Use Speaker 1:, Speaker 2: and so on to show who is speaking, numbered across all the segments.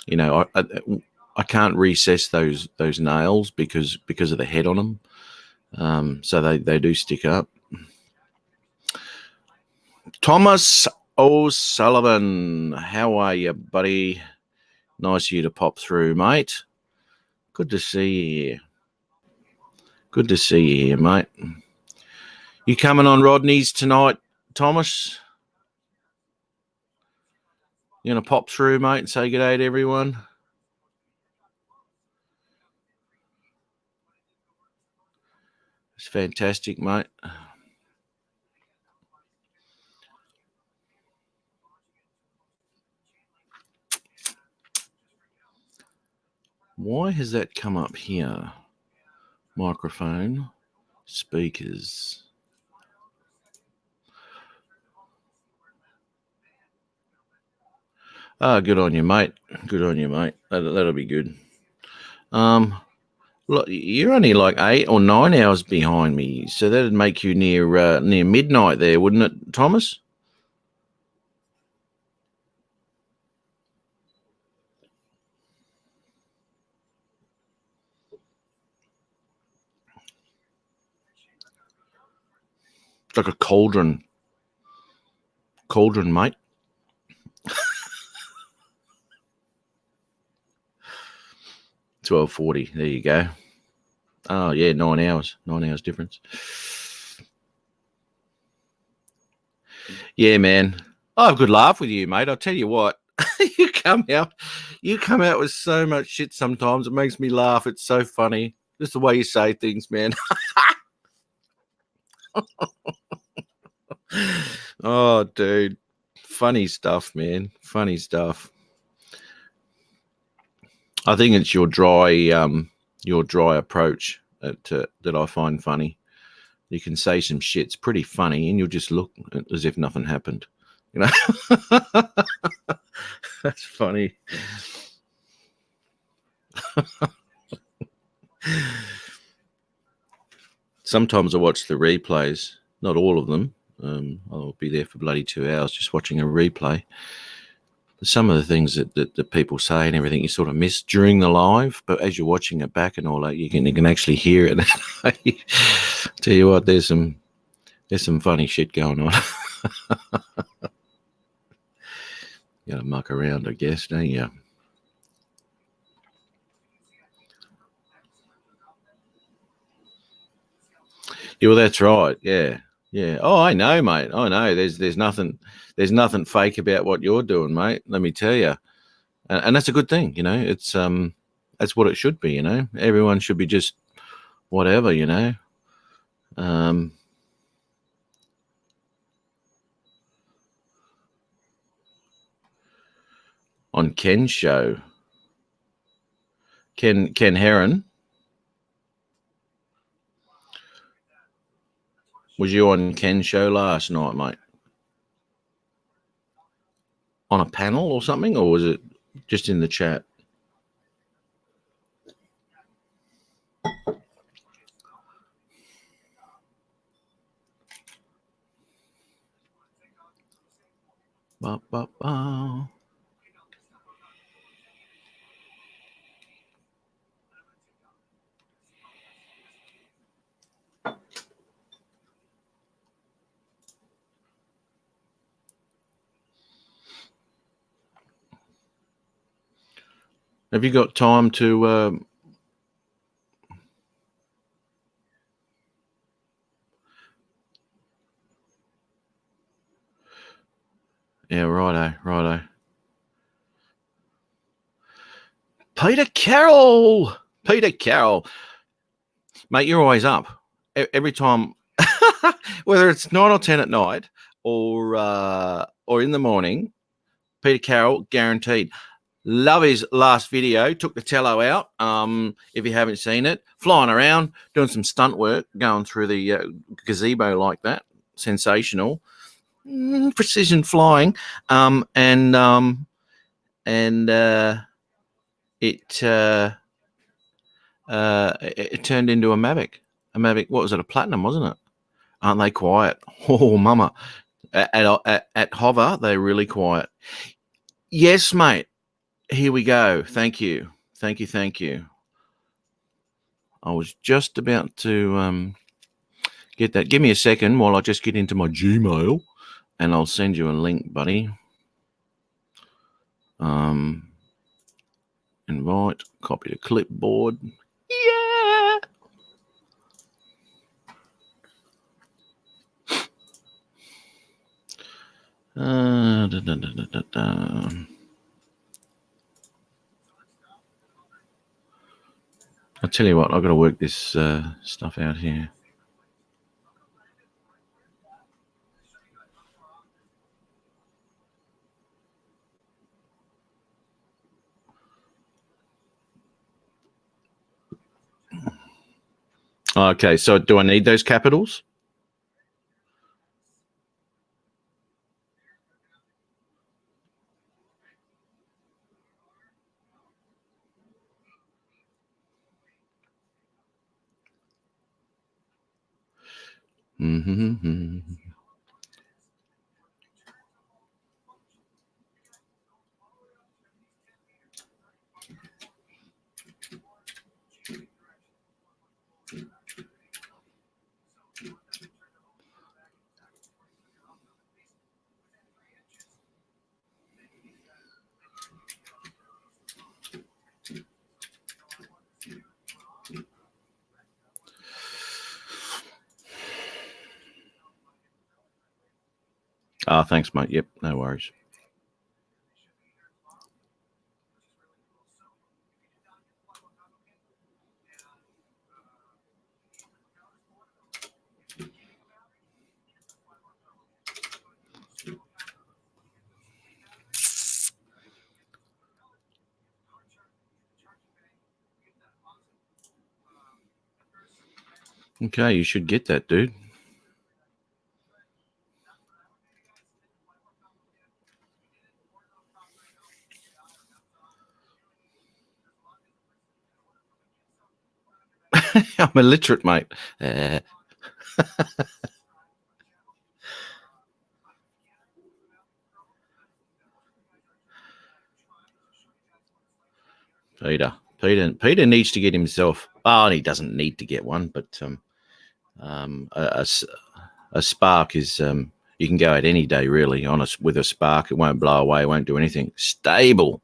Speaker 1: You know, I can't recess those nails because of the head on them. So they do stick up. Thomas O'Sullivan, how are you, buddy? Nice of you to pop through, mate. Good to see you here. Good to see you here, mate. You coming on Rodney's tonight, Thomas? You going to pop through, mate, and say good day to everyone? It's fantastic, mate. Why has that come up here? Microphone, speakers. Oh, good on you, mate. Good on you, mate. That'll be good. Look, you're only like 8 or 9 hours behind me, so that'd make you near midnight there, wouldn't it, Thomas? It's like a cauldron, mate. 12:40. There you go. Oh yeah, 9 hours. 9 hours difference. Yeah, man. I have a good laugh with you, mate. I'll tell you what. you come out with so much shit sometimes. It makes me laugh. It's so funny. Just the way you say things, man. Oh, dude. Funny stuff, man. Funny stuff. I think it's your dry approach that I find funny. You can say some shit's pretty funny, and you'll just look as if nothing happened. You know, that's funny. Sometimes I watch the replays, not all of them. I'll be there for bloody 2 hours just watching a replay. Some of the things that people say and everything you sort of miss during the live, but as you're watching it back and all that, you can actually hear it. Tell you what, there's some funny shit going on. You gotta muck around, I guess, don't you? Yeah, well, that's right. Yeah. Oh, I know, mate. I know. There's nothing fake about what you're doing, mate. Let me tell you, and that's a good thing. You know, it's that's what it should be. You know, everyone should be just whatever. You know. On Ken's show, Ken Heron. Was you on Ken's show last night, mate? On a panel or something, or was it just in the chat? Ba, ba, ba. Have you got time to? Yeah, righto. Peter Carroll, mate, you're always up every time, whether it's 9 or 10 at night or in the morning. Peter Carroll, guaranteed. Love his last video. Took the tello out. If you haven't seen it, flying around, doing some stunt work, going through the gazebo like that. Sensational. Precision flying. And it turned into a Mavic. What was it? A Platinum, wasn't it? Aren't they quiet? Oh, mama. At Hover, they're really quiet. Yes, mate. Here we go. Thank you. Thank you. Thank you. I was just about to get that. Give me a second while I just get into my Gmail and I'll send you a link, buddy. Invite, copy to clipboard. Yeah. Da, da, da, da, da, da. I'll tell you what, I've got to work this stuff out here. Okay, so do I need those capitals? Mm-hmm. Thanks, mate. Yep, no worries. Okay, you should get that, dude. I'm illiterate, mate. Peter needs to get himself. Oh, he doesn't need to get one, but a spark is you can go out any day really. With a spark, it won't blow away, it won't do anything. Stable.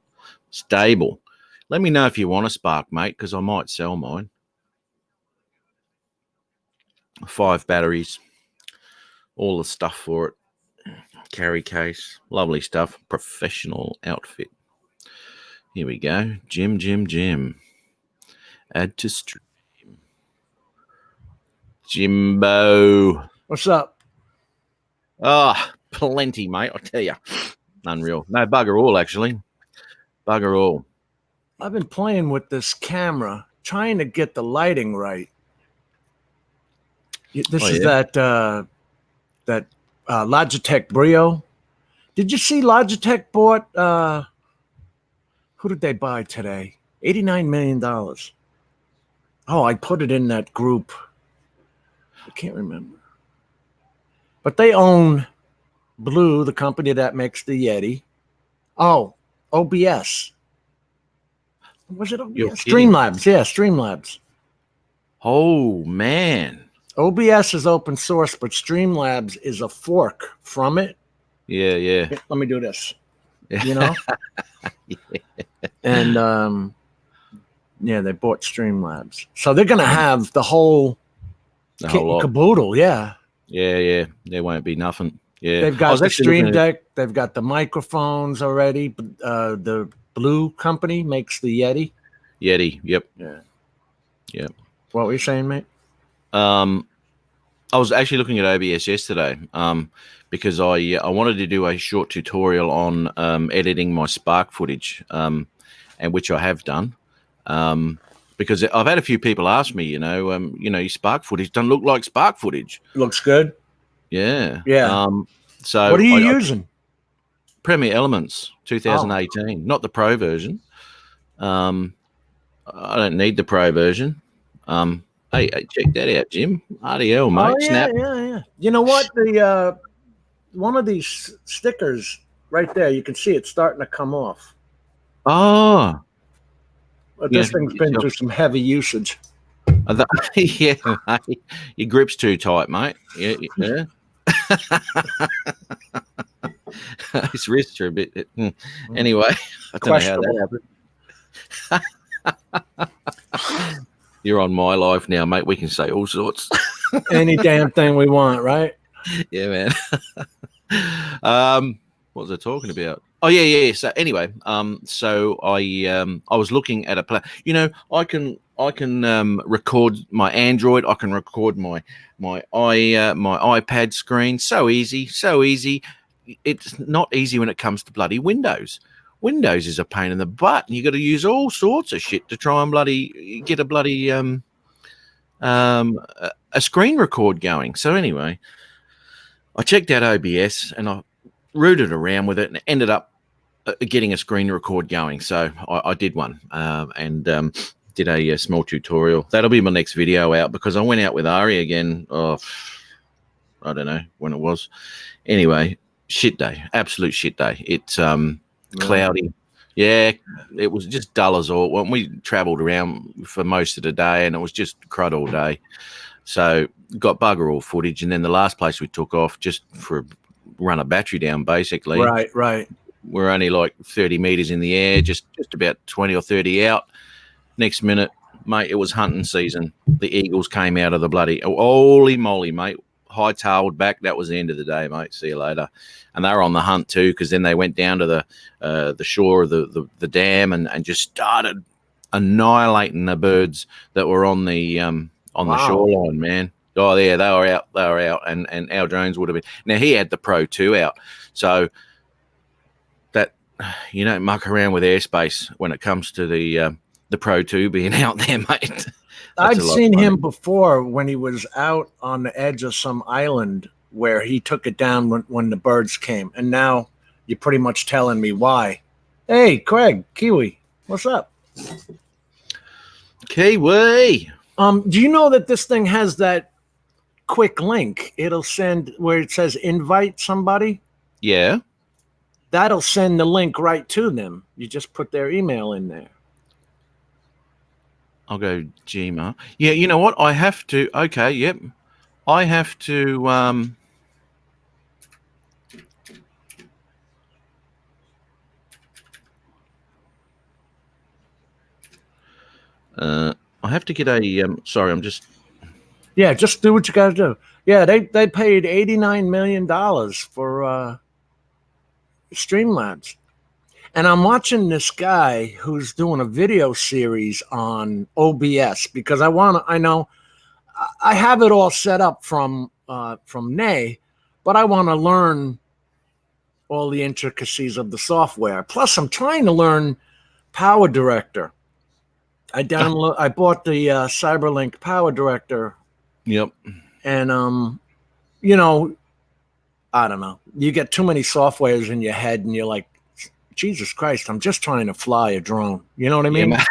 Speaker 1: Let me know if you want a spark, mate, because I might sell mine. 5 batteries, all the stuff for it. Carry case, lovely stuff. Professional outfit. Here we go. Jim. Add to stream. Jimbo.
Speaker 2: What's up?
Speaker 1: Plenty, mate. I tell you. Unreal. No, bugger all, actually. Bugger all.
Speaker 2: I've been playing with this camera, trying to get the lighting right. This is that Logitech Brio. Did you see Logitech bought? Who did they buy today? $89 million. Oh, I put it in that group. I can't remember. But they own Blue, the company that makes the Yeti. Oh, OBS. Was it OBS? Streamlabs. Yeah, Streamlabs.
Speaker 1: Oh, man.
Speaker 2: OBS is open source, but Streamlabs is a fork from it.
Speaker 1: Yeah.
Speaker 2: Let me do this. You know? Yeah. And they bought Streamlabs. So they're going to have the whole kit and caboodle. Yeah.
Speaker 1: Yeah. There won't be nothing. Yeah.
Speaker 2: They've got the Stream Deck. They've got the microphones already. The Blue company makes the Yeti.
Speaker 1: Yep.
Speaker 2: Yeah.
Speaker 1: Yep.
Speaker 2: What were you saying, mate?
Speaker 1: I was actually looking at OBS yesterday because I wanted to do a short tutorial on editing my Spark footage, and which I have done. Because I've had a few people ask me, your Spark footage doesn't look like Spark footage.
Speaker 2: Looks good.
Speaker 1: Yeah.
Speaker 2: So what are you using?
Speaker 1: Premiere Elements 2018, not the Pro version. I don't need the Pro version. Hey, check that out, Jim. RDL, mate. Snap.
Speaker 2: Yeah. You know what? The one of these stickers right there, you can see it starting to come off.
Speaker 1: Oh,
Speaker 2: But
Speaker 1: yeah.
Speaker 2: this thing's been through some heavy usage.
Speaker 1: Yeah, mate. Your grip's too tight, mate. Yeah, yeah. His wrists are a bit. Anyway, I don't know how that happened. You're on my life now, mate. We can say all sorts.
Speaker 2: Any damn thing we want, right?
Speaker 1: Yeah, man. What was I talking about? Oh yeah. So anyway, so I was looking at a plan. You know, I can record my Android. I can record my iPad screen. So easy, so easy. It's not easy when it comes to bloody Windows. Windows is a pain in the butt, and you got to use all sorts of shit to try and bloody get a bloody a screen record going. So anyway, I checked out OBS and I rooted around with it and ended up getting a screen record going. So I did one and did a small tutorial. That'll be my next video out because I went out with Ari again. Oh, I don't know when it was. Anyway, shit day, absolute shit day. It's cloudy. Yeah, it was just dull as all. When we travelled around for most of the day and it was just crud all day. So got bugger all footage. And then the last place we took off just for run a battery down, basically.
Speaker 2: Right.
Speaker 1: We're only like 30 meters in the air, just about 20 or 30 out. Next minute, mate, it was hunting season. The eagles came out of the bloody holy moly, mate. Hightailed back. That was the end of the day, mate. See you later. And they were on the hunt too, because then they went down to the shore of the dam and just started annihilating the birds that were on the the shoreline, man. Oh, yeah, they were out, and Al Jones would have been. Now, he had the Pro 2 out, so that you don't muck around with airspace when it comes to the Pro 2 being out there, mate.
Speaker 2: I'd seen him before when he was out on the edge of some island where he took it down when the birds came, and now you're pretty much telling me why. Hey, Craig, Kiwi, what's up?
Speaker 1: Kiwi.
Speaker 2: Do you know that this thing has that quick link? It'll send where it says invite somebody.
Speaker 1: Yeah.
Speaker 2: That'll send the link right to them. You just put their email in there.
Speaker 1: I'll go Gmail. Yeah, you know what? I have to. Okay, yep. I have to. I have to get a. Sorry, I'm just.
Speaker 2: Yeah, just do what you got to do. Yeah, they paid $89 million for Streamlabs. And I'm watching this guy who's doing a video series on OBS because I know I have it all set up from Nay, but I want to learn all the intricacies of the software. Plus, I'm trying to learn Power Director. I bought the Cyberlink Power Director.
Speaker 1: Yep.
Speaker 2: And you know, I don't know. You get too many softwares in your head, and you're like, Jesus Christ, I'm just trying to fly a drone. You know what I mean?
Speaker 1: Yeah,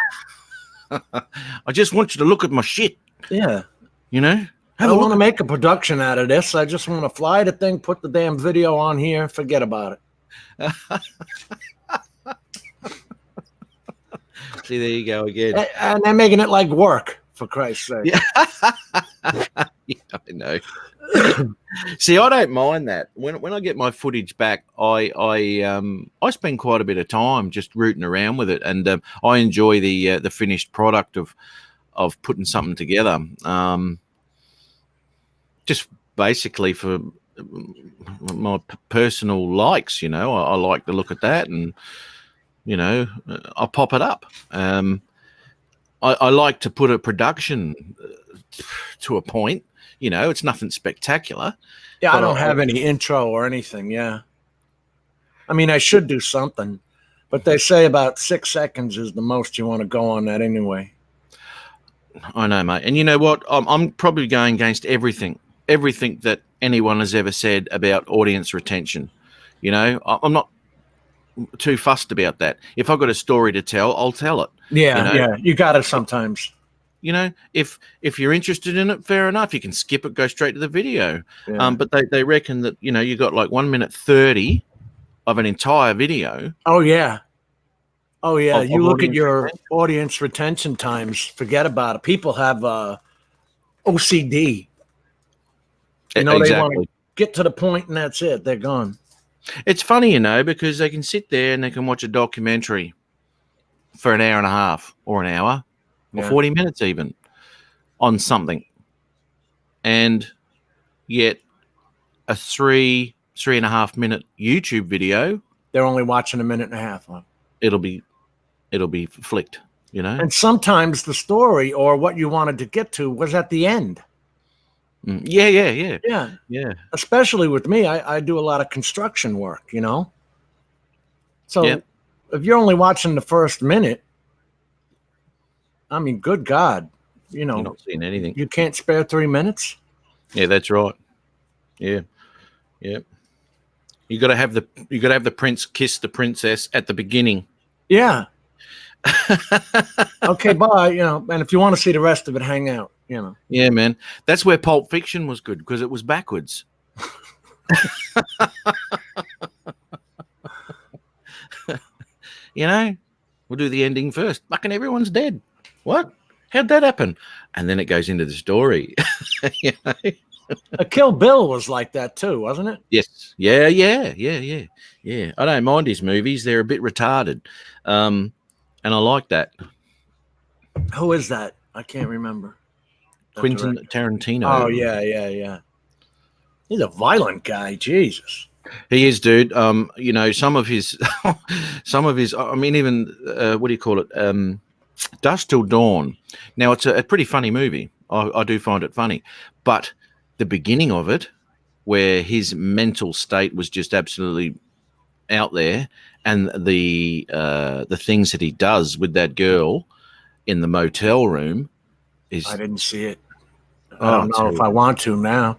Speaker 1: I just want you to look at my shit.
Speaker 2: Yeah.
Speaker 1: You know?
Speaker 2: I don't want to make a production out of this. I just want to fly the thing, put the damn video on here, forget about it.
Speaker 1: See, there you go again.
Speaker 2: And they're making it like work, for Christ's sake.
Speaker 1: Yeah, I know. See, I don't mind that. When I get my footage back, I spend quite a bit of time just rooting around with it, and I enjoy the finished product of putting something together. Just basically for my personal likes, you know, I like to look at that, and you know, I'll pop it up. I like to put a production to a point. You know, it's nothing spectacular.
Speaker 2: Yeah, I don't have any intro or anything. Yeah. I mean, I should do something, but they say about 6 seconds is the most you want to go on that anyway.
Speaker 1: I know, mate. And you know what? I'm probably going against everything that anyone has ever said about audience retention. You know, I'm not too fussed about that. If I've got a story to tell, I'll tell it.
Speaker 2: Yeah,
Speaker 1: you know?
Speaker 2: Yeah. You got it sometimes.
Speaker 1: You know, if you're interested in it, fair enough. You can skip it, go straight to the video. Yeah. But they reckon that, you know, you got like 1 minute 30 of an entire video.
Speaker 2: Oh, yeah. Oh yeah,
Speaker 1: of
Speaker 2: you look at
Speaker 1: audience
Speaker 2: your
Speaker 1: retention.
Speaker 2: audience retention times. Forget about it. People have OCD. You know, they want to
Speaker 1: Exactly.
Speaker 2: get to the point and that's it. They're gone.
Speaker 1: It's funny, because they can sit there and they can watch a documentary for an hour and a half or an hour or
Speaker 2: Yeah.
Speaker 1: 40 minutes even on something. And yet a 3.5 minute YouTube video,
Speaker 2: They're only watching a minute and a half of.
Speaker 1: it'll be flicked,
Speaker 2: And sometimes the story or what you wanted to get to was at the end.
Speaker 1: Yeah.
Speaker 2: Yeah. Especially with me, I do a lot of construction work, So
Speaker 1: Yep.
Speaker 2: if you're only watching the first minute, I mean, good God,
Speaker 1: You're not seeing anything.
Speaker 2: you can't spare 3 minutes.
Speaker 1: Yeah, that's right. Yeah. You got to have the prince kiss the princess at the beginning.
Speaker 2: Yeah. Okay, bye. And if you want to see the rest of it, hang out.
Speaker 1: Yeah, man. That's where Pulp Fiction was good because it was backwards. We'll do the ending first. Fucking everyone's dead. What? How'd that happen? And then it goes into the story.
Speaker 2: Kill Bill was like that too, wasn't it?
Speaker 1: Yes. Yeah. I don't mind his movies. They're a bit retarded. And I like that.
Speaker 2: Who is that? I can't remember.
Speaker 1: Quentin Tarantino.
Speaker 2: Oh, yeah. He's a violent guy. Jesus.
Speaker 1: He is, dude. Some of his, I mean, even, what do you call it? Dusk Till Dawn. Now, it's a pretty funny movie. I do find it funny. But the beginning of it, where his mental state was just absolutely out there, and the things that he does with that girl in the motel room is...
Speaker 2: I didn't see it. I don't know if I want to now.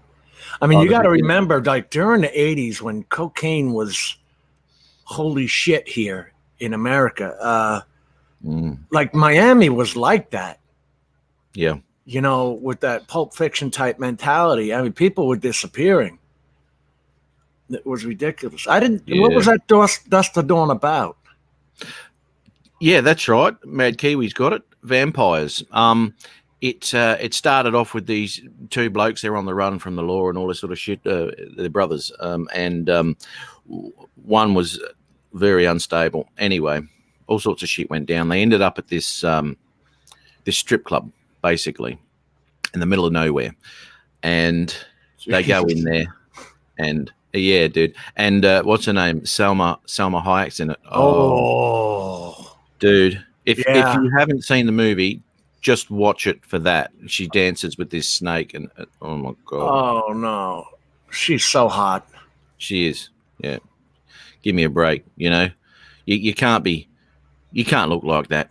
Speaker 2: I mean, you got to remember, like during the 80s when cocaine was holy shit here in America, like Miami was like that.
Speaker 1: Yeah.
Speaker 2: With that Pulp Fiction type mentality. I mean, people were disappearing. It was ridiculous. What was that Dusk Till Dawn about?
Speaker 1: Yeah, that's right. Mad Kiwi's got it. Vampires. It started off with these two blokes. They're on the run from the law and all this sort of shit. They're brothers, and one was very unstable. Anyway, all sorts of shit went down. They ended up at this strip club, basically, in the middle of nowhere, and they go in there, and yeah, dude. And what's her name? Salma Hayek's in it.
Speaker 2: Oh,
Speaker 1: dude! If you haven't seen the movie, just watch it for that. She dances with this snake, and oh my god!
Speaker 2: Oh no, she's so hot.
Speaker 1: She is. Yeah. Give me a break. You can't look like that.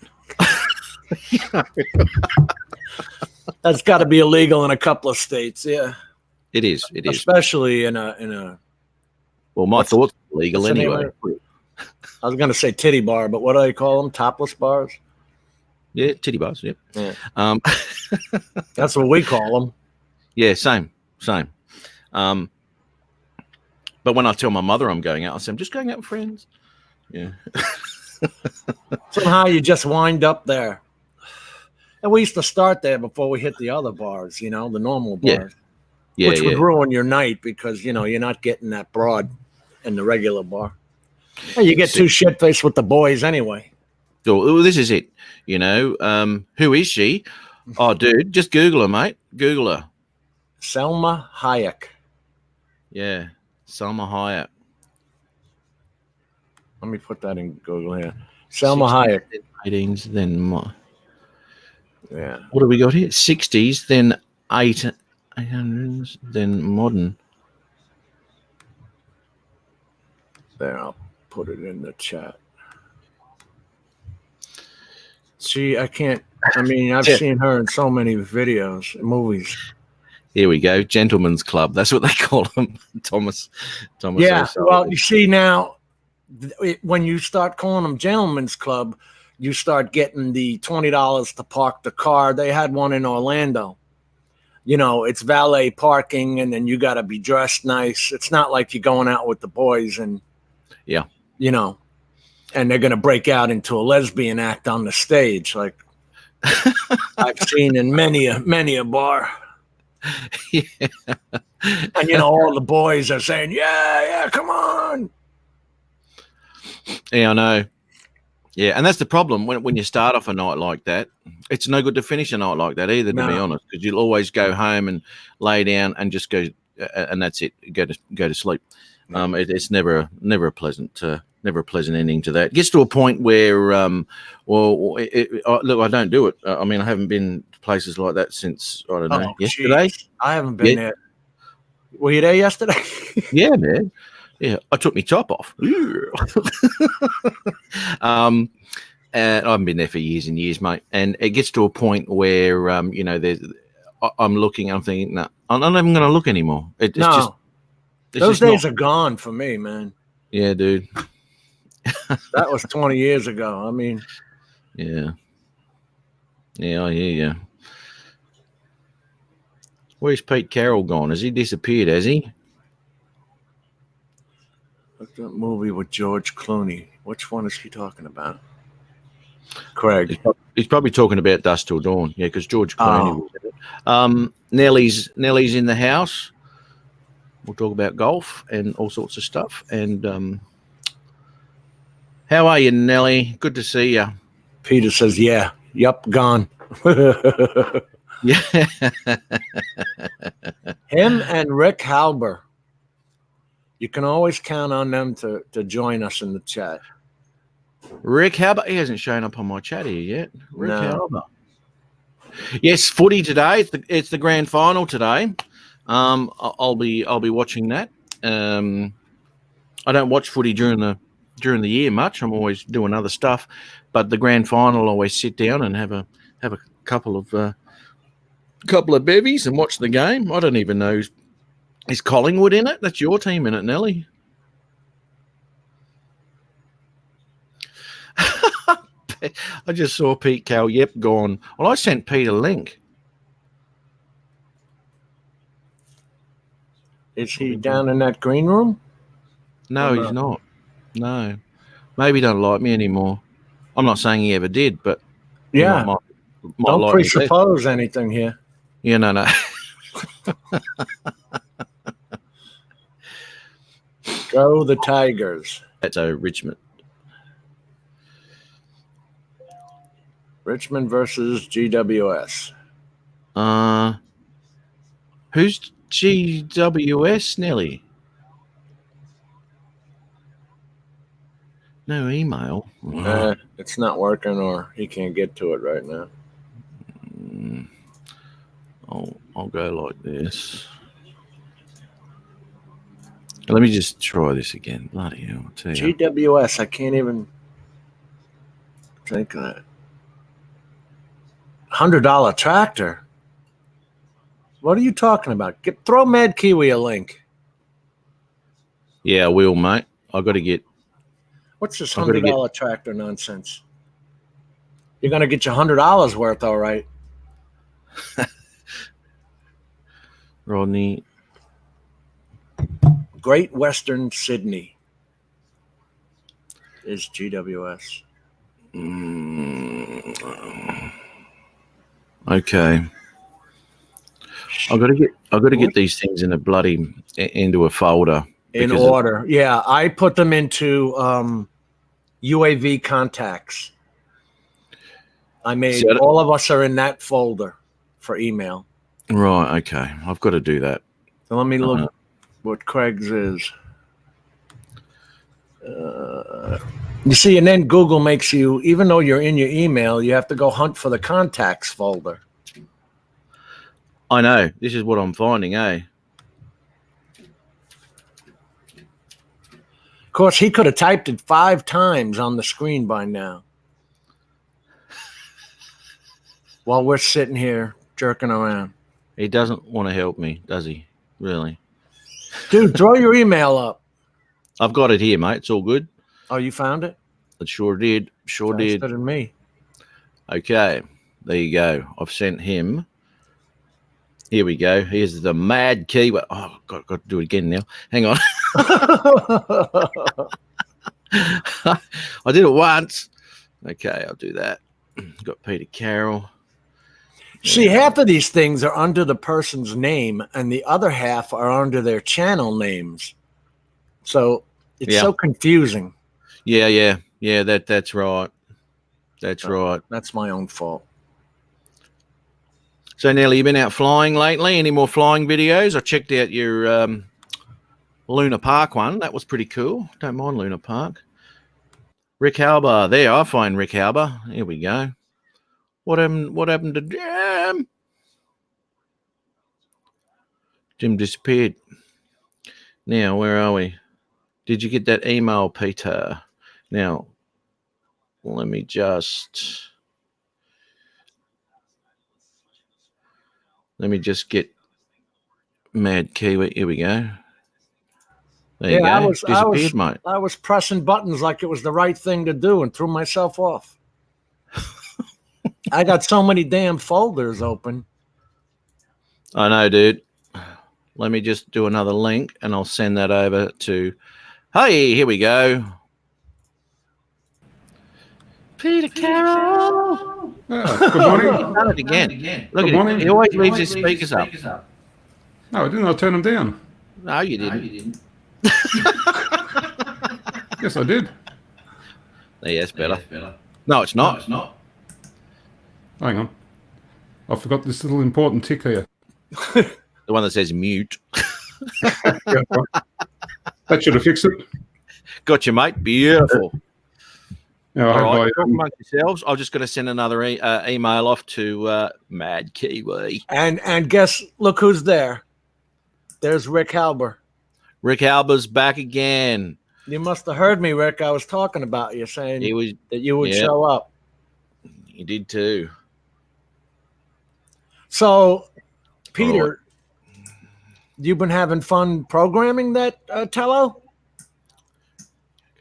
Speaker 2: That's got to be illegal in a couple of states. Yeah,
Speaker 1: it is.
Speaker 2: Especially in a.
Speaker 1: Well, my thoughts are legal anyway.
Speaker 2: I was going to say titty bar, but what do they call them? Topless bars?
Speaker 1: Yeah, titty bars. Yep.
Speaker 2: Yeah. That's what we call them.
Speaker 1: Yeah, same. But when I tell my mother I'm going out, I say I'm just going out with friends. Yeah.
Speaker 2: Somehow you just wind up there. And we used to start there before we hit the other bars, the normal bars.
Speaker 1: Yeah.
Speaker 2: Which would ruin your night because, you're not getting that broad in the regular bar. And you get too shit-faced with the boys anyway.
Speaker 1: So this is it. Who is she? Oh, dude, just Google her, mate. Google her.
Speaker 2: Salma Hayek.
Speaker 1: Yeah, Salma Hayek.
Speaker 2: Let me put that in Google here. Salma Hayek.
Speaker 1: 18s, then
Speaker 2: yeah.
Speaker 1: What do we got here? 60s, then 800s, then modern.
Speaker 2: There, I'll put it in the chat. I've seen her in so many videos, movies.
Speaker 1: Here we go. Gentleman's Club. That's what they call them. Thomas.
Speaker 2: Yeah. Well, you see now, when you start calling them Gentleman's Club, you start getting the $20 to park the car. They had one in Orlando. It's valet parking, and then you got to be dressed nice. It's not like you're going out with the boys and,
Speaker 1: yeah.
Speaker 2: and they're going to break out into a lesbian act on the stage, like I've seen in many a bar.
Speaker 1: Yeah.
Speaker 2: And all the boys are saying, "Yeah, come on."
Speaker 1: Yeah, I know. Yeah, and that's the problem when you start off a night like that. It's no good to finish a night like that either, to be
Speaker 2: No.
Speaker 1: honest, because you'll always go home and lay down and just go, and that's it. Go to sleep. It's never a pleasant ending to that. It gets to a point where, look, I don't do it. I mean, I haven't been to places like that since I don't know yesterday.
Speaker 2: Geez. I haven't been there. Were you there yesterday?
Speaker 1: Yeah, man. Yeah, I took my top off. And I haven't been there for years and years, mate. And it gets to a point where, I'm looking, I'm thinking, no, I'm not even going to look anymore.
Speaker 2: Those days are gone for me, man.
Speaker 1: Yeah, dude.
Speaker 2: That was 20 years ago. I mean,
Speaker 1: yeah, I hear you. Where's Pete Carroll gone? Has he disappeared? Has he?
Speaker 2: What's that movie with George Clooney? Which one is he talking about? Craig.
Speaker 1: He's probably talking about Dusk Till Dawn. Yeah, because George Clooney was in it. Nellie's in the house. We'll talk about golf and all sorts of stuff. And how are you, Nellie? Good to see you.
Speaker 2: Peter says, "Yeah, yep, gone."
Speaker 1: Yeah.
Speaker 2: Him and Rick Halber. You can always count on them to join us in the chat.
Speaker 1: Rick Halber, he hasn't shown up on my chat here yet. Rick
Speaker 2: No.
Speaker 1: Halber. Yes, footy today. It's the grand final today. I'll be watching that. I don't watch footy during the year much. I'm always doing other stuff, but the grand final, I'll always sit down and have a couple of bevies and watch the game. I don't even know. Is Collingwood in it? That's your team in it, Nelly. I just saw Pete Carroll. Yep, gone. Well, I sent Pete a link.
Speaker 2: Is he down in that green room?
Speaker 1: No, he's not. No. Maybe he don't like me anymore. I'm not saying he ever did, but
Speaker 2: yeah.
Speaker 1: Might
Speaker 2: Don't
Speaker 1: like
Speaker 2: presuppose anything here.
Speaker 1: Yeah, no.
Speaker 2: Go the Tigers.
Speaker 1: That's Richmond.
Speaker 2: Richmond versus GWS.
Speaker 1: Who's GWS, Nelly? No email.
Speaker 2: It's not working, or he can't get to it right now.
Speaker 1: I'll go like this. Let me just try this again. Bloody hell. I'll tell you.
Speaker 2: GWS, I can't even think of that. $100 tractor? What are you talking about? Throw Mad Kiwi a link.
Speaker 1: Yeah, I will, mate. I've got to get...
Speaker 2: What's this $100 tractor nonsense? You're going to get your $100 worth, all right.
Speaker 1: Rodney.
Speaker 2: Great Western Sydney is GWS.
Speaker 1: Okay. I've got to get these things into a folder.
Speaker 2: In order. Yeah, I put them into UAV contacts. I made all of us are in that folder for email.
Speaker 1: Right, okay. I've got to do that.
Speaker 2: So let me look what Craig's is. You see, and then Google makes you, even though you're in your email, you have to go hunt for the contacts folder.
Speaker 1: I know. This is what I'm finding, eh?
Speaker 2: Of course, he could have typed it 5 times on the screen by now. While we're sitting here jerking around.
Speaker 1: He doesn't want to help me, does he? Really?
Speaker 2: Dude, throw your email up.
Speaker 1: I've got it here, mate. It's all good.
Speaker 2: Oh, you found it?
Speaker 1: It sure did. Sure did.
Speaker 2: Faster than me.
Speaker 1: Okay. There you go. I've sent him. Here we go. Here's the Mad Kiwi. Oh, got to do it again now. Hang on. I did it once. Okay, I'll do that. Got Peter Carroll.
Speaker 2: See, half of these things are under the person's name, and the other half are under their channel names. So it's so confusing.
Speaker 1: Yeah. That's right. That's right.
Speaker 2: That's my own fault.
Speaker 1: So, Nelly, you been out flying lately? Any more flying videos? I checked out your Luna Park one. That was pretty cool. Don't mind Luna Park. Rick Halber. There, I find Rick Halber. Here we go. What happened to Jim? Jim disappeared. Now, where are we? Did you get that email, Peter? Now, let me just get Mad Kiwi. Here we go. There you go. Disappeared, mate.
Speaker 2: I was pressing buttons like it was the right thing to do and threw myself off. I got so many damn folders open.
Speaker 1: I know, dude. Let me just do another link and I'll send that over to. Hey, here we go. Peter Carroll.
Speaker 3: Good morning.
Speaker 1: He's done it again. Look at him. He always leaves his speakers up.
Speaker 3: No, I didn't. I turn them down.
Speaker 1: No, you didn't.
Speaker 3: Yes, I did.
Speaker 1: Yeah, that's better. No, it's not.
Speaker 3: Hang on. I forgot this little important tick here.
Speaker 1: The one that says mute.
Speaker 3: Yeah, that should have fixed it.
Speaker 1: Got you, mate. Beautiful.
Speaker 3: Yeah,
Speaker 1: All right, talk amongst yourselves. I'm just going to send another email off to Mad Kiwi.
Speaker 2: And guess, look who's there. There's Rick Halber.
Speaker 1: Rick Halber's back again.
Speaker 2: You must have heard me, Rick. I was talking about you, saying that you would show up.
Speaker 1: He did too.
Speaker 2: So, Peter, you've been having fun programming that Tello?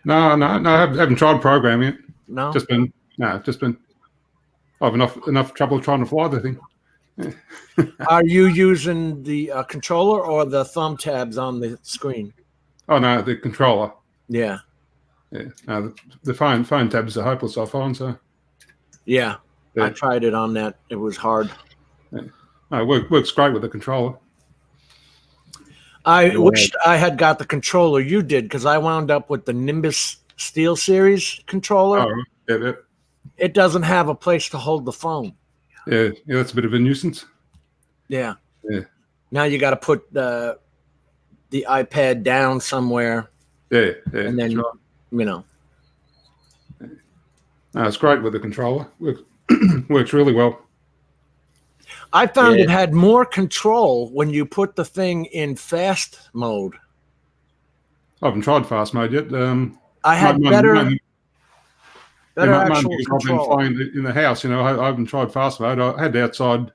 Speaker 3: No, I haven't tried programming it.
Speaker 2: No?
Speaker 3: Just been. I have enough trouble trying to fly the thing.
Speaker 2: Are you using the controller or the thumb tabs on the screen?
Speaker 3: Oh, no, the controller.
Speaker 2: Yeah.
Speaker 3: Yeah. No, the phone tabs are hopeless, I find, so.
Speaker 2: Yeah. I tried it on that. It was hard.
Speaker 3: Yeah. No, it works great with the controller.
Speaker 2: I wished I had got the controller you did, because I wound up with the Nimbus Steel Series controller.
Speaker 3: Oh, yeah.
Speaker 2: It doesn't have a place to hold the phone.
Speaker 3: Yeah, that's a bit of a nuisance.
Speaker 2: Yeah.
Speaker 3: Yeah.
Speaker 2: Now you got to put the iPad down somewhere.
Speaker 3: Yeah.
Speaker 2: And then,
Speaker 3: right.
Speaker 2: No,
Speaker 3: it's great with the controller. Works really well.
Speaker 2: I found it had more control when you put the thing in fast mode.
Speaker 3: I haven't tried fast mode yet.
Speaker 2: I had better actual
Speaker 3: I've been
Speaker 2: control.
Speaker 3: flying in the house. I haven't tried fast mode. I had outside.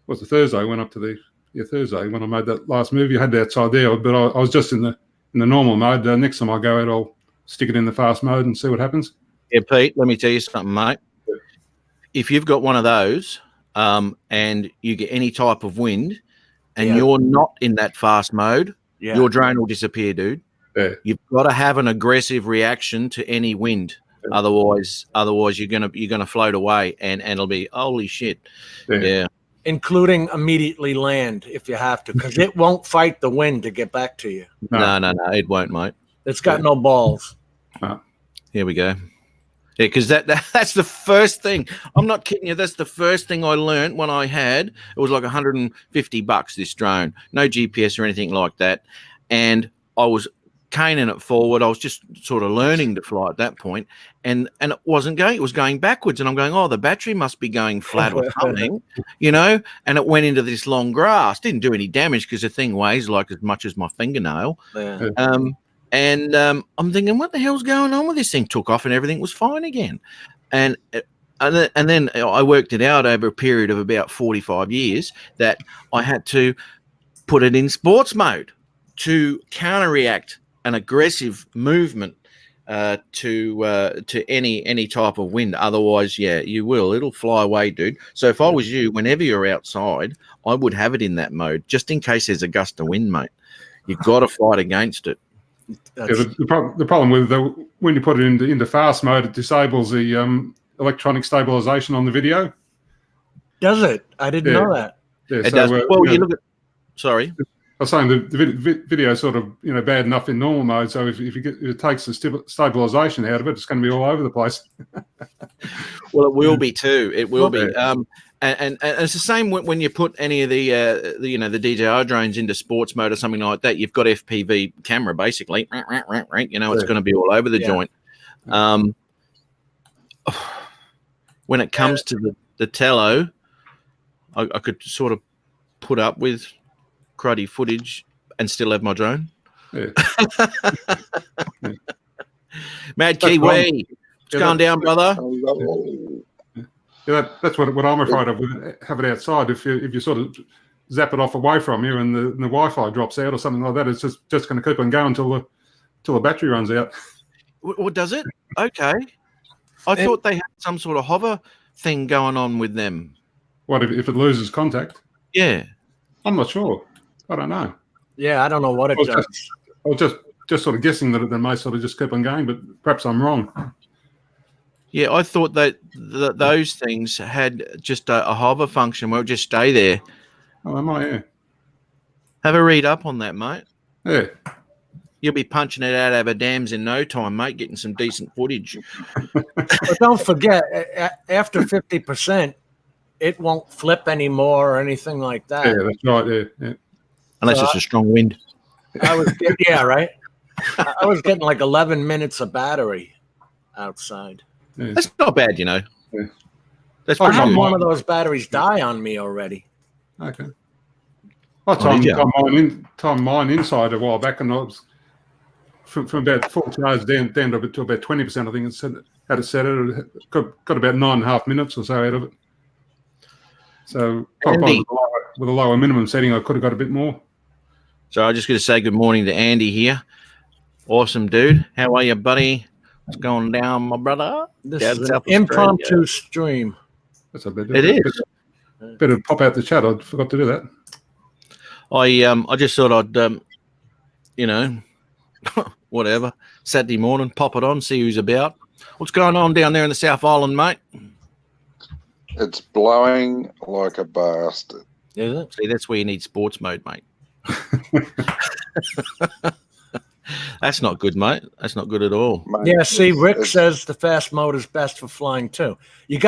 Speaker 3: Was it Thursday? I went up to the Thursday when I made that last movie. I had the outside there, but I was just in the normal mode. Next time I go out, I'll stick it in the fast mode and see what happens.
Speaker 1: Yeah, Pete, let me tell you something, mate. If you've got one of those and you get any type of wind and you're not in that fast mode, your drone will disappear, dude.
Speaker 3: Yeah.
Speaker 1: You've got to have an aggressive reaction to any wind. Yeah. Otherwise you're gonna float away and it'll be holy shit. Yeah.
Speaker 2: Including immediately land if you have to, because it won't fight the wind to get back to you.
Speaker 1: No, it won't, mate.
Speaker 2: It's got no balls.
Speaker 1: Here we go. Yeah, because that's the first thing. I'm not kidding you. That's the first thing I learned when I had. It was like $150, this drone. No GPS or anything like that. And I was caning it forward. I was just sort of learning to fly at that point. And it wasn't going. It was going backwards. And I'm going, the battery must be going flat or something, And it went into this long grass. Didn't do any damage because the thing weighs like as much as my fingernail.
Speaker 2: Yeah.
Speaker 1: And I'm thinking, what the hell's going on with this thing? Took off and everything was fine again. And then I worked it out over a period of about 45 years that I had to put it in sports mode to counter-react an aggressive movement to any type of wind. Otherwise, you will. It'll fly away, dude. So if I was you, whenever you're outside, I would have it in that mode just in case there's a gust of wind, mate. You've got to fight against it.
Speaker 3: The problem with when you put it into fast mode, it disables the electronic stabilization on the video.
Speaker 2: Does it? I didn't know that.
Speaker 3: Yeah,
Speaker 1: It does. Well, you look at. Sorry.
Speaker 3: I was saying the video is sort of bad enough in normal mode. So if it takes the stabilization out of it, it's going to be all over the place.
Speaker 1: Well, it will be too. It will be. And it's the same when you put any of the DJI drones into sports mode or something like that. You've got FPV camera basically. It's going to be all over the joint. When it comes to the tello, I could sort of put up with cruddy footage and still have my drone.
Speaker 3: Yeah.
Speaker 1: Mad Kiwi, what's going down, brother?
Speaker 3: Yeah, that's what I'm afraid of. With have it outside, if you sort of zap it off away from you and the Wi-Fi drops out or something like that, it's just going to keep on going until the battery runs out.
Speaker 1: What does it? Okay, I thought they had some sort of hover thing going on with them.
Speaker 3: What if it loses contact?
Speaker 1: Yeah,
Speaker 3: I'm not sure. I don't know.
Speaker 2: Yeah, I don't know what it does.
Speaker 3: I was just sort of guessing that it may sort of just keep on going, but perhaps I'm wrong.
Speaker 1: Yeah, I thought that those things had just a hover function where it would just stay there.
Speaker 3: Oh, they might, yeah.
Speaker 1: Have a read up on that, mate.
Speaker 3: Yeah.
Speaker 1: You'll be punching it out of a dams in no time, mate, getting some decent footage.
Speaker 2: But don't forget, after 50%, it won't flip anymore or anything like that.
Speaker 3: Yeah, that's right, yeah.
Speaker 1: Unless it's a strong wind.
Speaker 2: Right? I was getting like 11 minutes of battery outside.
Speaker 3: Yeah.
Speaker 1: That's not bad, Yeah. That's
Speaker 2: I
Speaker 1: pretty
Speaker 2: had
Speaker 1: good.
Speaker 2: one of those batteries die on me already.
Speaker 3: Okay. I timed mine inside a while back, and I was from about 40 hours down to about 20%. I think it had it set it. Got about 9.5 minutes or so out of it. So with a lower minimum setting, I could have got a bit more.
Speaker 1: So I'm just going to say good morning to Andy here. Awesome, dude. How are you, buddy? What's going down, my brother?
Speaker 2: This
Speaker 1: Down
Speaker 2: is an
Speaker 1: South
Speaker 2: impromptu
Speaker 1: Australia.
Speaker 2: stream.
Speaker 3: That's a bit.
Speaker 1: It is.
Speaker 3: Better pop out the chat. I forgot to do that.
Speaker 1: I just thought I'd whatever. Saturday morning, pop it on, see who's about. What's going on down there in the South Island, mate?
Speaker 4: It's blowing like a bastard.
Speaker 2: Is it?
Speaker 1: See, that's where you need sports mode, mate. That's not good, mate. That's not good at all.
Speaker 4: Mate,
Speaker 2: Yeah, see, Rick
Speaker 4: it's-
Speaker 2: says the fast mode is best for flying too. You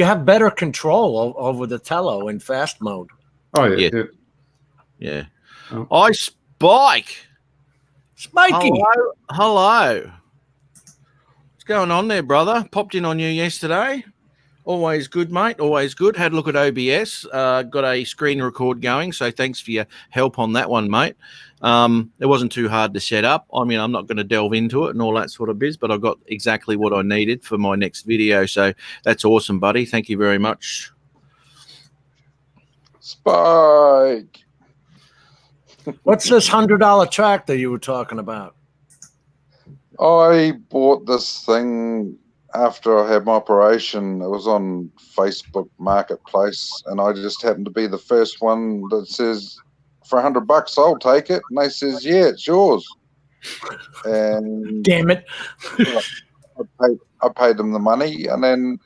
Speaker 2: have better control over the tello in fast mode.
Speaker 3: Oh yeah.
Speaker 1: Yeah.
Speaker 3: Yeah.
Speaker 1: Yeah.
Speaker 3: Oh.
Speaker 1: I Spike.
Speaker 2: Spiky.
Speaker 1: Hello. What's going on there, brother? Popped in on you yesterday. Always good, mate. Always good. Had a look at OBS. Got a screen record going. So thanks for your help on that one, mate. It wasn't too hard to set up. I mean, I'm not going to delve into it and all that sort of biz, but I got exactly what I needed for my next video. So that's awesome, buddy. Thank you very much.
Speaker 4: Spike.
Speaker 2: What's this $100 tractor you were talking about?
Speaker 4: I bought this thing after I had my operation. It was on Facebook Marketplace, and I just happened to be the first one that says, for $100, I'll take it. And they says, yeah, it's yours. And
Speaker 2: Damn it.
Speaker 4: I paid them the money, and then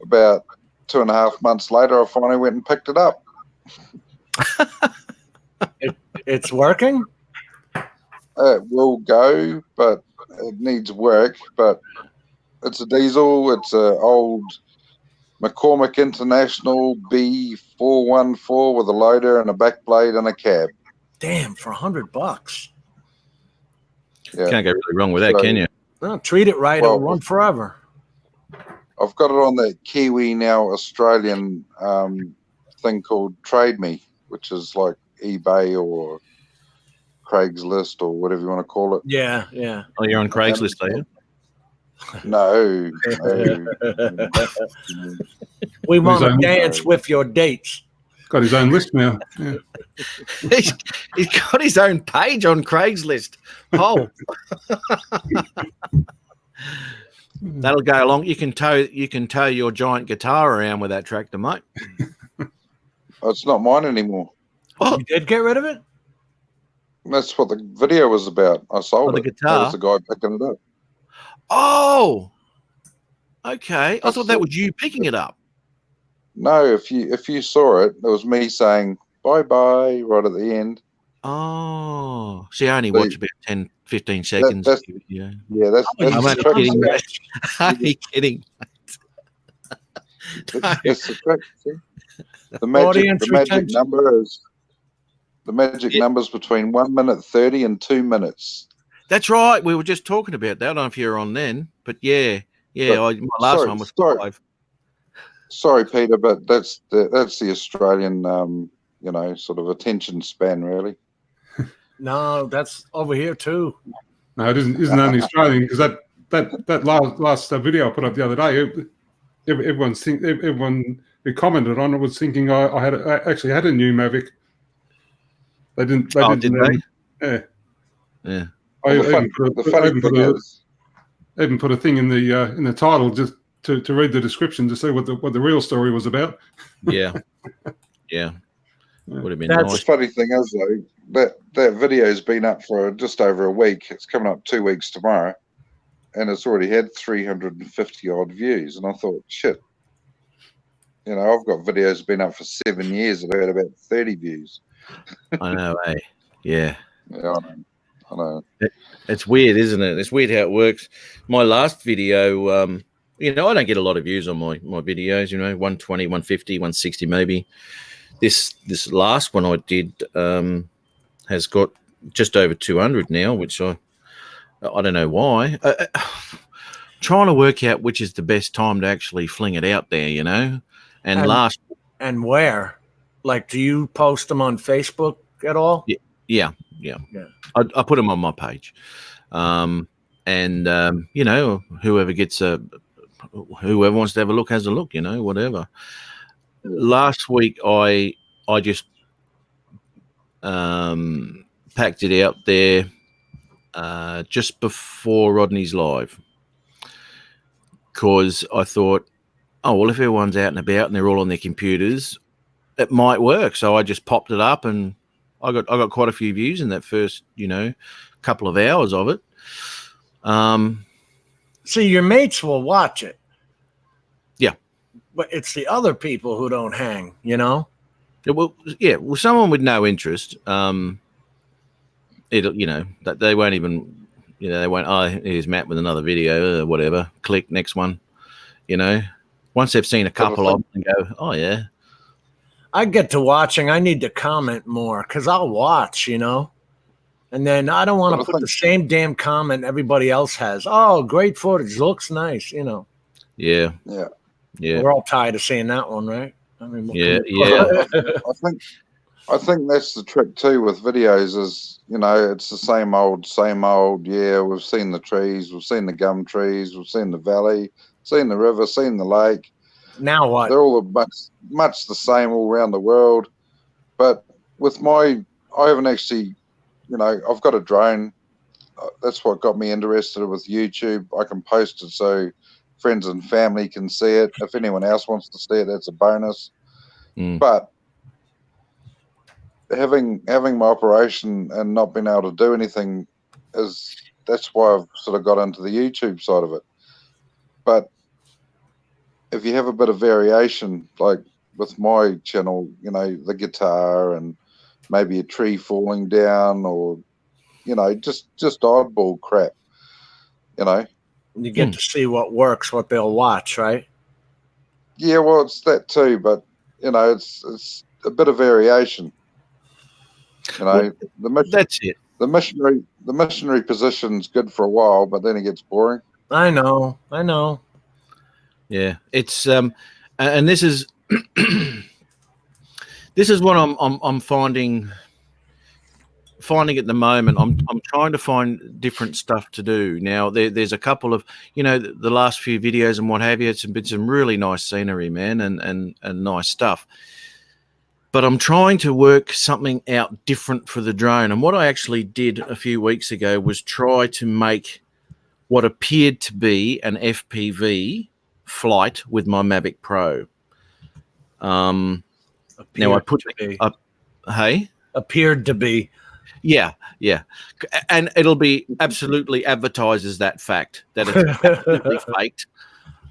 Speaker 4: about 2.5 months later, I finally went and picked it up.
Speaker 2: It's working?
Speaker 4: It will go, but it needs work. But it's a diesel. It's an old McCormick International B414 with a loader and a back blade and a cab.
Speaker 2: Damn, for $100.
Speaker 4: Yeah.
Speaker 1: Can't go really wrong with that,
Speaker 4: So-
Speaker 1: can you?
Speaker 2: Well, treat it right,
Speaker 4: Well,
Speaker 2: it'll run forever.
Speaker 4: I've got it on the Kiwi Now Australian thing called Trade Me, which is like eBay or Craigslist or whatever you want to call it.
Speaker 2: Yeah, yeah.
Speaker 1: Oh, you're on Craigslist, are you?
Speaker 4: No.
Speaker 2: We want to
Speaker 3: own-
Speaker 2: dance with your dates.
Speaker 3: Got his own list now. Yeah.
Speaker 1: He's got his own page on Craigslist. Oh, that'll go along. You can tow your giant guitar around with that tractor, mate.
Speaker 4: It's not mine anymore.
Speaker 1: Oh,
Speaker 2: You did get rid of it?
Speaker 4: That's what the video was about. I sold
Speaker 1: the
Speaker 4: it. That
Speaker 1: guitar?
Speaker 4: was the guy picking it up.
Speaker 1: Oh, okay. I
Speaker 4: That's
Speaker 1: thought that
Speaker 4: it.
Speaker 1: was you picking it up.
Speaker 4: No, if you saw it, it was me saying bye bye right at the end.
Speaker 1: Oh, see, I only
Speaker 4: The-
Speaker 1: watch about 10, 15 seconds.
Speaker 4: that's-
Speaker 1: Yeah.
Speaker 4: Yeah, that's
Speaker 2: Oh, you
Speaker 1: I'm
Speaker 4: the
Speaker 1: only
Speaker 4: trick.
Speaker 1: kidding, mate. Only kidding. No.
Speaker 4: That's the trick. See? The
Speaker 2: Audience
Speaker 4: magic
Speaker 2: retention.
Speaker 4: number is the magic number's between 1 minute 30 and 2 minutes.
Speaker 1: That's right. We were just talking about that. I don't know if you were on then, but yeah. My last one was 5.
Speaker 4: Sorry, Peter, but that's the Australian, sort of attention span, really.
Speaker 2: No, that's over here too.
Speaker 3: No, it isn't only Australian, because that last video I put up the other day, everyone who commented on it was thinking I actually had a new Mavic. They didn't.
Speaker 1: Did they?
Speaker 3: Yeah.
Speaker 1: Yeah.
Speaker 3: I
Speaker 4: Well, the funny thing is,
Speaker 3: even put a thing in the title just to read the description to see what the real story was about.
Speaker 1: Yeah. Yeah. Would have been
Speaker 2: That's-
Speaker 4: the
Speaker 1: nice.
Speaker 4: funny thing is though that video's been up for just over a week. It's coming up 2 weeks tomorrow, and it's already had 350 odd views. And I thought, shit, I've got videos been up for 7 years that had about 30 views.
Speaker 1: I know, eh? Yeah.
Speaker 4: Yeah, I know.
Speaker 1: It's weird, isn't it? It's weird how it works. My last video, I don't get a lot of views on my videos, 120, 150, 160 maybe. This last one I did has got just over 200 now, which I don't know why. Trying to work out which is the best time to actually fling it out there,
Speaker 2: And where? Like, do you post them on Facebook at all?
Speaker 1: Yeah. I put them on my page, whoever gets whoever wants to have a look has a look, whatever. Last week I just packed it out there just before Rodney's live, because I thought, oh well, if everyone's out and about and they're all on their computers, it might work. So I just popped it up, and I got quite a few views in that first couple of hours of it.
Speaker 2: See, your mates will watch it.
Speaker 1: Yeah.
Speaker 2: But it's the other people who don't hang,
Speaker 1: Well, someone with no interest, that they won't even, they won't. Oh, here's Matt with another video, or whatever. Click next one. Once they've seen a couple of them and go, oh yeah.
Speaker 2: I get to watching. I need to comment more because I'll watch, and then I don't want to put the same damn comment everybody else has. Oh, great footage, looks nice,
Speaker 1: Yeah.
Speaker 2: We're all tired of seeing that one, right? I mean,
Speaker 1: Yeah.
Speaker 4: I think that's the trick too with videos is, it's the same old. Yeah, we've seen the trees, we've seen the gum trees, we've seen the valley, seen the river, seen the lake.
Speaker 2: Now what?
Speaker 4: They're all much the same all around the world. But with I haven't actually, I've got a drone. That's what got me interested with YouTube. I can post it so friends and family can see it. If anyone else wants to see it, that's a bonus. But having my operation and not being able to do anything that's why I've sort of got into the YouTube side of it. But if you have a bit of variation, like with my channel, the guitar and maybe a tree falling down, or just oddball crap,
Speaker 2: You get to see what works, what they'll watch, right?
Speaker 4: Yeah, well, it's that too, but it's a bit of variation.
Speaker 1: That's it.
Speaker 4: The missionary position's good for a while, but then it gets boring.
Speaker 2: I know.
Speaker 1: Yeah, it's and this is this is what I'm finding at the moment. I'm trying to find different stuff to do now. There's a couple of the last few videos and what have you. It's been some really nice scenery, man, and nice stuff. But I'm trying to work something out different for the drone. And what I actually did a few weeks ago was try to make what appeared to be an FPV flight with my Mavic Pro. Now I put
Speaker 2: to be.
Speaker 1: hey,
Speaker 2: appeared to be.
Speaker 1: Yeah, yeah, and it'll be absolutely advertised as that fact that it's absolutely faked.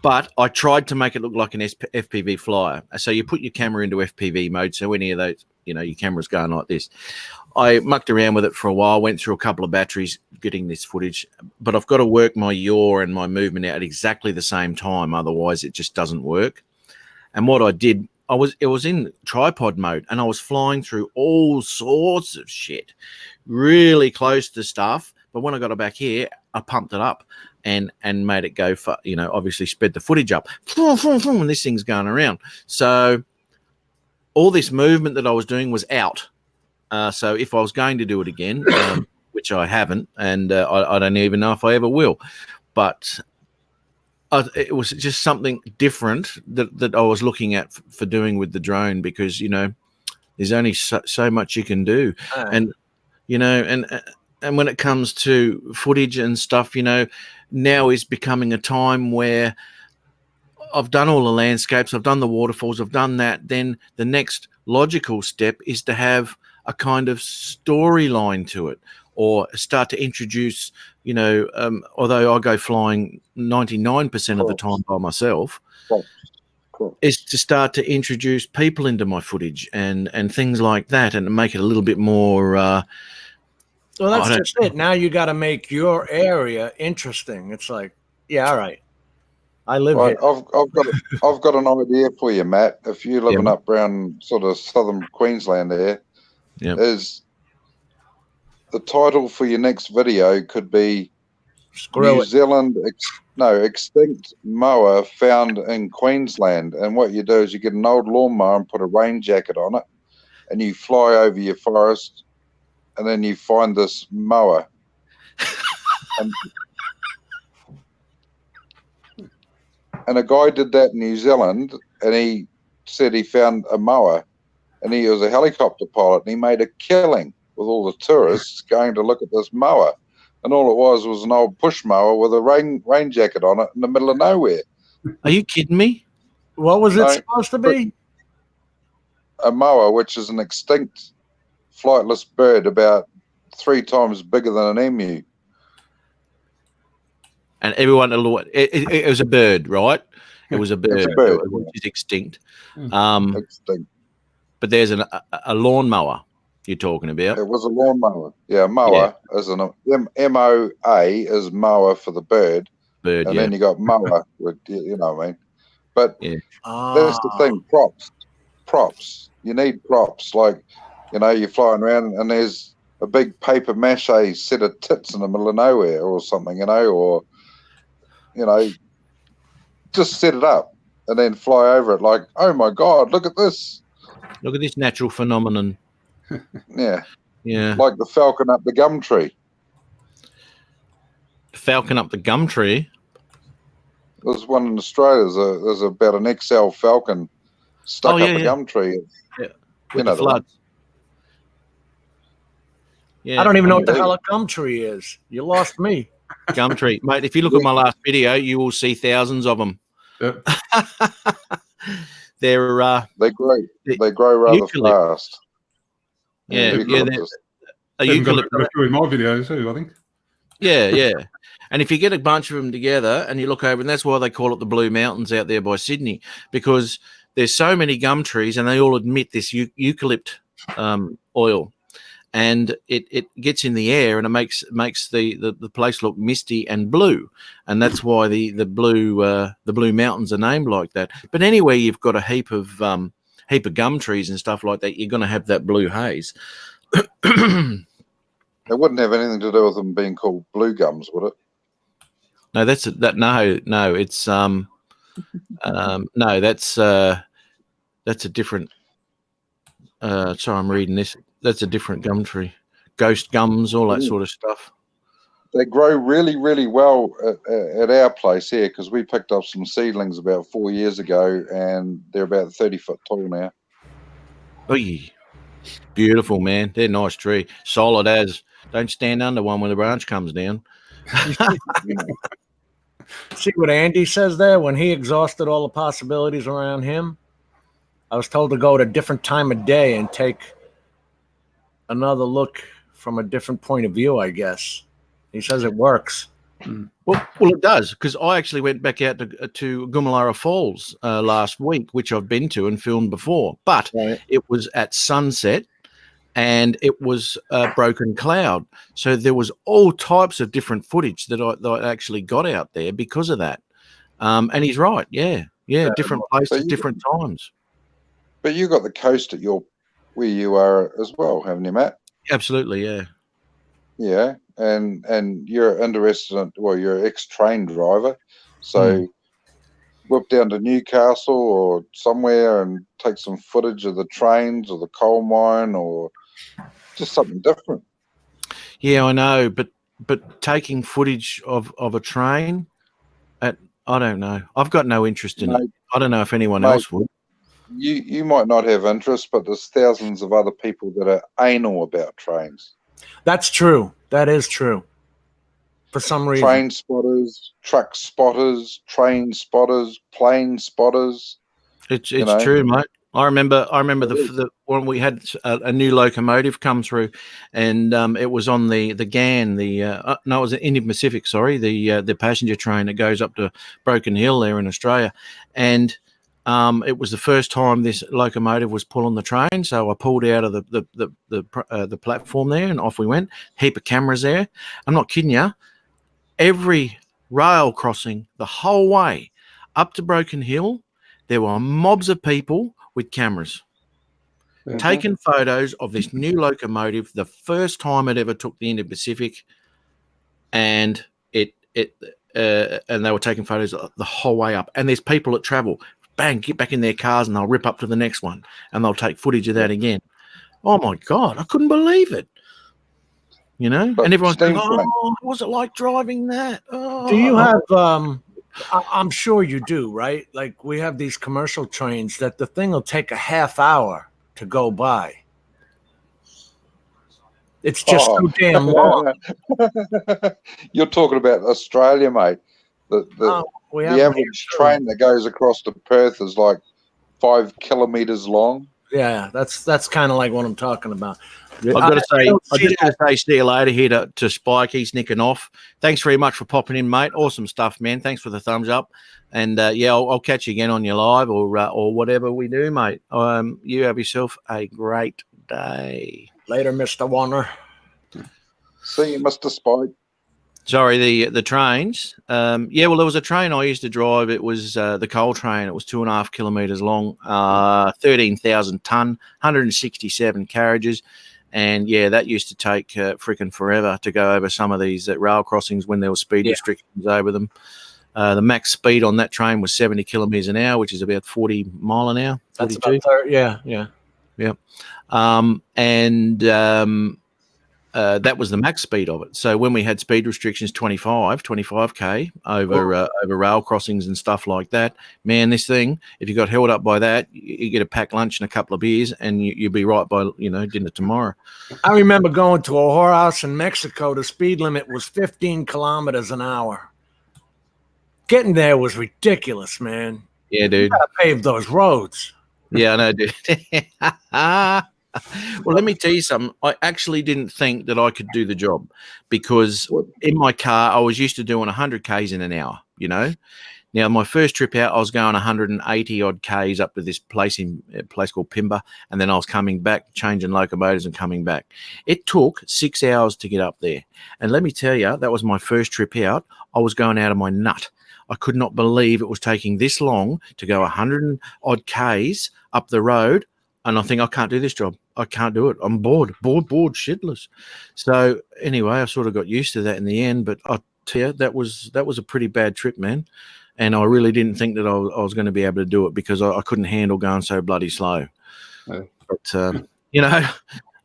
Speaker 1: But I tried to make it look like an FPV flyer. So you put your camera into FPV mode. So any of those, your camera's going like this. I mucked around with it for a while, went through a couple of batteries getting this footage, but I've got to work my yaw and my movement out at exactly the same time. Otherwise, it just doesn't work. And what I did, it was in tripod mode, and I was flying through all sorts of shit, really close to stuff. But when I got it back here, I pumped it up and made it go for, obviously sped the footage up. And this thing's going around. So all this movement that I was doing was out. So if I was going to do it again, which I haven't, and I don't even know if I ever will, but it was just something different that I was looking at for doing with the drone, because, there's only so much you can do. And, and when it comes to footage and stuff, now is becoming a time where I've done all the landscapes, I've done the waterfalls, I've done that. Then the next logical step is to have a kind of storyline to it, or start to introduce, although I go flying 99% of the time by myself, is to start to introduce people into my footage and things like that, and make it a little bit more.
Speaker 2: Well, that's just it. Now you got to make your area interesting. It's like, yeah, all right. I live here.
Speaker 4: I've got an idea for you, Matt. If you're living up around sort of southern Queensland there, is the title for your next video could be New Zealand extinct mower found in Queensland. And what you do is you get an old lawnmower and put a rain jacket on it, and you fly over your forest, and then you find this mower. And a guy did that in New Zealand, and he said he found a mower, and he was a helicopter pilot, and he made a killing with all the tourists going to look at this mower. And all it was an old push mower with a rain jacket on it in the middle of nowhere.
Speaker 1: Are you kidding me?
Speaker 2: What was it supposed to be?
Speaker 4: A mower, which is an extinct flightless bird about 3 times bigger than an emu.
Speaker 1: And everyone, it was a bird, right? It was a bird.
Speaker 4: It's a bird.
Speaker 1: Which is extinct.
Speaker 4: Extinct.
Speaker 1: But there's a lawnmower you're talking about.
Speaker 4: It was a lawnmower. Yeah, mower is an M-O-A is mower for the bird. And then you got mower with, you know what I mean? But that's the thing, props. You need props. Like, you're flying around and there's a big paper mache set of tits in the middle of nowhere or something, or, just set it up and then fly over it like, oh my God, look at this.
Speaker 1: Look at this natural phenomenon.
Speaker 4: Yeah.
Speaker 1: Yeah.
Speaker 4: Like the falcon up the gum tree.
Speaker 1: Falcon up the gum tree?
Speaker 4: There's one in Australia. There's about an XL falcon stuck up a gum tree.
Speaker 1: Yeah.
Speaker 4: You know, the floods.
Speaker 2: Yeah. I don't even know what the hell a gum tree is. You lost me.
Speaker 1: Gum tree. Mate, if you look at my last video, you will see thousands of them.
Speaker 3: Yep.
Speaker 4: They grow rather fast.
Speaker 1: Yeah,
Speaker 3: eucalyptus. Got a few in my videos too, I think.
Speaker 1: Yeah. And if you get a bunch of them together and you look over, and that's why they call it the Blue Mountains out there by Sydney, because there's so many gum trees and they all emit this eucalypt oil, and it gets in the air and it makes the place look misty and blue, and that's why the Blue Mountains are named like that. But anyway, you've got a heap of gum trees and stuff like that, you're going to have that blue haze.
Speaker 4: It wouldn't have anything to do with them being called blue gums, would it?
Speaker 1: No, that's it's that's a different. Sorry, I'm reading this. That's a different gum tree. Ghost gums, all that sort of stuff.
Speaker 4: They grow really, really well at our place here, because we picked up some seedlings about 4 years ago, and they're about 30 foot tall now.
Speaker 1: Oh, beautiful, man. They're a nice tree. Solid as. Don't stand under one when the branch comes down.
Speaker 2: See what Andy says there? When he exhausted all the possibilities around him, I was told to go at a different time of day and take another look from a different point of view, I guess. He says it works.
Speaker 1: Well, it does, because I actually went back out to Gumalara Falls last week, which I've been to and filmed before, but it was at sunset and it was a broken cloud. So there was all types of different footage that I actually got out there because of that. And he's right. Yeah. Different places, different times.
Speaker 4: But you got the coast at where you are as well, haven't you, Matt?
Speaker 1: Absolutely. Yeah.
Speaker 4: Yeah. And you're interested in, well, you're an ex-train driver. So whip down to Newcastle or somewhere and take some footage of the trains or the coal mine or just something different.
Speaker 1: Yeah, I know. But taking footage of a train, I don't know. I've got no interest in it. I don't know if anyone else would.
Speaker 4: You might not have interest, but there's thousands of other people that are anal about trains.
Speaker 2: That's true. That is true. For some reason.
Speaker 4: Train spotters, truck spotters, train spotters, plane spotters.
Speaker 1: It's true, mate. I remember the when we had a new locomotive come through, and it was on the GAN, it was an Indian Pacific, sorry, the passenger train that goes up to Broken Hill there in Australia, and it was the first time this locomotive was pulling the train. So I pulled out of the platform there, and off we went. Heap of cameras there. I'm not kidding you. Every rail crossing the whole way up to Broken Hill, there were mobs of people with cameras taking photos of this new locomotive, the first time it ever took the Indian Pacific, and and they were taking photos the whole way up. And there's people that travel, bang, get back in their cars, and they'll rip up to the next one, and they'll take footage of that again. Oh my God, I couldn't believe it. You know,
Speaker 4: But
Speaker 1: and everyone's going,
Speaker 4: Steve,
Speaker 1: "Oh, what was it like driving that?" Oh.
Speaker 2: Do you have I'm sure you do, right? Like we have these commercial trains that the thing will take a half hour to go by. It's just so damn long.
Speaker 4: You're talking about Australia, mate. The average train that goes across to Perth is like 5 kilometers long.
Speaker 2: Yeah, that's kind of like what I'm talking about.
Speaker 1: I've got to say, I just got to say, see you later here to Spike. He's nicking off. Thanks very much for popping in, mate. Awesome stuff, man. Thanks for the thumbs up. And I'll catch you again on your live or whatever we do, mate. You have yourself a great day.
Speaker 2: Later, Mr. Warner.
Speaker 4: See you, Mr. Spike.
Speaker 1: Sorry, the trains. Well, there was a train I used to drive. It was the coal train. It was 2.5 kilometres long, 13,000 tonne, 167 carriages. And that used to take freaking forever to go over some of these rail crossings when there were speed restrictions over them. The max speed on that train was 70 kilometres an hour, which is about 40 mile an hour. 42.
Speaker 2: That's about yeah.
Speaker 1: That was the max speed of it. So when we had speed restrictions, 25k over rail crossings and stuff like that, man, this thing, if you got held up by that, you get a packed lunch and a couple of beers and you'd be right by, dinner tomorrow.
Speaker 2: I remember going to a whorehouse in Mexico. The speed limit was 15 kilometers an hour. Getting there was ridiculous, man.
Speaker 1: Yeah, dude.
Speaker 2: You gotta pave those roads.
Speaker 1: Yeah, I know, dude. Well, let me tell you something. I actually didn't think that I could do the job because in my car, I was used to doing 100 Ks in an hour, Now, my first trip out, I was going 180 odd Ks up to this place called Pimba, and then I was coming back, changing locomotives and coming back. It took 6 hours to get up there. And let me tell you, that was my first trip out. I was going out of my nut. I could not believe it was taking this long to go 100 odd Ks up the road. And I think I can't do this job. I can't do it. I'm bored, shitless. So anyway, I sort of got used to that in the end. But I tell you, that was a pretty bad trip, man. And I really didn't think that I was going to be able to do it because I couldn't handle going so bloody slow.
Speaker 3: No.
Speaker 1: But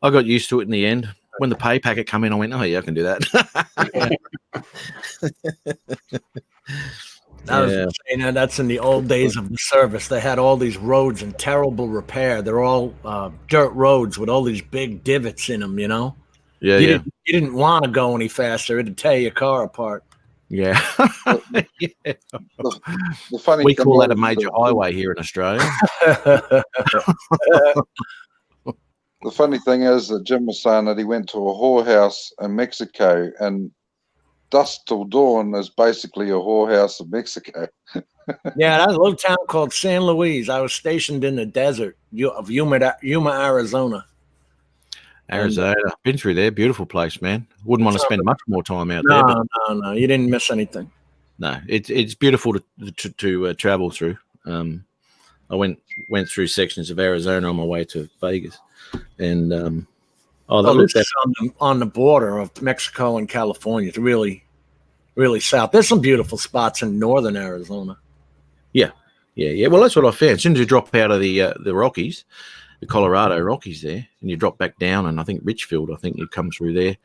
Speaker 1: I got used to it in the end. When the pay packet come in, I went, "Oh yeah, I can do that."
Speaker 2: That's in the old days of the service. They had all these roads in terrible repair. They're all dirt roads with all these big divots in them, You didn't want to go any faster. It'd tear your car apart.
Speaker 1: Yeah.
Speaker 4: The funny
Speaker 1: we
Speaker 4: thing
Speaker 1: call that a major highway here in Australia.
Speaker 4: the funny thing is that Jim was saying that he went to a whorehouse in Mexico, and Dusk Till Dawn is basically a whorehouse in Mexico.
Speaker 2: Yeah, that's a little town called San Luis. I was stationed in the desert of Yuma, Arizona.
Speaker 1: Arizona. Been through there. Beautiful place, man. Wouldn't want to spend much more time out
Speaker 2: No,
Speaker 1: there. But
Speaker 2: no, you didn't miss anything.
Speaker 1: no, it's beautiful to travel through. I went through sections of Arizona on my way to Vegas, and
Speaker 2: This is on the border of Mexico and California. It's really, really south. There's some beautiful spots in northern Arizona.
Speaker 1: Yeah. Well, that's what I found. As soon as you drop out of the Rockies, the Colorado Rockies there, and you drop back down, and I think Richfield, I think you come through there,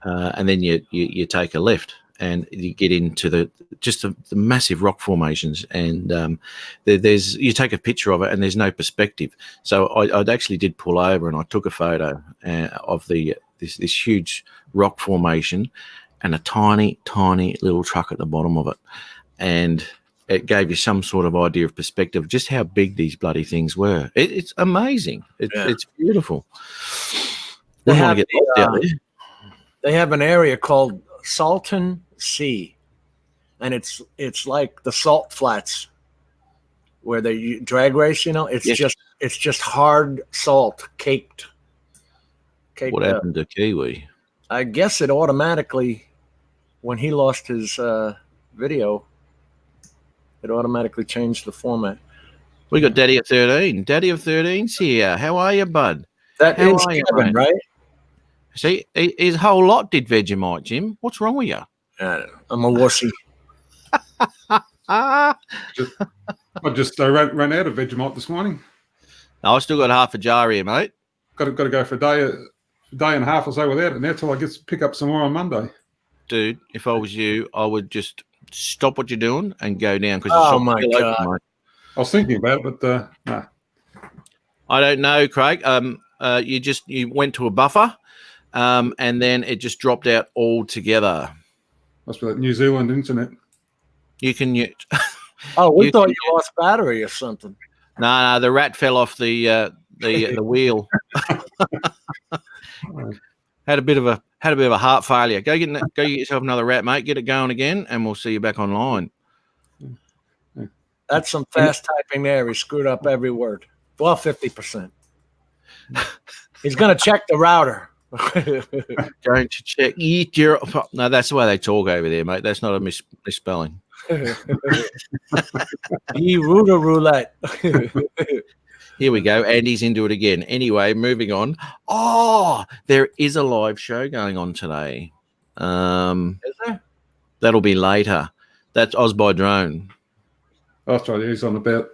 Speaker 1: and then you take a left, and you get into the massive rock formations, and there's you take a picture of it, and there's no perspective. So I actually did pull over, and I took a photo of this huge rock formation, and a tiny little truck at the bottom of it, and it gave you some sort of idea of perspective, just how big these bloody things were. It's amazing. It's beautiful.
Speaker 2: They
Speaker 1: Wouldn't
Speaker 2: have,
Speaker 1: want to get lost out there.
Speaker 2: They have an area called Salton Sea, and it's like the salt flats where they drag race. It's just hard salt caked.
Speaker 1: What happened to Kiwi?
Speaker 2: I guess it automatically, when he lost his video, it automatically changed the format.
Speaker 1: We got Daddy of 13. Daddy of 13's here. How are you, bud?
Speaker 2: That
Speaker 1: How
Speaker 2: is
Speaker 1: are you,
Speaker 2: Kevin,
Speaker 1: mate?
Speaker 2: right?
Speaker 1: See, his whole lot did Vegemite, Jim. What's wrong with you?
Speaker 2: I'm a wussy.
Speaker 1: Ah,
Speaker 3: I just ran out of Vegemite this morning.
Speaker 1: no, I still got half a jar here, mate.
Speaker 3: Got to go for a day and a half or so without it now till I get to pick up some more on Monday.
Speaker 1: Dude, if I was you, I would just stop what you're doing and go down. Because
Speaker 2: Oh, my God.
Speaker 3: I was thinking about it, but no.
Speaker 1: I don't know, Craig. You went to a buffer, and then it just dropped out altogether.
Speaker 3: Must be that New Zealand internet.
Speaker 1: You can.
Speaker 2: Oh, we
Speaker 1: You
Speaker 2: thought
Speaker 1: can-
Speaker 2: you lost battery or something.
Speaker 1: No, the rat fell off the wheel. Had a bit of a heart failure. Go get yourself another rat, mate. Get it going again, and we'll see you back online.
Speaker 2: That's some fast typing there. He screwed up every word. Well, 50%. He's going to check the router.
Speaker 1: Going to check. No, that's the way they talk over there, mate. That's not a misspelling.
Speaker 2: Router roulette.
Speaker 1: Here we go. Andy's into it again. Anyway, moving on. Oh, there is a live show going on today.
Speaker 2: Is there?
Speaker 1: That'll be later. That's Oz by Drone.
Speaker 3: That's right. He's on about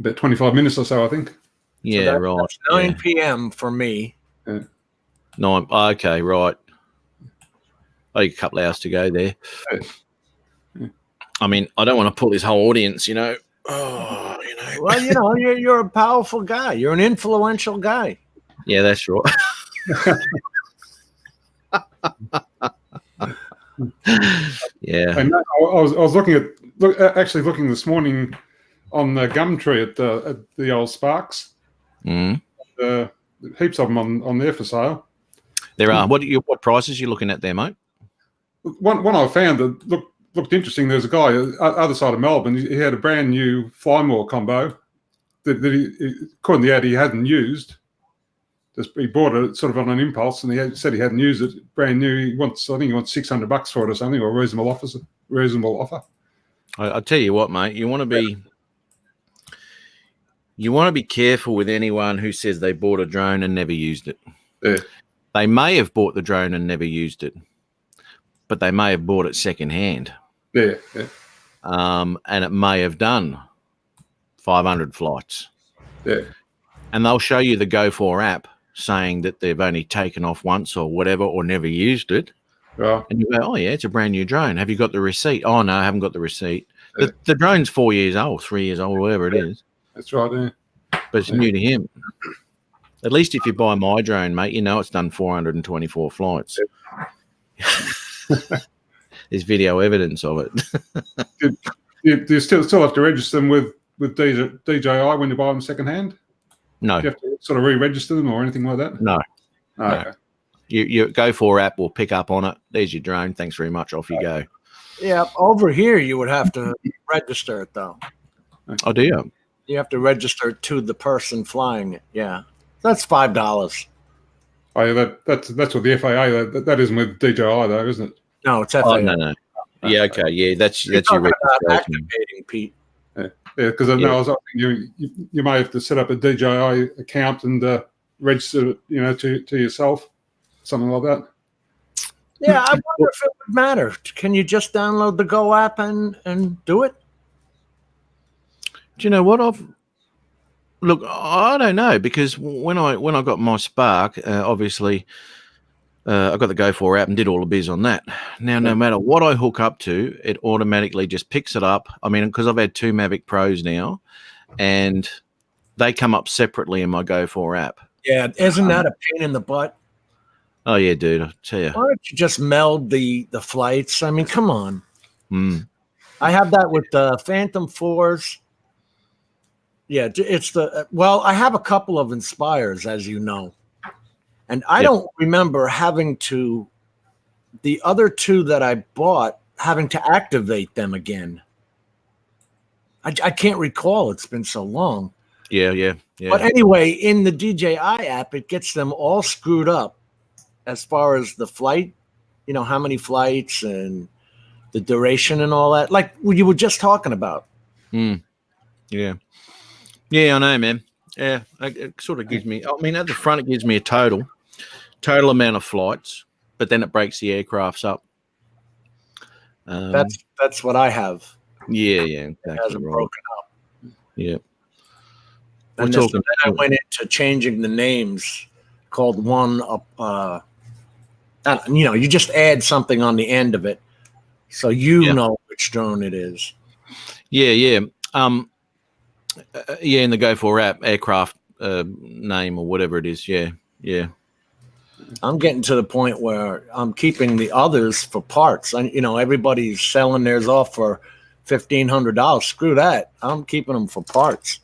Speaker 3: 25 minutes or so, I think.
Speaker 1: Yeah, right.
Speaker 2: That's 9 p.m. for me.
Speaker 3: Yeah.
Speaker 1: 9. Okay, right. Oh, a couple of hours to go there.
Speaker 3: Yeah.
Speaker 1: I mean, I don't want to pull this whole audience, Oh,
Speaker 2: Well, you're a powerful guy. You're an influential guy.
Speaker 1: Yeah, that's right. Yeah.
Speaker 3: And I was looking this morning on the Gumtree at the old Sparks.
Speaker 1: Mm.
Speaker 3: Heaps of them on there for sale.
Speaker 1: There are. What prices are you looking at there, mate?
Speaker 3: One I found that looked interesting. There's a guy other side of Melbourne. He had a brand new Flymore combo that he, according to the ad, he hadn't used. He bought it sort of on an impulse, and he said he hadn't used it. Brand new. I think he wants $600 for it or something, or a reasonable offer.
Speaker 1: I tell you what, mate. You want to be careful with anyone who says they bought a drone and never used it.
Speaker 3: Yeah.
Speaker 1: They may have bought the drone and never used it, but they may have bought it secondhand.
Speaker 3: Yeah.
Speaker 1: And it may have done 500 flights.
Speaker 3: Yeah.
Speaker 1: And they'll show you the Go4 app saying that they've only taken off once or whatever, or never used it.
Speaker 3: Right.
Speaker 1: And you go, oh, yeah, it's a brand new drone. Have you got the receipt? Oh, no, I haven't got the receipt.
Speaker 3: Yeah.
Speaker 1: The drone's 4 years old, 3 years old, whatever it is.
Speaker 3: That's right. Yeah.
Speaker 1: But it's new to him. At least if you buy my drone, mate, it's done 424 flights. There's video evidence of it.
Speaker 3: Do you still have to register them with DJI when you buy them secondhand?
Speaker 1: No,
Speaker 3: Do you have to sort of re-register them or anything like that?
Speaker 1: no.
Speaker 3: Oh,
Speaker 1: no.
Speaker 3: okay.
Speaker 1: Your Go4 app will pick up on it. There's your drone. Thanks very much. Off you go.
Speaker 2: Yeah, over here you would have to register it though.
Speaker 1: Oh, do you?
Speaker 2: You have to register it to the person flying it. Yeah, that's $5.
Speaker 3: Oh, yeah, that's what the FAA. That isn't with DJI though, isn't it?
Speaker 2: No, it's FAA.
Speaker 1: Oh, no. Yeah, okay. Yeah, that's
Speaker 2: You're
Speaker 1: your
Speaker 2: talking about
Speaker 1: registration.
Speaker 2: activating, Pete.
Speaker 3: Yeah, because I know I was thinking you may have to set up a DJI account and register it, to yourself, something like that.
Speaker 2: Yeah, I wonder if it would matter. Can you just download the Go app and do it?
Speaker 1: Do you know what? Look, I don't know, because when I got my Spark, obviously I got the Go4 app and did all the biz on that. Now, no matter what I hook up to, it automatically just picks it up. I mean, because I've had 2 Mavic Pros now, and they come up separately in my Go4 app.
Speaker 2: Yeah, isn't that a pain in the butt?
Speaker 1: Oh yeah, dude, I tell you.
Speaker 2: Why don't you just meld the flights? I mean, come on.
Speaker 1: Mm.
Speaker 2: I have that with the Phantom 4s. Yeah, it's I have a couple of Inspires, as you know. And I don't remember having to, the other 2 that I bought, having to activate them again. I can't recall. It's been so long.
Speaker 1: Yeah.
Speaker 2: But anyway, in the DJI app, it gets them all screwed up as far as the flight, how many flights and the duration and all that, like you were just talking about.
Speaker 1: Yeah, I know, man. Yeah, it sort of gives me, I mean, at the front, it gives me a total amount of flights, but then it breaks the aircrafts up.
Speaker 2: That's what I have.
Speaker 1: Yeah,
Speaker 2: It
Speaker 1: exactly
Speaker 2: hasn't
Speaker 1: right.
Speaker 2: broken up.
Speaker 1: Yeah.
Speaker 2: And then I went into changing the names, called one up. You just add something on the end of it, so know which drone it is.
Speaker 1: Yeah. In the Go4 app, aircraft name or whatever it is. Yeah.
Speaker 2: I'm getting to the point where I'm keeping the others for parts. Everybody's selling theirs off for $1,500. Screw that. I'm keeping them for parts.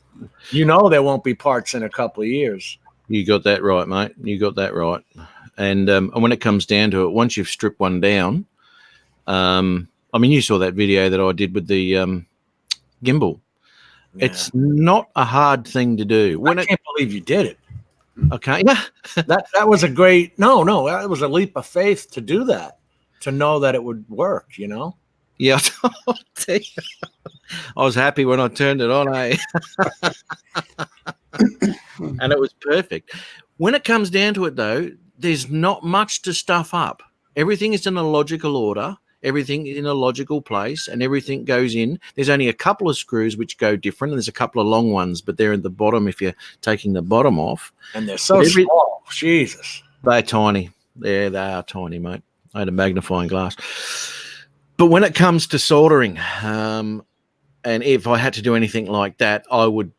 Speaker 2: There won't be parts in a couple of years.
Speaker 1: You got that right, mate. You got that right. And when it comes down to it, once you've stripped one down, I mean, you saw that video that I did with the gimbal. Yeah. It's not a hard thing to do.
Speaker 2: I can't believe you did it.
Speaker 1: Okay. Yeah.
Speaker 2: that was a great, no, that was a leap of faith to do that, to know that it would work,
Speaker 1: Yeah. I was happy when I turned it on, and it was perfect. When it comes down to it, though, there's not much to stuff up. Everything is in a logical order. Everything is in a logical place, and everything goes in. There's only a couple of screws which go different, and there's a couple of long ones, but they're at the bottom if you're taking the bottom off.
Speaker 2: And they're so small. Jesus.
Speaker 1: They're tiny. They are tiny, mate. I had a magnifying glass. But when it comes to soldering, and if I had to do anything like that, I would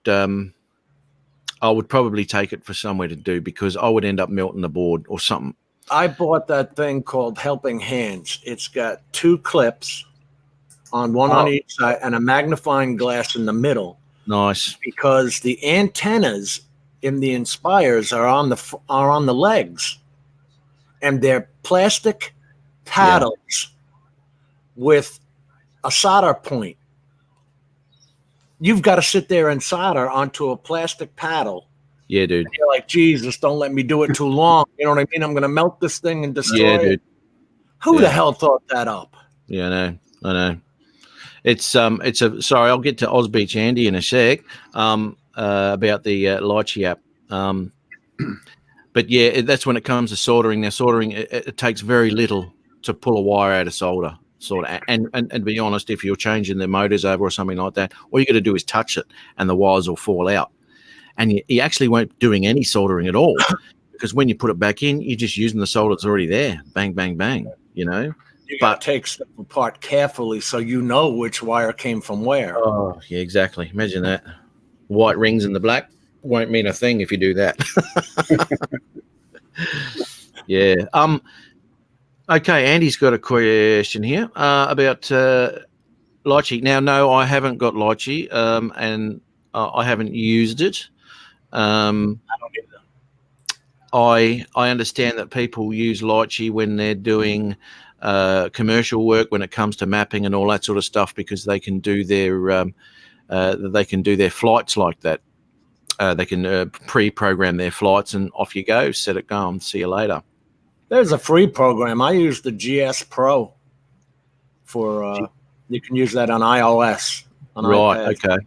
Speaker 1: probably take it for somewhere to do, because I would end up melting the board or something.
Speaker 2: I bought that thing called Helping Hands. It's got 2 clips on each side and a magnifying glass in the middle.
Speaker 1: Nice. Because
Speaker 2: the antennas in the Inspires are on the legs, and they're plastic paddles with a solder point. You've got to sit there and solder onto a plastic paddle.
Speaker 1: Yeah, dude.
Speaker 2: And you're like, Jesus, don't let me do it too long. You know what I mean? I'm going to melt this thing and destroy it.
Speaker 1: Dude.
Speaker 2: Who the hell thought that up?
Speaker 1: Yeah, I know. It's sorry, I'll get to Ozbeach Andy in a sec about the Lychee app. But yeah, that's when it comes to soldering. Now, soldering, it takes very little to pull a wire out of solder. And to be honest, if you're changing the motors over or something like that, all you got to do is touch it and the wires will fall out. And you actually won't doing any soldering at all, because when you put it back in, you're just using the solder that's already there. Bang, bang, bang,
Speaker 2: You got to take stuff apart carefully so you know which wire came from where.
Speaker 1: Oh, yeah, exactly. Imagine that. White rings in the black won't mean a thing if you do that. Yeah. Okay, Andy's got a question here about Lychee. Now, no, I haven't got Lychee, and I haven't used it.
Speaker 2: I don't either.
Speaker 1: I understand that people use Lychee when they're doing commercial work when it comes to mapping and all that sort of stuff because they can do their flights like that. They can pre-program their flights and off you go, set it going, see you later.
Speaker 2: There's a free program. I use the GS Pro for. You can use that on iOS. On
Speaker 1: Right.
Speaker 2: iPad.
Speaker 1: Okay.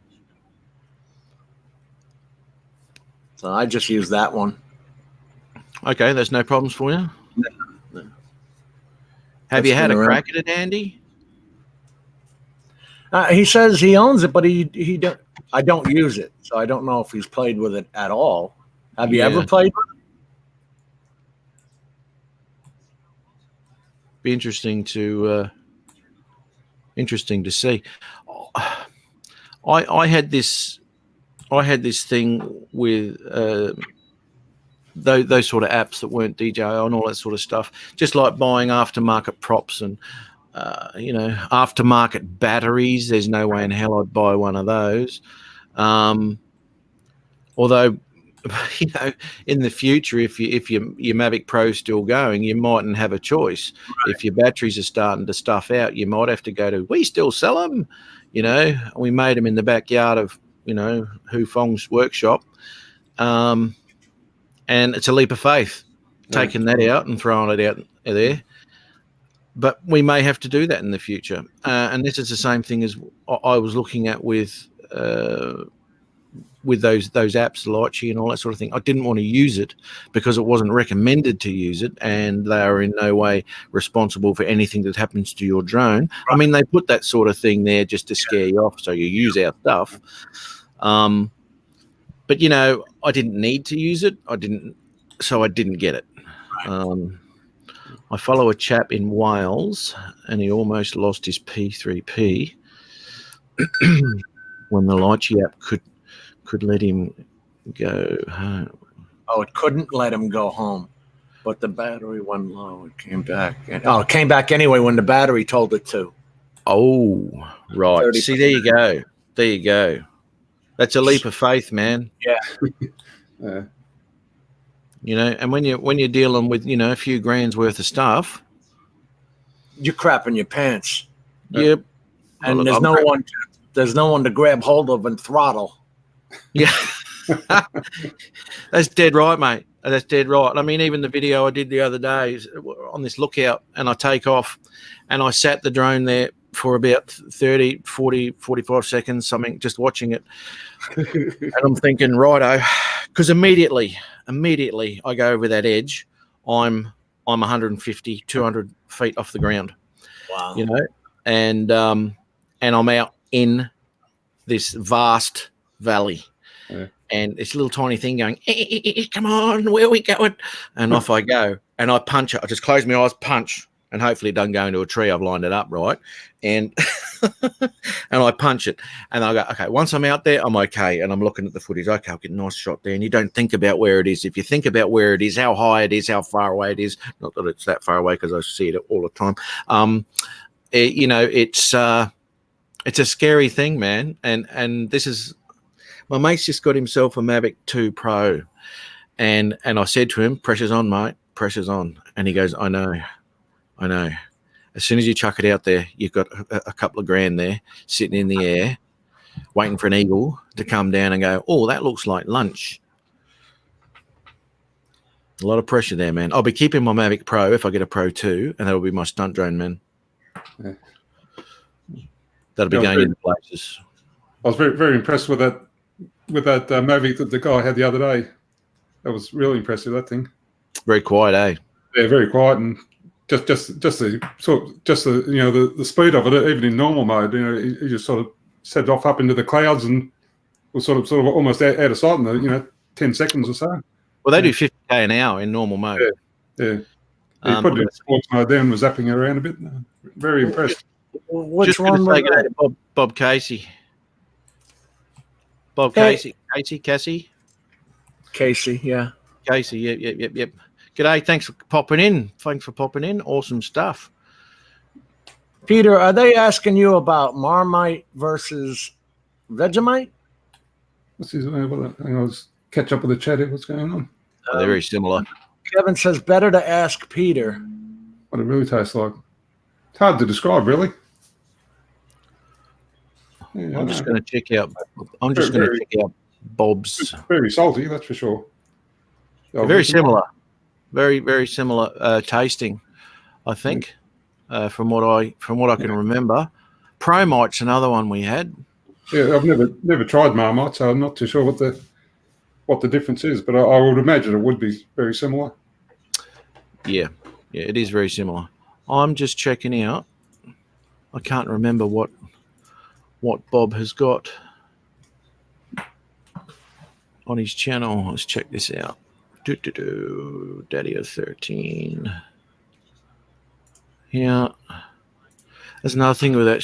Speaker 2: So I just use that one.
Speaker 1: Okay. There's no problems for you.
Speaker 2: No.
Speaker 1: Have you
Speaker 2: That's
Speaker 1: had
Speaker 2: been
Speaker 1: a
Speaker 2: around.
Speaker 1: crack at it, Andy?
Speaker 2: He says he owns it, but he don't. I don't use it, so I don't know if he's played with it at all. Have you ever
Speaker 1: Yeah.
Speaker 2: played with it?
Speaker 1: Be interesting to see. I had this thing with those sort of apps that weren't DJI and all that sort of stuff. Just like buying aftermarket props and aftermarket batteries. There's no way in hell I'd buy one of those. Although, in the future, if your Mavic Pro's still going, you mightn't have a choice. Right. If your batteries are starting to stuff out, you might have to go to, we still sell them. We made them in the backyard of, Hu Feng's workshop. And it's a leap of faith, taking that out and throwing it out there. But we may have to do that in the future. And this is the same thing as I was looking at with those apps, Lychee and all that sort of thing. I didn't want to use it because it wasn't recommended to use it, and they are in no way responsible for anything that happens to your drone. Right. I mean, they put that sort of thing there just to scare you off, so you use our stuff. But I didn't need to use it. I didn't get it. I follow a chap in Wales, and he almost lost his P3P when the Lychee app could let him go home.
Speaker 2: Oh, it couldn't let him go home, but the battery went low. It came back. It came back anyway when the battery told it to.
Speaker 1: Oh, right.
Speaker 2: 30%.
Speaker 1: See, there you go. There you go. That's a leap of faith, man.
Speaker 2: Yeah.
Speaker 1: And when you're dealing with a few grand's worth of stuff,
Speaker 2: you're crapping your pants.
Speaker 1: Yep.
Speaker 2: And there's no one to grab hold of and throttle.
Speaker 1: Yeah. That's dead right, mate. That's dead right. I mean, even the video I did the other day on this lookout, and I take off and I sat the drone there for about 30, 40, 45 seconds, something, just watching it. And I'm thinking, righto, because immediately I go over that edge, I'm 150, 200 feet off the ground.
Speaker 2: Wow.
Speaker 1: And I'm out in this vast valley. Yeah. And this little tiny thing going, come on, where are we going? And off I go. And I punch it. I just close my eyes, punch, and hopefully it doesn't go into a tree. I've lined it up right. And and I punch it. And I go, okay, once I'm out there, I'm okay. And I'm looking at the footage. Okay, I'll get a nice shot there. And you don't think about where it is. If you think about where it is, how high it is, how far away it is, not that it's that far away because I see it all the time. It's a scary thing, man. And this is, my mate's just got himself a Mavic 2 Pro, and I said to him, pressure's on, mate, pressure's on. And he goes, I know. As soon as you chuck it out there, you've got a couple of grand there sitting in the air, waiting for an eagle to come down and go, oh, that looks like lunch. A lot of pressure there, man. I'll be keeping my Mavic Pro if I get a Pro 2, and that'll be my stunt drone, man. Yeah. That'll be going into places.
Speaker 3: I was very, very impressed with that Mavic that the guy had the other day. That was really impressive, that thing.
Speaker 1: Very quiet, eh?
Speaker 3: Yeah, very quiet, and just the speed of it, even in normal mode, he just sort of set it off up into the clouds and was sort of almost out of sight in 10 seconds or so.
Speaker 1: Well, they do 50k an hour in normal mode.
Speaker 3: Yeah. He put it in sports mode there and was zapping around a bit. Very impressed.
Speaker 2: What's wrong with that?
Speaker 1: Bob Casey. Casey,
Speaker 2: yeah.
Speaker 1: Casey, yep. G'day, thanks for popping in. Awesome stuff.
Speaker 2: Peter, are they asking you about Marmite versus Vegemite?
Speaker 3: What's his name? catch up with the chat here. What's going on?
Speaker 1: They're very similar.
Speaker 2: Kevin says better to ask Peter.
Speaker 3: What it really tastes like. It's hard to describe, really. Yeah,
Speaker 1: I'm just going to check out. I'm just going to check out Bob's.
Speaker 3: Very salty, that's for sure.
Speaker 1: Very similar. Very similar tasting, I think, from what I can remember. Promite's another one we had.
Speaker 3: Yeah, I've never tried Marmite, so I'm not too sure what the difference is, but I would imagine it would be very similar.
Speaker 1: Yeah, it is very similar. I'm just checking out. I can't remember what Bob has got on his channel. Let's check this out. Daddy of 13. Yeah. There's another thing with that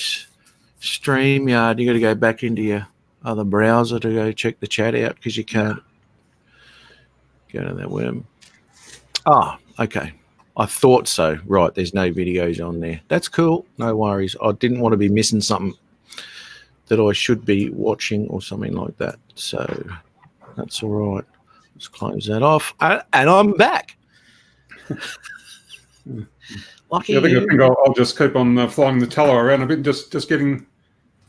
Speaker 1: StreamYard. You got to go back into your other browser to go check the chat out because you can't go to that web. Ah, okay. I thought so. Right, there's no videos on there. That's cool. No worries. I didn't want to be missing something that I should be watching or something like that. So that's all right. Let's close that off. And I'm back. Lucky
Speaker 3: yeah, I
Speaker 1: you.
Speaker 3: think I'll just keep on flying the tallow around a bit, just getting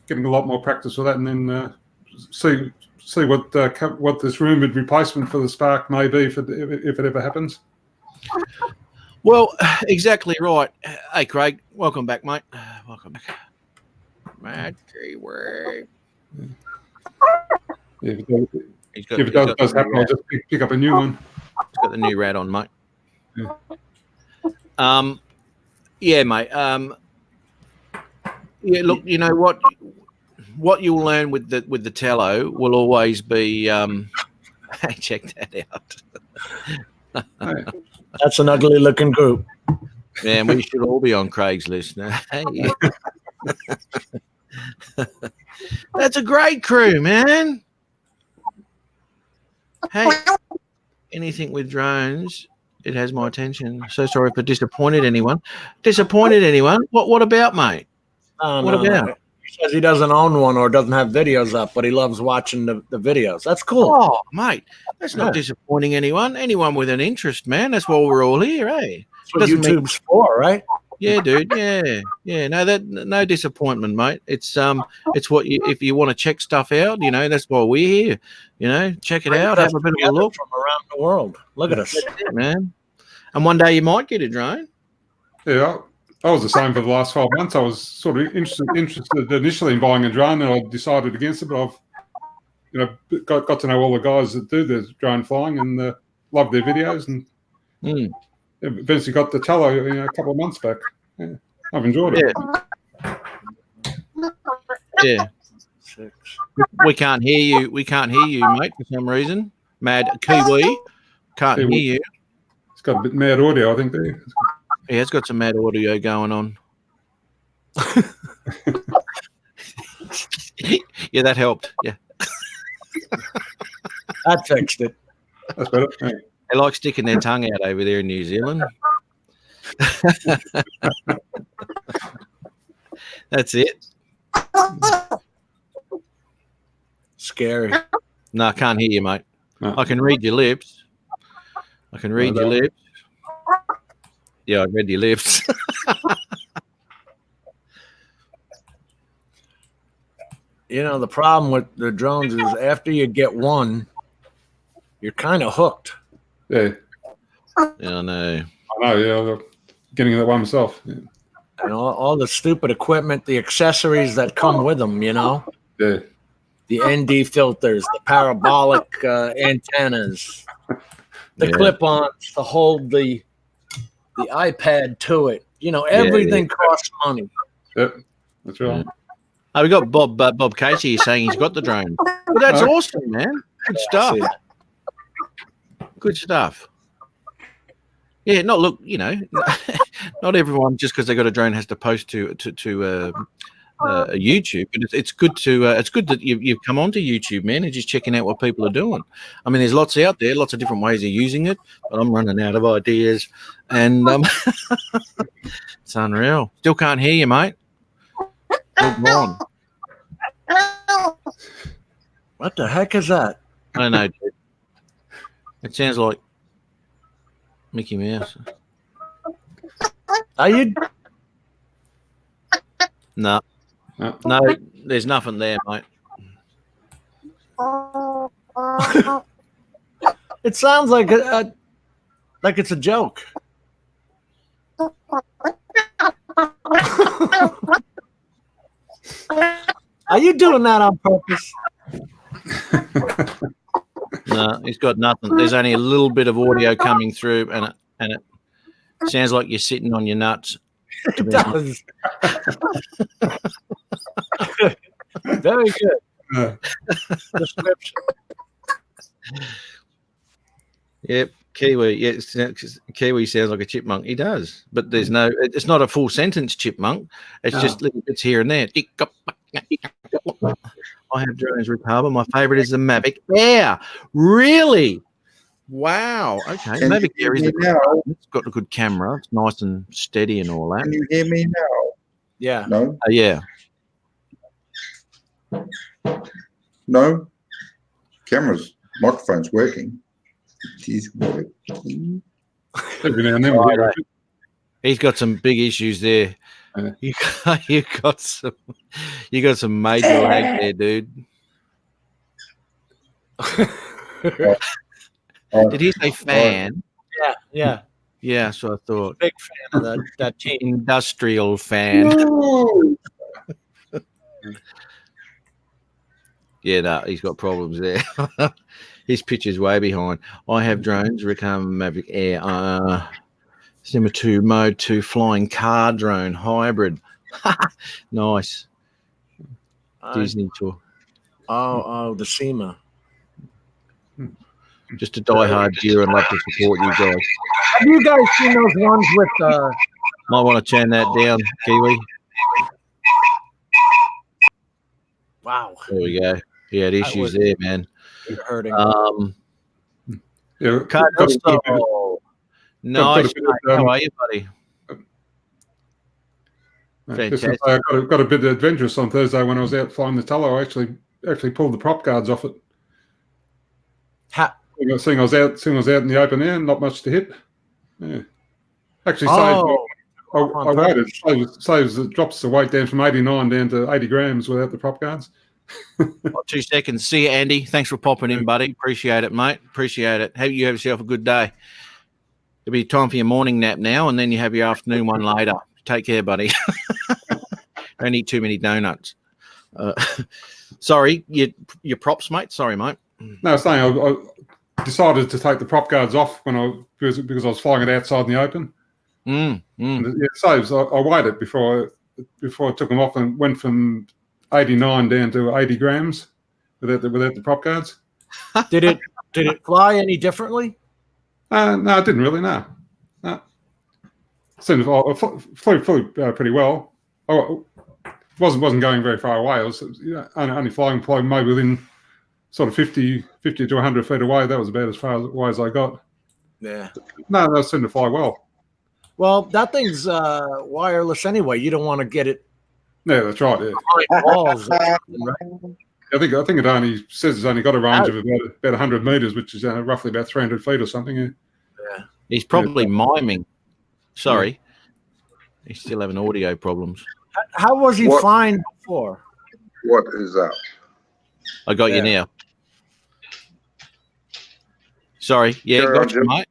Speaker 3: a lot more practice with that, and then see what this rumoured replacement for the Spark may be if it ever happens.
Speaker 1: Well, exactly right. Hey, Craig, welcome back, mate. Welcome back. Mad keyword.
Speaker 3: Yeah, if it does happen, I'll just pick up a new one.
Speaker 1: He's got the new rat on, mate.
Speaker 3: Yeah.
Speaker 1: Yeah, mate. Yeah, look, you know what? What you'll learn with the tallow will always be. Check that out.
Speaker 3: Hey.
Speaker 2: That's an ugly looking group.
Speaker 1: Man, we should all be on Craig's list now. Hey. That's a great crew, man. Hey, anything with drones, it has my attention. So sorry if I disappointed anyone. What about, mate? What about?
Speaker 2: He says he doesn't own one or doesn't have videos up, but he loves watching the videos. That's cool.
Speaker 1: Oh, mate, that's not disappointing anyone. Anyone with an interest, man. That's why we're all here, eh?
Speaker 2: That's what YouTube's for, right?
Speaker 1: Yeah, dude. Yeah. No disappointment, mate. It's what you, if you want to check stuff out, you know, that's why we're here. You know, check it out, have a bit of a look
Speaker 2: from around the world. Look at us,
Speaker 1: man. And one day you might get a drone.
Speaker 3: Yeah, I was the same for the last 12 months. I was sort of interested initially in buying a drone, and I decided against it. But I've, got to know all the guys that do the drone flying and love their videos, and eventually got the tallow a couple of months back. Yeah, I've enjoyed it.
Speaker 1: Yeah. We can't hear you. We can't hear you, mate, for some reason. Mad Kiwi can't hear you.
Speaker 3: It's got a bit mad audio, I think. There.
Speaker 1: Yeah, it's got some mad audio going on. Yeah, that helped. Yeah.
Speaker 2: I fixed it.
Speaker 3: That's better. Yeah.
Speaker 1: They like sticking their tongue out over there in New Zealand. That's it.
Speaker 2: Scary.
Speaker 1: No, I can't hear you, mate.
Speaker 3: No.
Speaker 1: I can read your lips. I can read your lips. Yeah, I read your lips.
Speaker 2: You know, the problem with the drones is after you get one, you're kind of hooked.
Speaker 3: Yeah.
Speaker 1: Yeah, I know.
Speaker 3: I know, yeah. I'm getting that one myself. Yeah.
Speaker 2: And all the stupid equipment, the accessories that come with them, you know?
Speaker 3: Yeah.
Speaker 2: The ND filters, the parabolic antennas, the
Speaker 1: Yeah.
Speaker 2: clip-ons to hold the iPad to it. You know, everything costs money.
Speaker 3: Yep. That's right.
Speaker 1: Oh, we got Bob Casey saying he's got the drone. Well, that's awesome, man. Good stuff. Good stuff. Yeah, look, you know, not everyone just because they got a drone has to post to YouTube, but it's good that you've come onto YouTube, man, and just checking out what people are doing. I mean, there's lots out there, lots of different ways of using it, but I'm running out of ideas, and it's unreal. Still can't hear you, mate. Good on.
Speaker 2: What the heck is that?
Speaker 1: I don't know, dude. It sounds like Mickey Mouse.
Speaker 2: Are you?
Speaker 1: No,
Speaker 3: No.
Speaker 1: no, there's nothing there, mate.
Speaker 2: It sounds like like it's a joke. Are you doing that on purpose?
Speaker 1: No, he's got nothing. There's only a little bit of audio coming through, and it sounds like you're sitting on your nuts.
Speaker 2: It does. Very good
Speaker 3: Uh,
Speaker 2: description.
Speaker 1: Yep, Kiwi. Yeah, Kiwi sounds like a chipmunk. He does, but there's no. It's not a full sentence chipmunk. It's
Speaker 2: No.
Speaker 1: just little bits here and there. I have drones, Rick Harbour. My favourite is the Mavic Air. Really? Wow. Okay.
Speaker 5: Can
Speaker 1: Mavic
Speaker 5: you
Speaker 1: Air is
Speaker 5: hear
Speaker 1: a
Speaker 5: me now?
Speaker 1: it's got a good camera. It's nice and steady and all that.
Speaker 5: Can you hear me now?
Speaker 2: Yeah.
Speaker 5: No,
Speaker 1: Yeah.
Speaker 5: no. Camera's microphone's working. It is working.
Speaker 3: every now and then.
Speaker 1: Right, right. He's got some big issues there.
Speaker 3: Yeah.
Speaker 1: You got some major lag there, dude. Did he say fan?
Speaker 2: Yeah.
Speaker 1: Yeah, so I thought.
Speaker 2: Big fan of that team.
Speaker 1: Industrial fan. Yeah, no, he's got problems there. His picture's way behind. I have drones, Rick Harbour Mavic Air. Cinema 2, Mode 2, flying car drone, hybrid. Nice. Disney tour.
Speaker 2: The SEMA.
Speaker 1: Just a diehard viewer and love to support you guys.
Speaker 2: Have you guys seen those ones with
Speaker 1: Might want to turn that down, Kiwi.
Speaker 2: wow,
Speaker 1: There we go. He had issues there, man.
Speaker 2: you're hurting.
Speaker 3: Yeah,
Speaker 1: Cardoso. Nice.
Speaker 3: got a bit of,
Speaker 1: Mate. How are you, buddy?
Speaker 3: Fantastic. I got a bit adventurous on Thursday when I was out flying the Tullow. I actually pulled the prop guards off it. Seeing I was out in the open air, not much to hit. Yeah. Actually, I waited. Saves it drops the weight down from 89 down to 80 grams without the prop guards.
Speaker 1: 2 seconds. See you, Andy. Thanks for popping in, buddy. Appreciate it, mate. Appreciate it. Have yourself a good day. It'll be time for your morning nap now, and then you have your afternoon one later. Take care, buddy. Don't eat too many donuts. Sorry, your props, mate. Sorry, mate.
Speaker 3: No, I was saying I decided to take the prop guards off because I was flying it outside in the open. And it saves. I waited before I took them off and went from 89 down to 80 grams without the prop guards.
Speaker 2: Did it fly any differently?
Speaker 3: No, it didn't really. No. I flew pretty well. I wasn't going very far away. I was only flying maybe within sort of 50 to 100 feet away. That was about as far away as I got.
Speaker 2: Yeah.
Speaker 3: No, that seemed to fly well.
Speaker 2: Well, that thing's wireless anyway. You don't want to get it
Speaker 3: Yeah, that's right. Yeah.
Speaker 2: behind walls. Right?
Speaker 3: I think it only says it's only got a range of about 100 meters, which is roughly about 300 feet or something. Yeah.
Speaker 1: He's probably miming. Sorry. He's still having audio problems.
Speaker 2: How was he flying before?
Speaker 4: What is that?
Speaker 1: I got you now. Sorry. Yeah,
Speaker 4: Sure,
Speaker 1: got you,
Speaker 4: Jim.
Speaker 1: mate.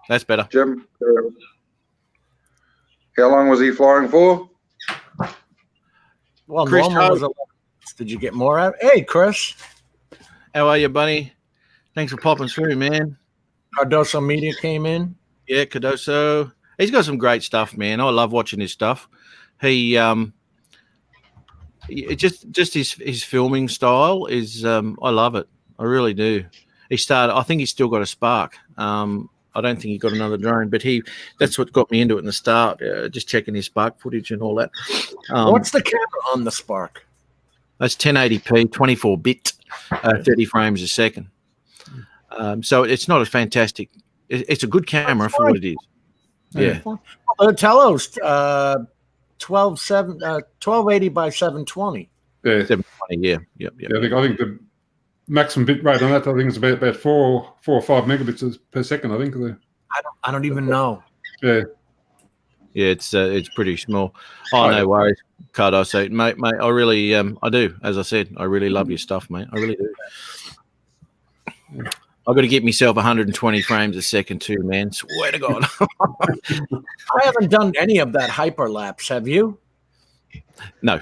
Speaker 1: That's better.
Speaker 4: Jim, how long was he flying for?
Speaker 2: Well,
Speaker 1: Chris
Speaker 2: normal was 11. Did you get more out? Hey, Chris.
Speaker 1: How are you, buddy? Thanks for popping through, man.
Speaker 2: Cardoso Media came in.
Speaker 1: Yeah, Cardoso. He's got some great stuff, man. I love watching his stuff. He just his filming style is I love it. I really do. I think he's still got a Spark. I don't think he got another drone, but that's what got me into it in the start. Just checking his Spark footage and all that.
Speaker 2: What's the camera on the Spark?
Speaker 1: That's 1080p, 24-bit, 30 frames a second. So it's not as fantastic. It's a good camera for what it is. Yeah.
Speaker 2: Well, the Telos 1280 by 720.
Speaker 3: Yeah.
Speaker 1: 720, yeah. Yep.
Speaker 3: I think maximum bit rate on that, I think, is about 4 or 5 megabits per second. I think.
Speaker 2: I don't even know.
Speaker 3: Yeah.
Speaker 1: Yeah, it's pretty small. Oh, no worries, Cardo. So, mate, I really, I do. As I said, I really love your stuff, mate. I really do. I've got to get myself 120 frames a second too, man. Swear to God.
Speaker 2: I haven't done any of that hyperlapse. Have you?
Speaker 1: No.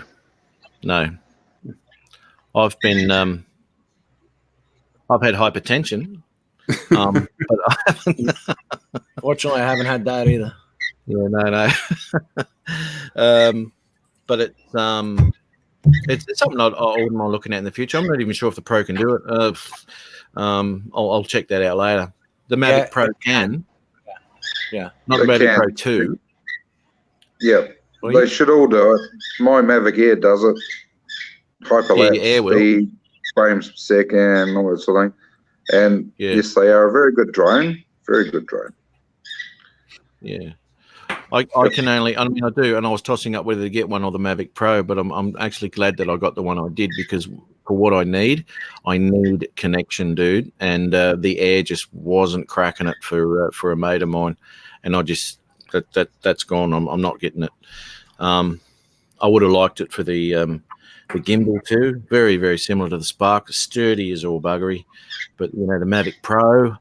Speaker 1: I've been, I've had hypertension, but I haven't.
Speaker 2: Fortunately, I haven't had that either.
Speaker 1: Yeah, no. But it's something I wouldn't mind looking at in the future. I'm not even sure if the Pro can do it. I'll check that out later. The Mavic Pro can.
Speaker 2: Yeah.
Speaker 1: Not the
Speaker 4: They
Speaker 1: Mavic
Speaker 4: can.
Speaker 1: Pro 2.
Speaker 4: Yeah,
Speaker 2: Well,
Speaker 4: they should all do it. My Mavic Air does it. Hyperlapse,
Speaker 1: Yeah, Air will.
Speaker 4: speed, frames per second, all that sort of thing. And
Speaker 1: Yeah.
Speaker 4: yes, they are a very good drone. Very good drone.
Speaker 1: Yeah. I can only, I mean, I do, and I was tossing up whether to get one or the Mavic Pro, but I'm actually glad that I got the one I did, because for what I need connection, dude, and the Air just wasn't cracking it for a mate of mine, and I just that's gone. I'm not getting it. I would have liked it for the gimbal too. Very, very similar to the Spark, sturdy as all buggery, but the Mavic Pro.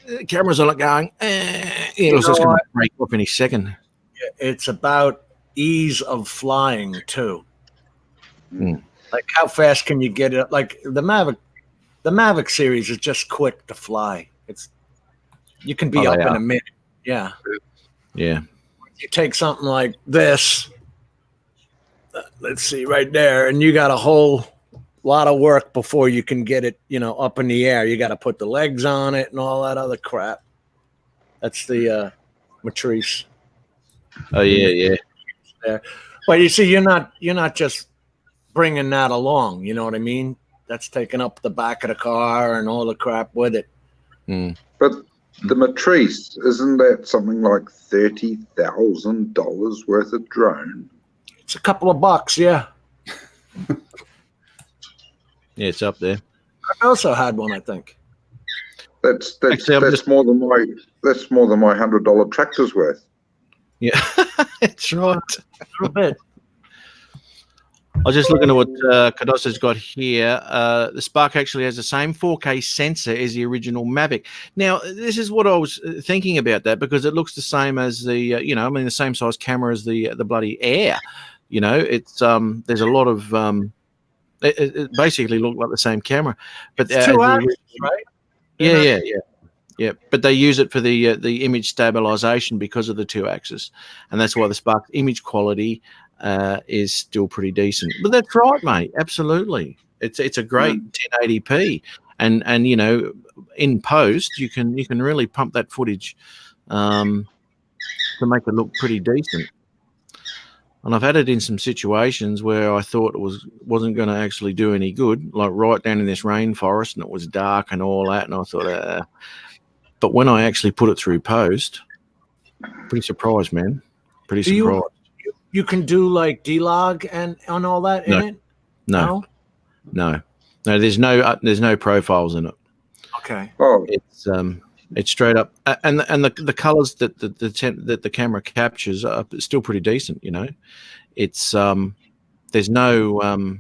Speaker 1: The camera's on it going, it was just going to break off any second.
Speaker 2: It's about ease of flying too.
Speaker 1: Mm.
Speaker 2: Like, how fast can you get it? Like the Mavic series is just quick to fly. You can be up in a minute. Yeah.
Speaker 1: Yeah.
Speaker 2: You take something like this, let's see, right there, and you got a whole lot of work before you can get it, up in the air. You got to put the legs on it and all that other crap. That's the Matrice.
Speaker 1: Oh yeah.
Speaker 2: There, but you see, you're not just bringing that along. You know what I mean? That's taking up the back of the car and all the crap with it.
Speaker 1: Mm.
Speaker 4: But the Matrice, isn't that something like $30,000 worth of drone?
Speaker 2: It's a couple of bucks, yeah.
Speaker 1: Yeah, it's up there.
Speaker 2: I also had one, I think.
Speaker 4: That's
Speaker 1: Actually,
Speaker 4: that's more than my $100 tractor's worth.
Speaker 1: Yeah, that's right.
Speaker 2: A little bit.
Speaker 1: I was just looking at what Cardoso's got here. The Spark actually has the same 4K sensor as the original Mavic. Now, this is what I was thinking about that, because it looks the same as the, the same size camera as the bloody Air. It's there's a lot of it basically looked like the same camera, but
Speaker 2: It's 2 axes, right?
Speaker 1: Yeah. But they use it for the image stabilization because of the 2 axis, and that's why the Spark image quality is still pretty decent. But that's right, mate. Absolutely, it's a great 1080p, and in post you can really pump that footage to make it look pretty decent. And I've had it in some situations where I thought it wasn't going to actually do any good, like right down in this rainforest, and it was dark and all that. And I thought, but when I actually put it through post, pretty surprised, man. Pretty surprised.
Speaker 2: You can do like D-Log and on all that in it?
Speaker 1: No. There's no profiles in it.
Speaker 2: Okay.
Speaker 4: Oh,
Speaker 1: It's straight up, and the colors that the camera captures are still pretty decent. It's there's no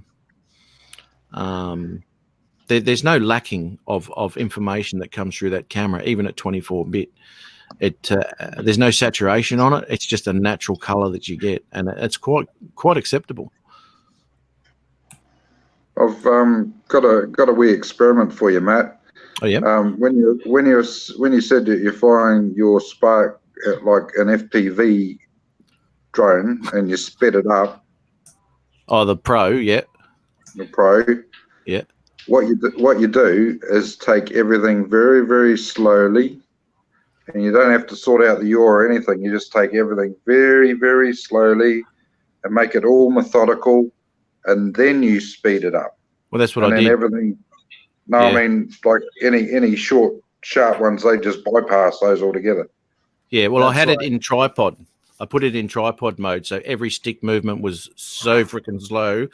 Speaker 1: there's no lacking of information that comes through that camera, even at 24-bit. There's no saturation on it. It's just a natural color that you get, and it's quite acceptable.
Speaker 4: I've got a wee experiment for you, Matt.
Speaker 1: Oh yeah.
Speaker 4: When you said that you're flying your Spark at like an FPV drone and you sped it up.
Speaker 1: Oh, the Pro, yeah.
Speaker 4: The Pro.
Speaker 1: Yeah.
Speaker 4: What you do is take everything very, very slowly, and you don't have to sort out the yaw or anything. You just take everything very, very slowly and make it all methodical, and then you speed it up.
Speaker 1: Well, that's what
Speaker 4: and
Speaker 1: I
Speaker 4: then
Speaker 1: did.
Speaker 4: Everything. No,
Speaker 1: Yeah.
Speaker 4: I mean, like any short, sharp ones, they just bypass those altogether.
Speaker 1: Yeah, well, I
Speaker 2: That's
Speaker 1: had
Speaker 2: right.
Speaker 1: it in tripod. I put it in tripod mode, so every stick movement was so freaking slow.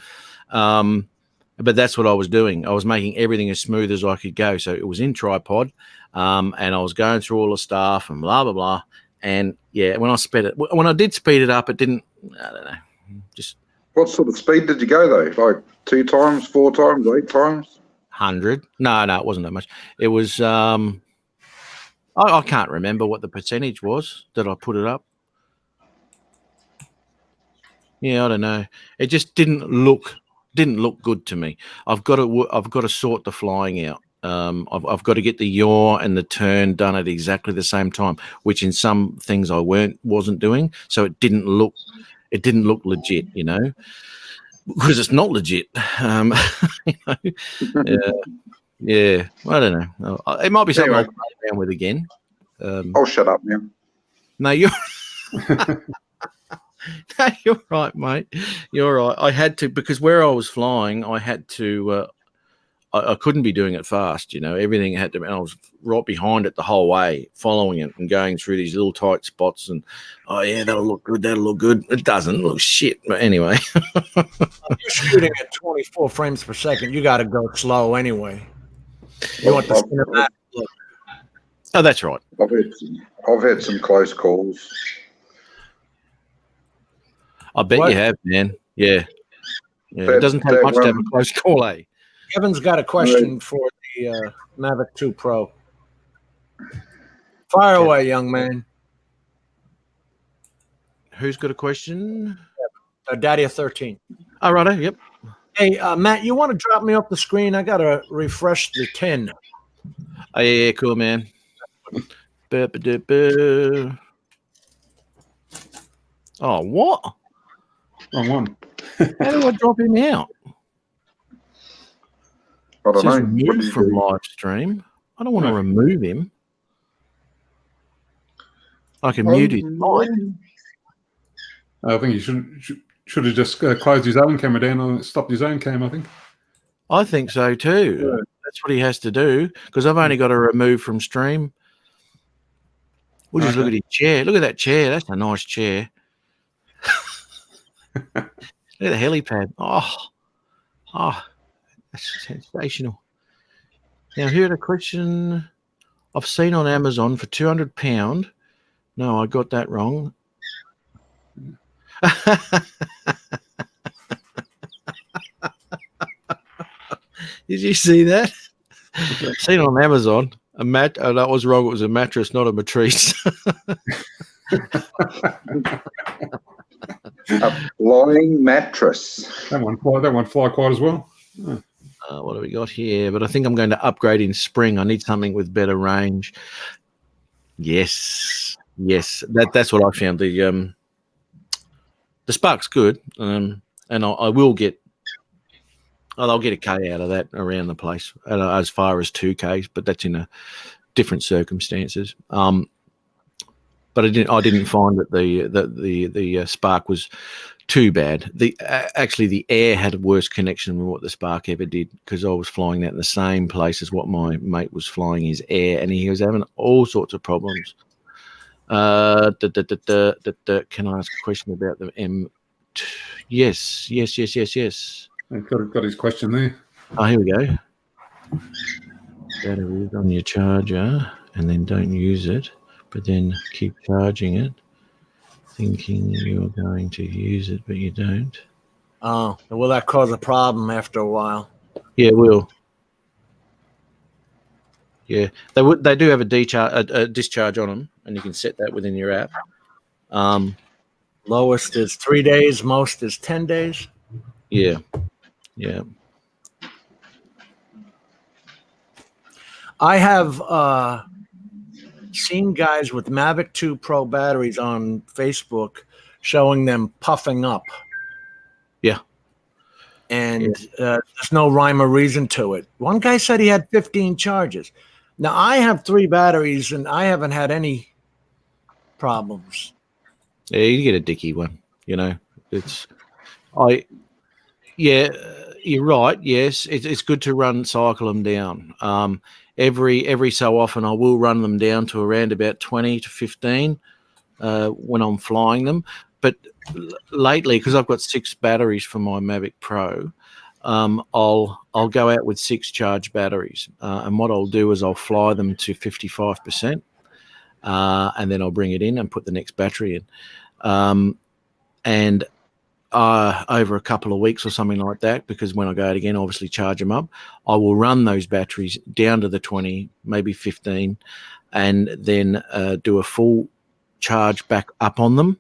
Speaker 1: But that's what I was doing. I was making everything as smooth as I could go. So it was in tripod, and I was going through all the stuff and blah blah blah. And yeah, when I did speed it up, it didn't. I don't know. Just
Speaker 4: What sort of speed did you go though? Like 2 times, 4 times, 8 times?
Speaker 1: 100. No, it wasn't that much. It was. I can't remember what the percentage was that I put it up. Yeah, I don't know. It just didn't look good to me. I've got to sort the flying out. I've got to get the yaw and the turn done at exactly the same time, which in some things I wasn't doing. So it didn't look legit, you know, because it's not legit. You know? Yeah. I don't know. It might be something
Speaker 4: Anyway.
Speaker 1: I'll play around with again.
Speaker 4: I'll shut up now.
Speaker 1: No, you're. No, you're right, mate. You're right. I had to, because where I was flying, I had to. I couldn't be doing it fast. You know, everything had to. And I was right behind it the whole way, following it and going through these little tight spots. And oh yeah, that'll look good. That'll look good. It doesn't look shit. But anyway,
Speaker 2: You're shooting at 24 frames per second. You got to go slow anyway. You want the cinematic look.
Speaker 1: oh, that's right.
Speaker 4: I've had some close calls.
Speaker 1: I bet
Speaker 2: What?
Speaker 1: you have, man. Yeah. Yeah.
Speaker 4: That-
Speaker 1: It doesn't take
Speaker 4: that
Speaker 1: much to have a
Speaker 4: one-
Speaker 1: close call, eh?
Speaker 2: Kevin's got a question for the Mavic 2 Pro. Fire away, young man.
Speaker 1: Who's got a question?
Speaker 2: Daddy of 13.
Speaker 1: Oh, righto. Yep.
Speaker 2: Hey, Matt, you want to drop me off the screen? I got to refresh the 10.
Speaker 1: Oh, yeah, cool, man. Ba-ba-da-ba. Oh, what?
Speaker 3: Wrong one.
Speaker 1: How do I drop him out?
Speaker 4: I
Speaker 1: It
Speaker 4: don't
Speaker 1: says
Speaker 4: know. What do
Speaker 1: remove
Speaker 4: you
Speaker 1: from
Speaker 4: do?
Speaker 1: live stream. I don't want to
Speaker 3: No.
Speaker 1: remove him. I can mute his mic.
Speaker 3: I think he should have just closed his own camera down and stopped his own cam, I think.
Speaker 1: I think so too. That's what he has to do, because I've only got to remove from stream. We'll just look at
Speaker 3: Okay.
Speaker 1: his chair. Look at that chair. That's a nice chair. Look at the helipad. Oh, that's sensational. Now, here the question I've seen on Amazon for £200. No, I got that wrong. Did you see that? Seen on Amazon. A mat. Oh, that was wrong. It was a mattress, not a matrice.
Speaker 4: A flying mattress.
Speaker 3: That one fly quite as well.
Speaker 1: What have we got here? But I think I'm going to upgrade in spring. I need something with better range. Yes. That's what I found. The Spark's good, and I will get. I'll get a K out of that around the place, as far as 2Ks, but that's in a different circumstances. But I didn't find that the Spark was too bad. Actually the Air had a worse connection than what the Spark ever did, because I was flying that in the same place as what my mate was flying his Air, and he was having all sorts of problems. Can I ask a question about the M? Yes.
Speaker 3: Got his question there.
Speaker 1: Oh, here we go. Battery is on your charger, and then don't use it, but then keep charging it, thinking you're going to use it, but you don't.
Speaker 2: Oh, will that cause a problem after a while?
Speaker 1: Yeah, it will. Yeah, they do have a discharge on them, and you can set that within your app.
Speaker 2: Lowest is 3 days, most is 10 days.
Speaker 1: Yeah.
Speaker 2: I have seen guys with Mavic 2 Pro batteries on Facebook showing them puffing up.
Speaker 1: Yeah.
Speaker 2: And there's no rhyme or reason to it. One guy said he had 15 charges. Now, I have 3 batteries, and I haven't had any problems.
Speaker 1: Yeah, you get a dicky one. You know, you're right. Yes, it's good to cycle them down. Every so often, I will run them down to around about 20 to 15 when I'm flying them. But lately, because I've got 6 batteries for my Mavic Pro, I'll go out with 6 charged batteries, and what I'll do is I'll fly them to 55%, and then I'll bring it in and put the next battery in, and over a couple of weeks or something like that, because when I go out again, obviously charge them up, I will run those batteries down to the 20, maybe 15, and then do a full charge back up on them,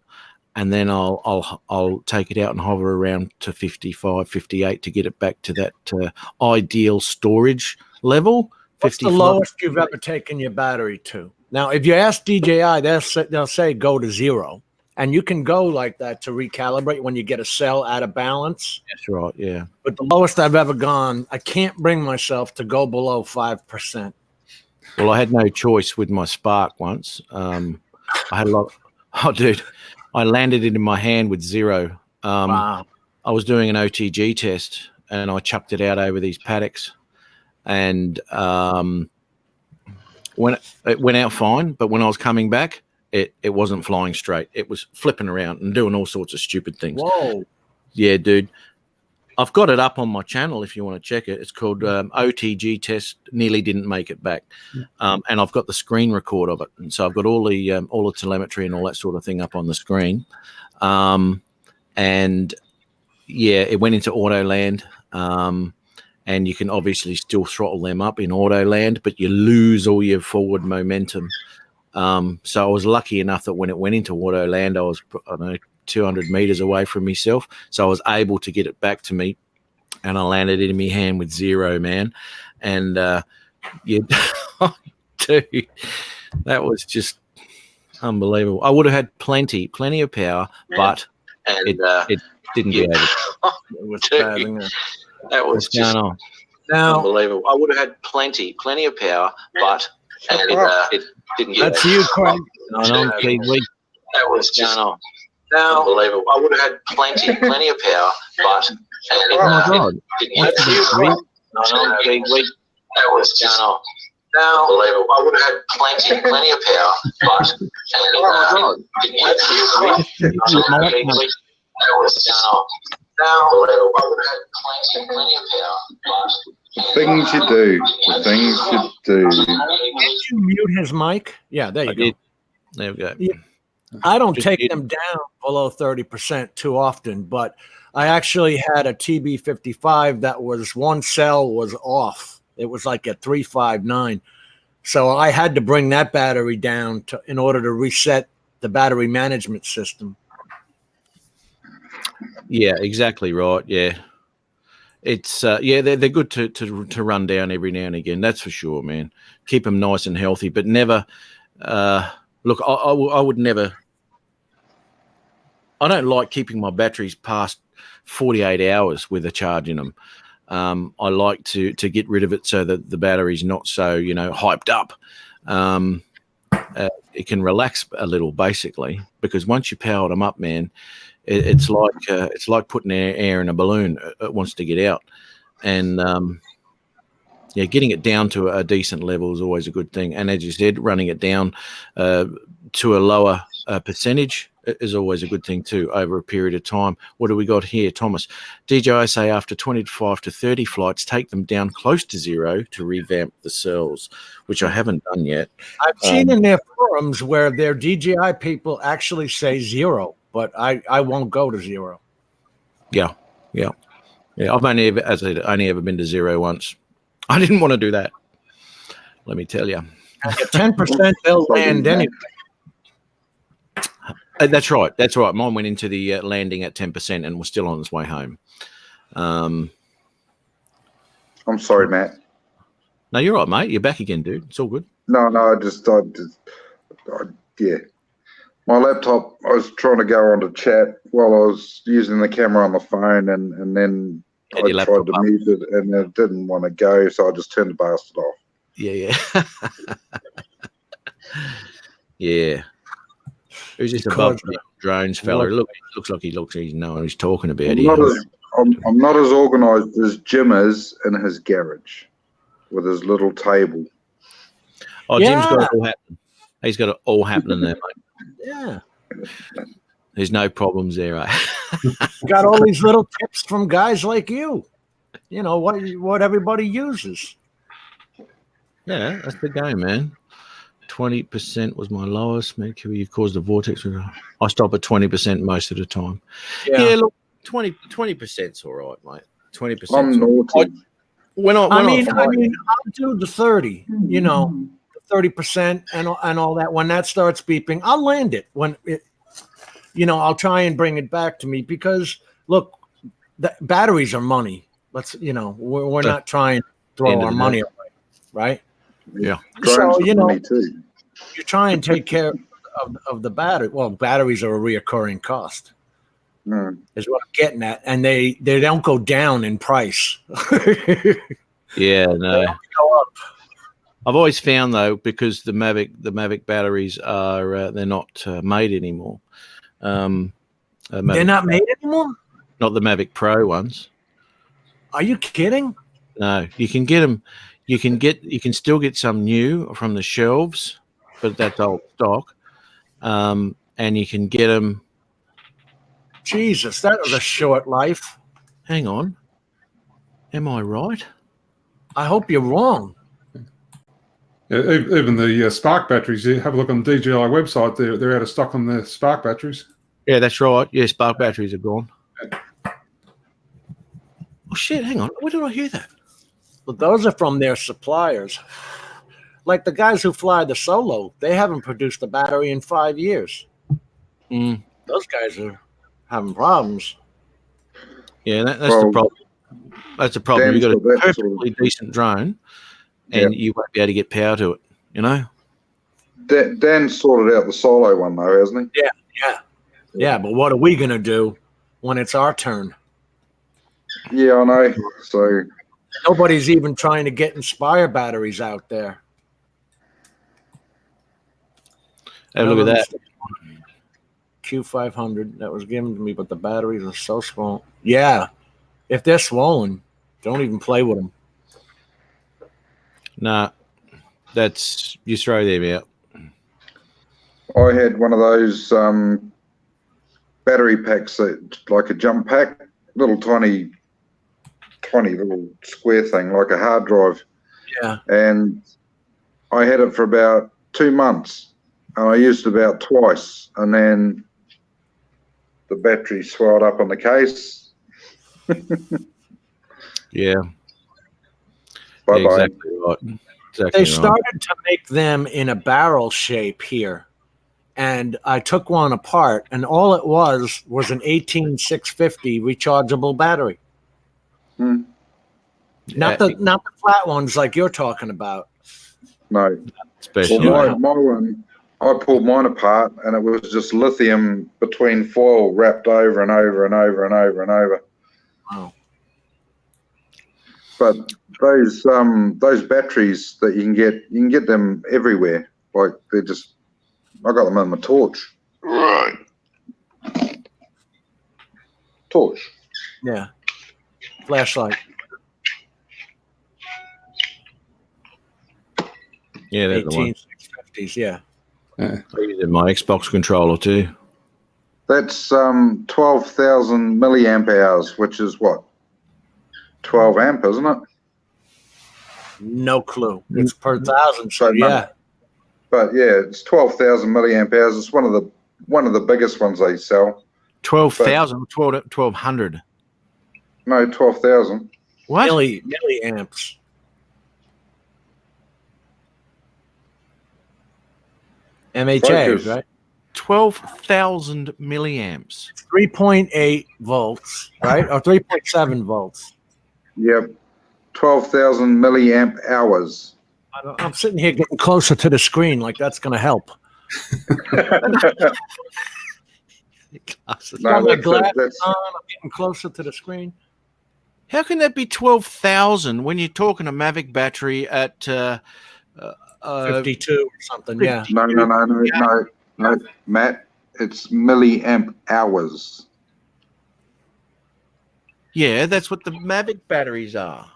Speaker 1: and then I'll take it out and hover around to 55, 58 to get it back to that ideal storage level.
Speaker 2: What's the lowest you've ever taken your battery to? Now, if you ask DJI, they'll say go to 0. And you can go like that to recalibrate when you get a cell out of balance.
Speaker 1: That's right, yeah.
Speaker 2: But the lowest I've ever gone, I can't bring myself to go below 5%.
Speaker 1: Well, I had no choice with my Spark once. I had a lot. Oh, dude, I landed it in my hand with 0.
Speaker 2: Wow.
Speaker 1: I was doing an OTG test, and I chucked it out over these paddocks, and when it went out fine. But when I was coming back, it wasn't flying straight. It was flipping around and doing all sorts of stupid things.
Speaker 2: Whoa.
Speaker 1: Yeah, dude. I've got it up on my channel if you want to check it. It's called OTG Test Nearly Didn't Make It Back. And I've got the screen record of it. And so I've got all the telemetry and all that sort of thing up on the screen. And, yeah, it went into auto land. And you can obviously still throttle them up in auto land, but you lose all your forward momentum. So I was lucky enough that when it went into auto land, I was, 200 meters away from myself. So I was able to get it back to me, and I landed it in my hand with 0, man. And, yeah, dude, that was just unbelievable. I would have had plenty of power, but it didn't get over. That was just unbelievable. I would have had plenty of power, but it didn't get
Speaker 2: That's you, Craig.
Speaker 1: That was just unbelievable. I would have had plenty of power, but
Speaker 2: God.
Speaker 1: that's you, Craig. That was just unbelievable. I would have had plenty of power, but that's you, Craig. That was just unbelievable. I would have had plenty of power, but
Speaker 4: The things you do.
Speaker 2: Did you mute his mic? Yeah, there you go.
Speaker 1: There we go.
Speaker 2: Yeah. I don't
Speaker 1: Just
Speaker 2: take
Speaker 1: did.
Speaker 2: them down below 30% too often, but I actually had a TB55 that was one cell was off. It was like at 359. So I had to bring that battery down in order to reset the battery management system.
Speaker 1: Yeah, exactly right. Yeah. It's they're good to run down every now and again. That's for sure, man. Keep them nice and healthy, but never look. I would never. I don't like keeping my batteries past 48 hours with a charge in them. I like to get rid of it so that the battery's not so hyped up. It can relax a little, basically, because once you power them up, man, it's like putting air in a balloon. It wants to get out, and getting it down to a decent level is always a good thing. And as you said, running it down to a lower percentage is always a good thing too over a period of time. What do we got here, Thomas? DJI say after 25 to 30 flights, take them down close to 0 to revamp the cells, which I haven't done yet.
Speaker 2: I've seen in their forums where their DJI people actually say 0, but I won't go to 0.
Speaker 1: Yeah. I've only ever been to 0 once. I didn't want to do that. Let me tell you.
Speaker 2: At 10%, they'll land anyway.
Speaker 1: That's right. Mine went into the landing at 10% and was still on its way home.
Speaker 4: I'm sorry, Matt.
Speaker 1: No, you're right, mate. You're back again, dude. It's all good.
Speaker 4: No, yeah. My laptop, I was trying to go on to chat while I was using the camera on the phone, and then I
Speaker 1: your
Speaker 4: tried
Speaker 1: laptop
Speaker 4: to
Speaker 1: up.
Speaker 4: mute it, and it didn't want to go, so I just turned the bastard off.
Speaker 1: Yeah. Yeah. Who's this above the drones fella? Look, he looks like he's knowing what he's talking about.
Speaker 4: I'm not as organised as Jim is in his garage with his little table.
Speaker 1: Oh, Jim's got it all happening. He's got it all happening there, mate.
Speaker 2: Yeah.
Speaker 1: There's no problems there, eh?
Speaker 2: Got all these little tips from guys like you. you know what everybody uses.
Speaker 1: Yeah, that's the game, man. 20% was my lowest. Mercury caused a vortex. I stop at 20% most of the time. Yeah, look, 20%'s all right, mate. 20%.
Speaker 4: I'm naughty.
Speaker 2: I mean, I'll do the 30. You know, 30% and all that. When that starts beeping, I'll land it. When it, you know, I'll try and bring it back to me because look, the batteries are money. Let's, you know, we're not trying to throw our money away, right?
Speaker 1: Yeah.
Speaker 2: So, you know,
Speaker 4: money too.
Speaker 2: you try and take care of the battery. Well, batteries are a reoccurring cost. Is what I'm getting at, and they don't go down in price.
Speaker 1: Yeah, no. I've always found though, because the Mavic batteries are they're not made anymore.
Speaker 2: They're not made anymore.
Speaker 1: Not the Mavic Pro ones.
Speaker 2: Are you kidding?
Speaker 1: No, you can get them. You can still get some new from the shelves, but that's old stock. And you can get them.
Speaker 2: Jesus, that was a short life.
Speaker 1: Hang on. Am I right?
Speaker 2: I hope you're wrong.
Speaker 3: Yeah, even the Spark batteries. You have a look on the DJI website. They're out of stock on the Spark batteries.
Speaker 1: Yeah, that's right. Yeah, Spark batteries are gone. Oh shit! Hang on. Where did I hear that?
Speaker 2: But those are from their suppliers. Like the guys who fly the Solo, they haven't produced a battery in 5 years. Those guys are having problems.
Speaker 1: Yeah, that's the problem. That's the problem. You've got a perfectly decent drone, and you won't be able to get power to it. You know.
Speaker 4: Dan sorted out the Solo one though, hasn't he?
Speaker 2: Yeah. But what are we gonna do when it's our turn?
Speaker 4: Yeah, I know. So
Speaker 2: nobody's even trying to get Inspire batteries out there.
Speaker 1: Have a look at that.
Speaker 2: Q500 that was given to me, but the batteries are so small. Yeah, if they're swollen, don't even play with them.
Speaker 1: Nah, that's you throw them out.
Speaker 4: I had one of those battery packs, that like a jump pack, little tiny little square thing, like a hard drive.
Speaker 2: Yeah.
Speaker 4: And I had it for about 2 months, and I used it about twice, and then the battery swelled up on the case.
Speaker 1: Yeah.
Speaker 4: Bye-bye.
Speaker 1: Exactly right. Exactly
Speaker 2: They
Speaker 1: right.
Speaker 2: started to make them in a barrel shape here. And I took one apart, and all it was an 18650 rechargeable battery. Not the flat ones like you're talking about.
Speaker 4: No.
Speaker 1: Especially
Speaker 4: Well, my one, I pulled mine apart, and it was just lithium between foil wrapped over and over and over and over and over.
Speaker 2: Wow.
Speaker 4: But those batteries that you can get them everywhere. Like they're just, I got them on my torch. Right. Torch.
Speaker 2: Yeah. Flashlight.
Speaker 1: Yeah, that's the one.
Speaker 2: 18650s, yeah.
Speaker 1: I use it in my Xbox controller too.
Speaker 4: That's 12,000 milliamp hours, which is what? 12 amp, isn't it?
Speaker 2: No clue. It's per thousand, so yeah.
Speaker 4: But yeah, it's 12,000 milliamp hours. It's one of the biggest ones they sell.
Speaker 1: 12,000, 1,200.
Speaker 4: No, 12,000.
Speaker 1: What?
Speaker 2: Milliamps. MHA,
Speaker 4: Focus.
Speaker 2: right?
Speaker 1: 12,000 milliamps.
Speaker 2: 3.8 volts, right? Or 3.7 volts.
Speaker 4: Yep. 12,000 milliamp hours.
Speaker 2: I'm sitting here getting closer to the screen, like that's going to help.
Speaker 4: No,
Speaker 2: my glasses
Speaker 4: that's
Speaker 2: on, I'm getting closer to the screen.
Speaker 1: How can that be 12,000 when you're talking a Mavic battery at
Speaker 2: 52 or something, yeah.
Speaker 4: No, Matt. It's milliamp hours.
Speaker 1: Yeah, that's what the Mavic batteries are.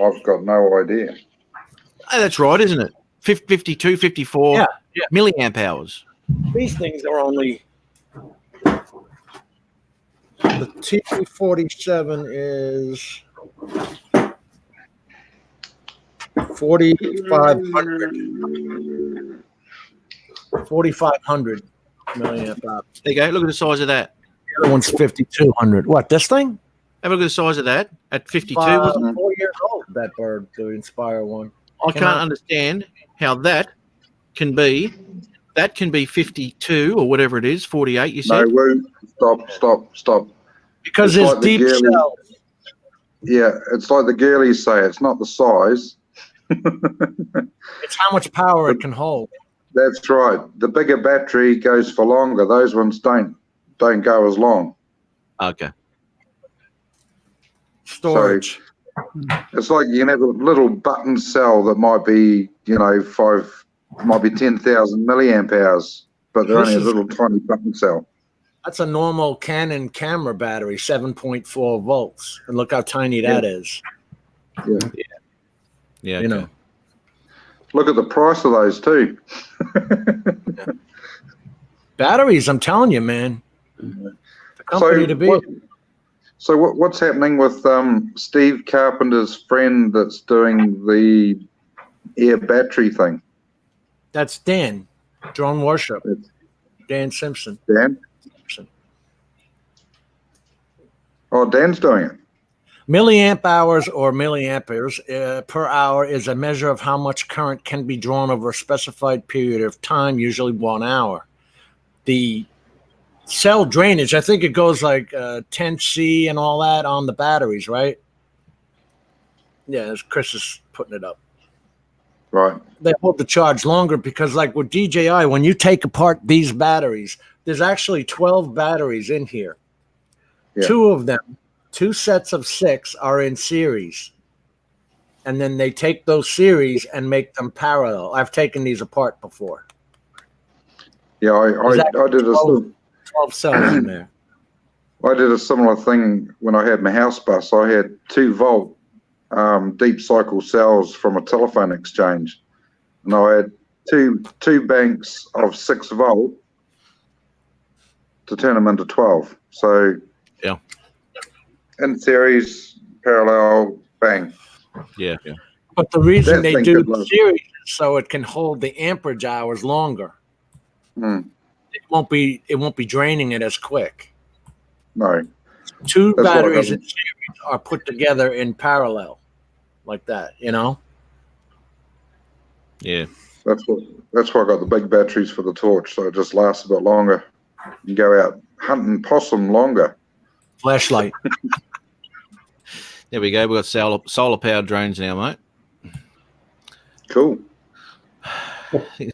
Speaker 4: I've got no idea.
Speaker 1: Oh, that's right, isn't it? 52, 54
Speaker 2: Yeah.
Speaker 1: milliamp hours.
Speaker 2: These things are only. The T47 is $4,500 milliamp hour.
Speaker 1: There you go. Look at the size of that.
Speaker 2: The other one's 5,200. What, this thing?
Speaker 1: Have a look at the size of that at 52. Wasn't it?
Speaker 2: 4 years old, that bird, the Inspire one.
Speaker 1: I can't understand how that can be 52 or whatever it is, 48, you
Speaker 4: No,
Speaker 1: said?
Speaker 4: woo. Stop.
Speaker 2: Because
Speaker 4: It's
Speaker 2: it's
Speaker 4: like the
Speaker 2: deep
Speaker 4: girly-
Speaker 2: shell.
Speaker 4: Yeah, it's like the girlies say, it's not the size.
Speaker 2: It's how much power it can hold.
Speaker 4: That's right. The bigger battery goes for longer. Those ones don't go as long.
Speaker 1: Okay.
Speaker 2: Storage.
Speaker 4: It's like you can have a little button cell that might be, 10,000 milliamp hours, but they're
Speaker 2: This
Speaker 4: only a
Speaker 2: is-
Speaker 4: little tiny button cell.
Speaker 2: That's a normal Canon camera battery, 7.4 volts. And look how tiny that is.
Speaker 1: Yeah.
Speaker 2: You know.
Speaker 1: okay.
Speaker 4: Look at the price of those too.
Speaker 2: Batteries, I'm telling you, man. The company to be.
Speaker 4: What's happening with Steve Carpenter's friend that's doing the air battery thing?
Speaker 2: That's Dan, Drone Worship. Dan Simpson.
Speaker 4: Dan? Oh, Dan's doing it.
Speaker 2: Milliamp hours or milliamperes per hour is a measure of how much current can be drawn over a specified period of time, usually 1 hour. The cell drainage, I think it goes like 10C and all that on the batteries, right? Yeah, as Chris is putting it up.
Speaker 4: Right.
Speaker 2: They hold the charge longer because, like with DJI, when you take apart these batteries, there's actually 12 batteries in here.
Speaker 4: Yeah.
Speaker 2: 2 of them, 2 sets of 6 are in series. And then they take those series and make them parallel. I've taken these apart before.
Speaker 4: Yeah, I did a
Speaker 2: 12 cells in there.
Speaker 4: I did a similar thing when I had my house bus. I had 2-volt deep cycle cells from a telephone exchange, and I had two banks of 6-volt to turn them into 12. So
Speaker 1: Yeah.
Speaker 4: in series, parallel, bang.
Speaker 1: Yeah.
Speaker 2: But the reason
Speaker 4: That
Speaker 2: they
Speaker 4: thing
Speaker 2: do
Speaker 4: could
Speaker 2: the
Speaker 4: last.
Speaker 2: series is so it can hold the amperage hours longer.
Speaker 4: Hmm.
Speaker 2: It won't be draining it as quick.
Speaker 4: No,
Speaker 2: 2
Speaker 4: That's why I
Speaker 2: batteries
Speaker 4: got
Speaker 2: in series are put together in parallel, like that. You know.
Speaker 1: Yeah.
Speaker 4: that's why I got the big batteries for the torch, so it just lasts a bit longer. You go out hunting possum longer.
Speaker 2: Flashlight.
Speaker 1: There we go. We've got solar powered drones now, mate.
Speaker 4: Cool.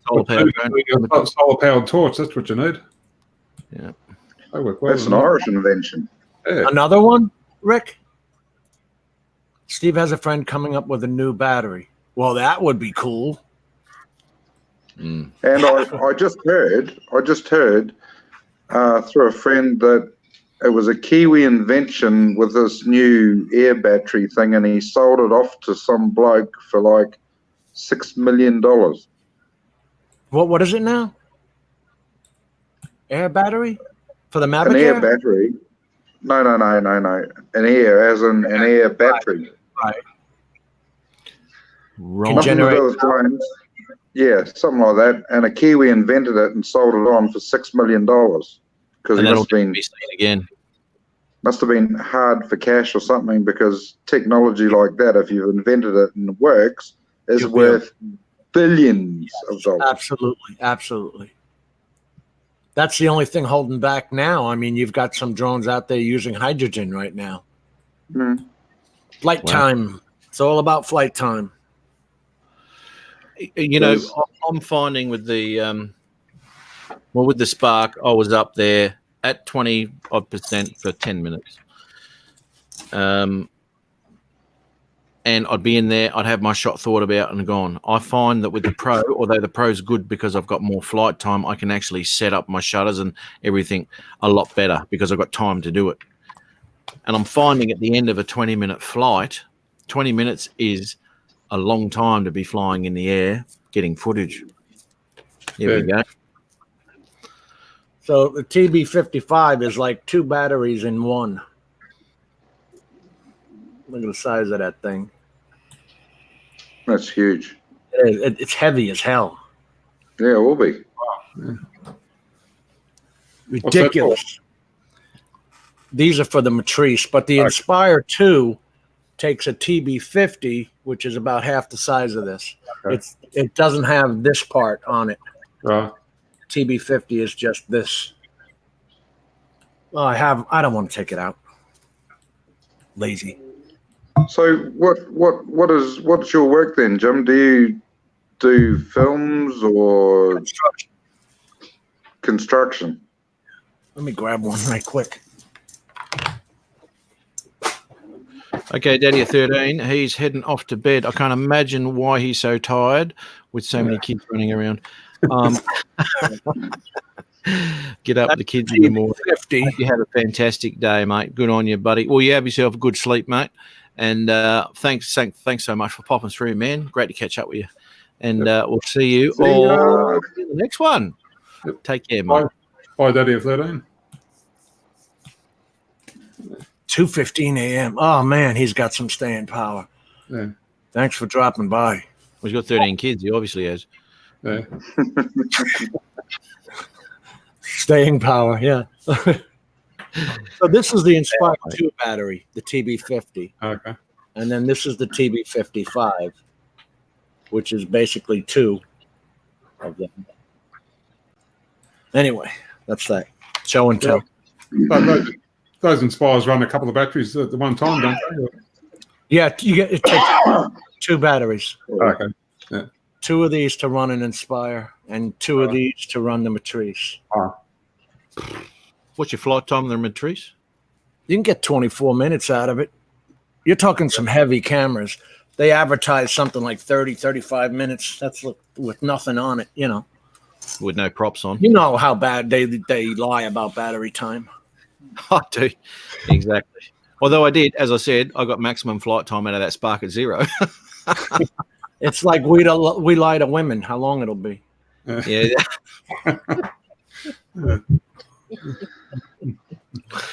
Speaker 1: Solar powered drone.
Speaker 3: Solar powered torch. That's what you need.
Speaker 1: Yeah.
Speaker 3: They work well.
Speaker 4: That's an Irish invention.
Speaker 3: Yeah.
Speaker 2: Another one, Rick? Steve has a friend coming up with a new battery. Well, that would be cool.
Speaker 1: Mm.
Speaker 4: And I just heard through a friend that it was a Kiwi invention with this new air battery thing, and he sold it off to some bloke for like $6 million.
Speaker 2: What is it now? Air battery? For the Mavic
Speaker 4: An air
Speaker 2: Air?
Speaker 4: battery. No. An air, as in an air battery.
Speaker 1: Right.
Speaker 4: Nothing
Speaker 2: generate
Speaker 4: to do with drones. Yeah, something like that. And a Kiwi invented it and sold it on for $6 million because
Speaker 1: And
Speaker 4: he
Speaker 1: that'll
Speaker 4: must have
Speaker 1: be seen again.
Speaker 4: been hard for cash or something, because technology like that, if you've invented it and it works, is
Speaker 2: You'll be
Speaker 4: worth billions of dollars.
Speaker 2: Absolutely. That's the only thing holding back now. I mean, you've got some drones out there using hydrogen right now.
Speaker 4: Mm.
Speaker 2: Flight
Speaker 1: Wow.
Speaker 2: time. It's all about flight time.
Speaker 1: You know,
Speaker 4: Yes.
Speaker 1: I'm finding with the with the Spark, I was up there at 20% for 10 minutes. And I'd be in there, I'd have my shot thought about and gone. I find that with the Pro, although the Pro's good because I've got more flight time, I can actually set up my shutters and everything a lot better because I've got time to do it. And I'm finding at the end of a 20-minute flight, 20 minutes is a long time to be flying in the air, getting footage. Here we go.
Speaker 2: So the TB55 is like 2 batteries in one. Look at the size of that thing.
Speaker 4: That's huge.
Speaker 2: It's heavy as hell.
Speaker 4: Yeah, it will be.
Speaker 2: Ridiculous. These are for the Matrice, but the Inspire 2 takes a TB50, which is about half the size of this.
Speaker 3: Okay.
Speaker 2: It doesn't have this part on it.
Speaker 3: Right.
Speaker 2: TB50 is just this. Oh, I don't want to take it out. Lazy.
Speaker 4: So what's your work then, Jim? Do you do films or construction?
Speaker 2: Let me grab one right quick.
Speaker 1: Okay, Daddy of 13, he's heading off to bed. I can't imagine why he's so tired with so many kids running around. Get up with the kids in the morning.
Speaker 2: 50.
Speaker 1: You have a fantastic day, mate. Good on you, buddy. Well, you have yourself a good sleep, mate. And thanks so much for popping through, man. Great to catch up with you. And we'll see you all in the next one.
Speaker 3: Yep.
Speaker 1: Take care, mate.
Speaker 3: Bye, Daddy of 13.
Speaker 2: 2:15 a.m. Oh man, he's got some staying power.
Speaker 3: Yeah.
Speaker 2: Thanks for dropping by.
Speaker 1: Well, he's got 13 kids. He obviously has.
Speaker 3: Yeah.
Speaker 2: Staying power, yeah. So this is the Inspire 2 battery, the TB50.
Speaker 3: Okay.
Speaker 2: And then this is the TB55, which is basically 2 of them. Anyway, that's that. Show and tell.
Speaker 3: But those Inspires run a couple of batteries at the one time, don't they?
Speaker 2: Yeah, it takes 2 batteries.
Speaker 3: Okay.
Speaker 2: 2 of these to run an Inspire and 2 of these to run the Matrice.
Speaker 1: What's your flight time on the Matrice?
Speaker 2: You can get 24 minutes out of it. You're talking some heavy cameras. They advertise something like 30, 35 minutes. That's with nothing on it, you know.
Speaker 1: With no props on.
Speaker 2: You know how bad they lie about battery time.
Speaker 1: I do. Exactly. Although I did, as I said, I got maximum flight time out of that Spark at 0.
Speaker 2: It's like we lie to women, how long it'll be.
Speaker 1: Yeah.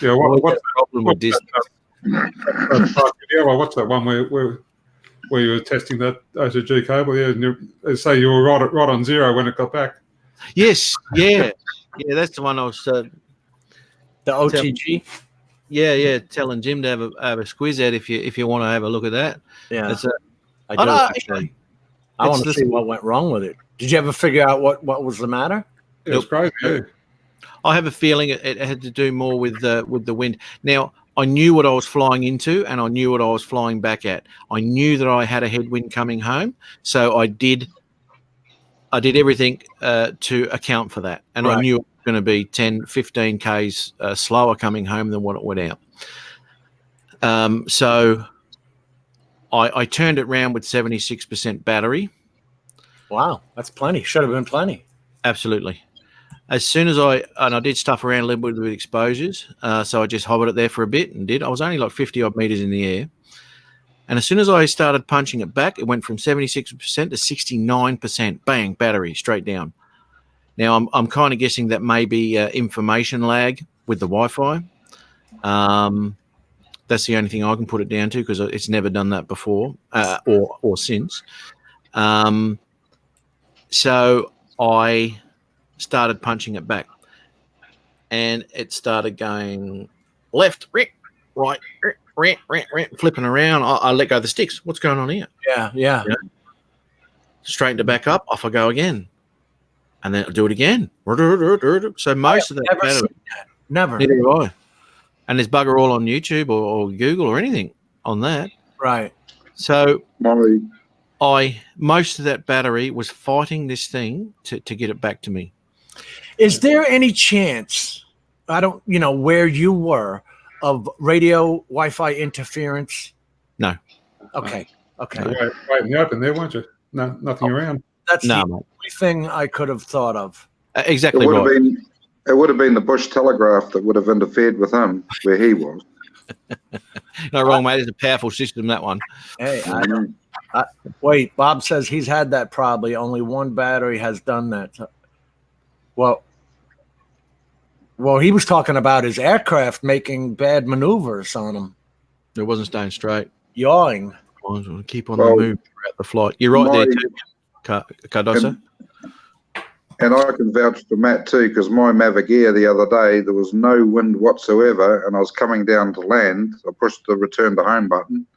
Speaker 3: Yeah. What's
Speaker 1: the problem with Disney?
Speaker 3: What's that one where you were testing that O2G cable? Yeah, and they say you were right on 0 when it got back.
Speaker 1: Yes. Yeah. Yeah, that's the one I was...
Speaker 2: The OTG?
Speaker 1: telling Jim to have a squiz at if you want to have a look at that.
Speaker 2: Yeah.
Speaker 1: I
Speaker 2: do,
Speaker 1: know,
Speaker 2: actually. I want to see what went wrong with it. Did you ever figure out what was the matter?
Speaker 3: It was crazy. Yeah.
Speaker 1: I have a feeling it had to do more with the wind. Now, I knew what I was flying into and I knew what I was flying back at. I knew that I had a headwind coming home, so I did everything to account for that. And I knew it was going to be 10, 15 Ks slower coming home than what it went out. So I turned it around with 76% battery.
Speaker 2: Wow, that's plenty. Should have been plenty.
Speaker 1: Absolutely. As soon as I did stuff around a little bit with exposures, so I just hovered it there for a bit and I was only like 50 odd meters in the air. And as soon as I started punching it back, it went from 76% to 69%. Bang, battery straight down. Now I'm kind of guessing that may be information lag with the Wi-Fi. That's the only thing I can put it down to because it's never done that before or since. So I started punching it back, and it started going left, right, flipping around. I let go of the sticks. What's going on here?
Speaker 2: Yeah.
Speaker 1: Straighten it back up. Off I go again, and then I'll do it again. So most of that
Speaker 2: never.
Speaker 1: Neither have I. And there's bugger all on YouTube or Google or anything on that.
Speaker 2: Right.
Speaker 1: So
Speaker 4: Molly.
Speaker 1: most of that battery was fighting this thing to get it back to me.
Speaker 2: Is there any chance, where you were, of radio Wi-Fi interference?
Speaker 1: No.
Speaker 2: Okay.
Speaker 3: Right in the open there, weren't you? No, nothing around.
Speaker 2: That's the
Speaker 1: mate.
Speaker 2: only thing I could have thought of.
Speaker 1: Exactly
Speaker 4: It would
Speaker 1: right.
Speaker 4: have been. It would have been the Bush Telegraph that would have interfered with him where he was.
Speaker 1: No wrong, mate. It's a powerful system, that one.
Speaker 2: Hey, wait, Bob says he's had that probably. Only one battery has done that. Well, he was talking about his aircraft making bad maneuvers on him.
Speaker 1: It wasn't staying straight.
Speaker 2: yawing.
Speaker 1: We'll keep on
Speaker 4: Well,
Speaker 1: the move throughout the flight. You're right there too, Cardoso.
Speaker 4: And I can vouch for Matt too, because my Mavic Air the other day, there was no wind whatsoever, and I was coming down to land. I pushed the return to home button,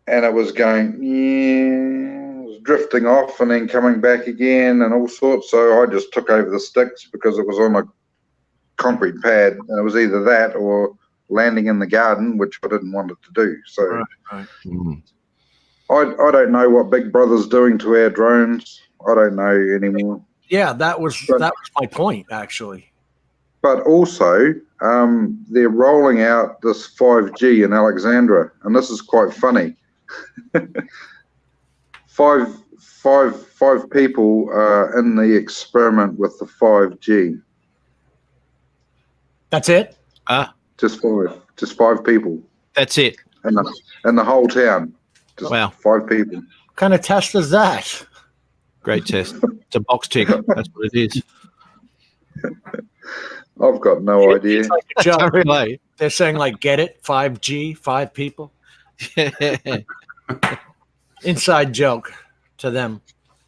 Speaker 4: and it was going, it was drifting off and then coming back again and all sorts. So I just took over the sticks because it was on a concrete pad, and it was either that or landing in the garden, which I didn't want it to do. So
Speaker 2: Right.
Speaker 4: I don't know what Big Brother's doing to our drones. I don't know anymore.
Speaker 2: Yeah, that was my point, actually.
Speaker 4: But also, they're rolling out this 5G in Alexandra, and this is quite funny. five people are in the experiment with the 5G.
Speaker 2: That's it?
Speaker 4: Just five people
Speaker 1: That's it.
Speaker 4: in the whole town. Just
Speaker 1: Wow.
Speaker 4: 5 people.
Speaker 2: What kind of test is that?
Speaker 1: Great test. It's a box tick. That's what it is.
Speaker 4: I've got no idea.
Speaker 2: It's like a joke.
Speaker 1: Really?
Speaker 2: They're saying, like, get it? 5G, 5 people? Inside joke to them.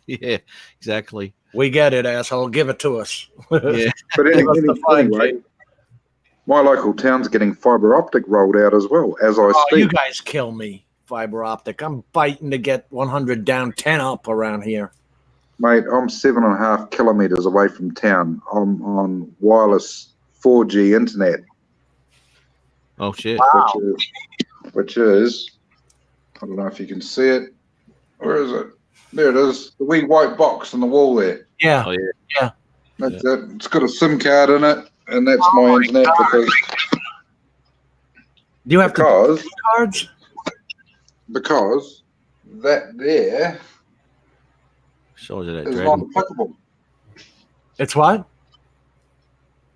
Speaker 1: Yeah, exactly.
Speaker 2: We get it, asshole. Give it to us.
Speaker 1: Yeah.
Speaker 4: But
Speaker 2: Give us the 5G.
Speaker 4: anyway, my local town's getting fibre optic rolled out as well as I
Speaker 2: Oh,
Speaker 4: speak.
Speaker 2: you guys kill me, fiber optic. I'm fighting to get 100 down, 10 up around here.
Speaker 4: Mate, I'm 7.5 kilometres away from town. I'm on wireless 4G internet,
Speaker 1: Oh shit.
Speaker 2: Wow.
Speaker 4: which is, I don't know if you can see it. Where is it? There it is. The wee white box on the wall there.
Speaker 2: Yeah.
Speaker 1: Oh yeah.
Speaker 4: That's it. It's got a SIM card in it, and that's my internet
Speaker 2: Do you have
Speaker 4: because
Speaker 2: to cards?
Speaker 4: because that there
Speaker 1: Shows it that
Speaker 4: is
Speaker 1: dragon.
Speaker 4: not applicable.
Speaker 2: It's what?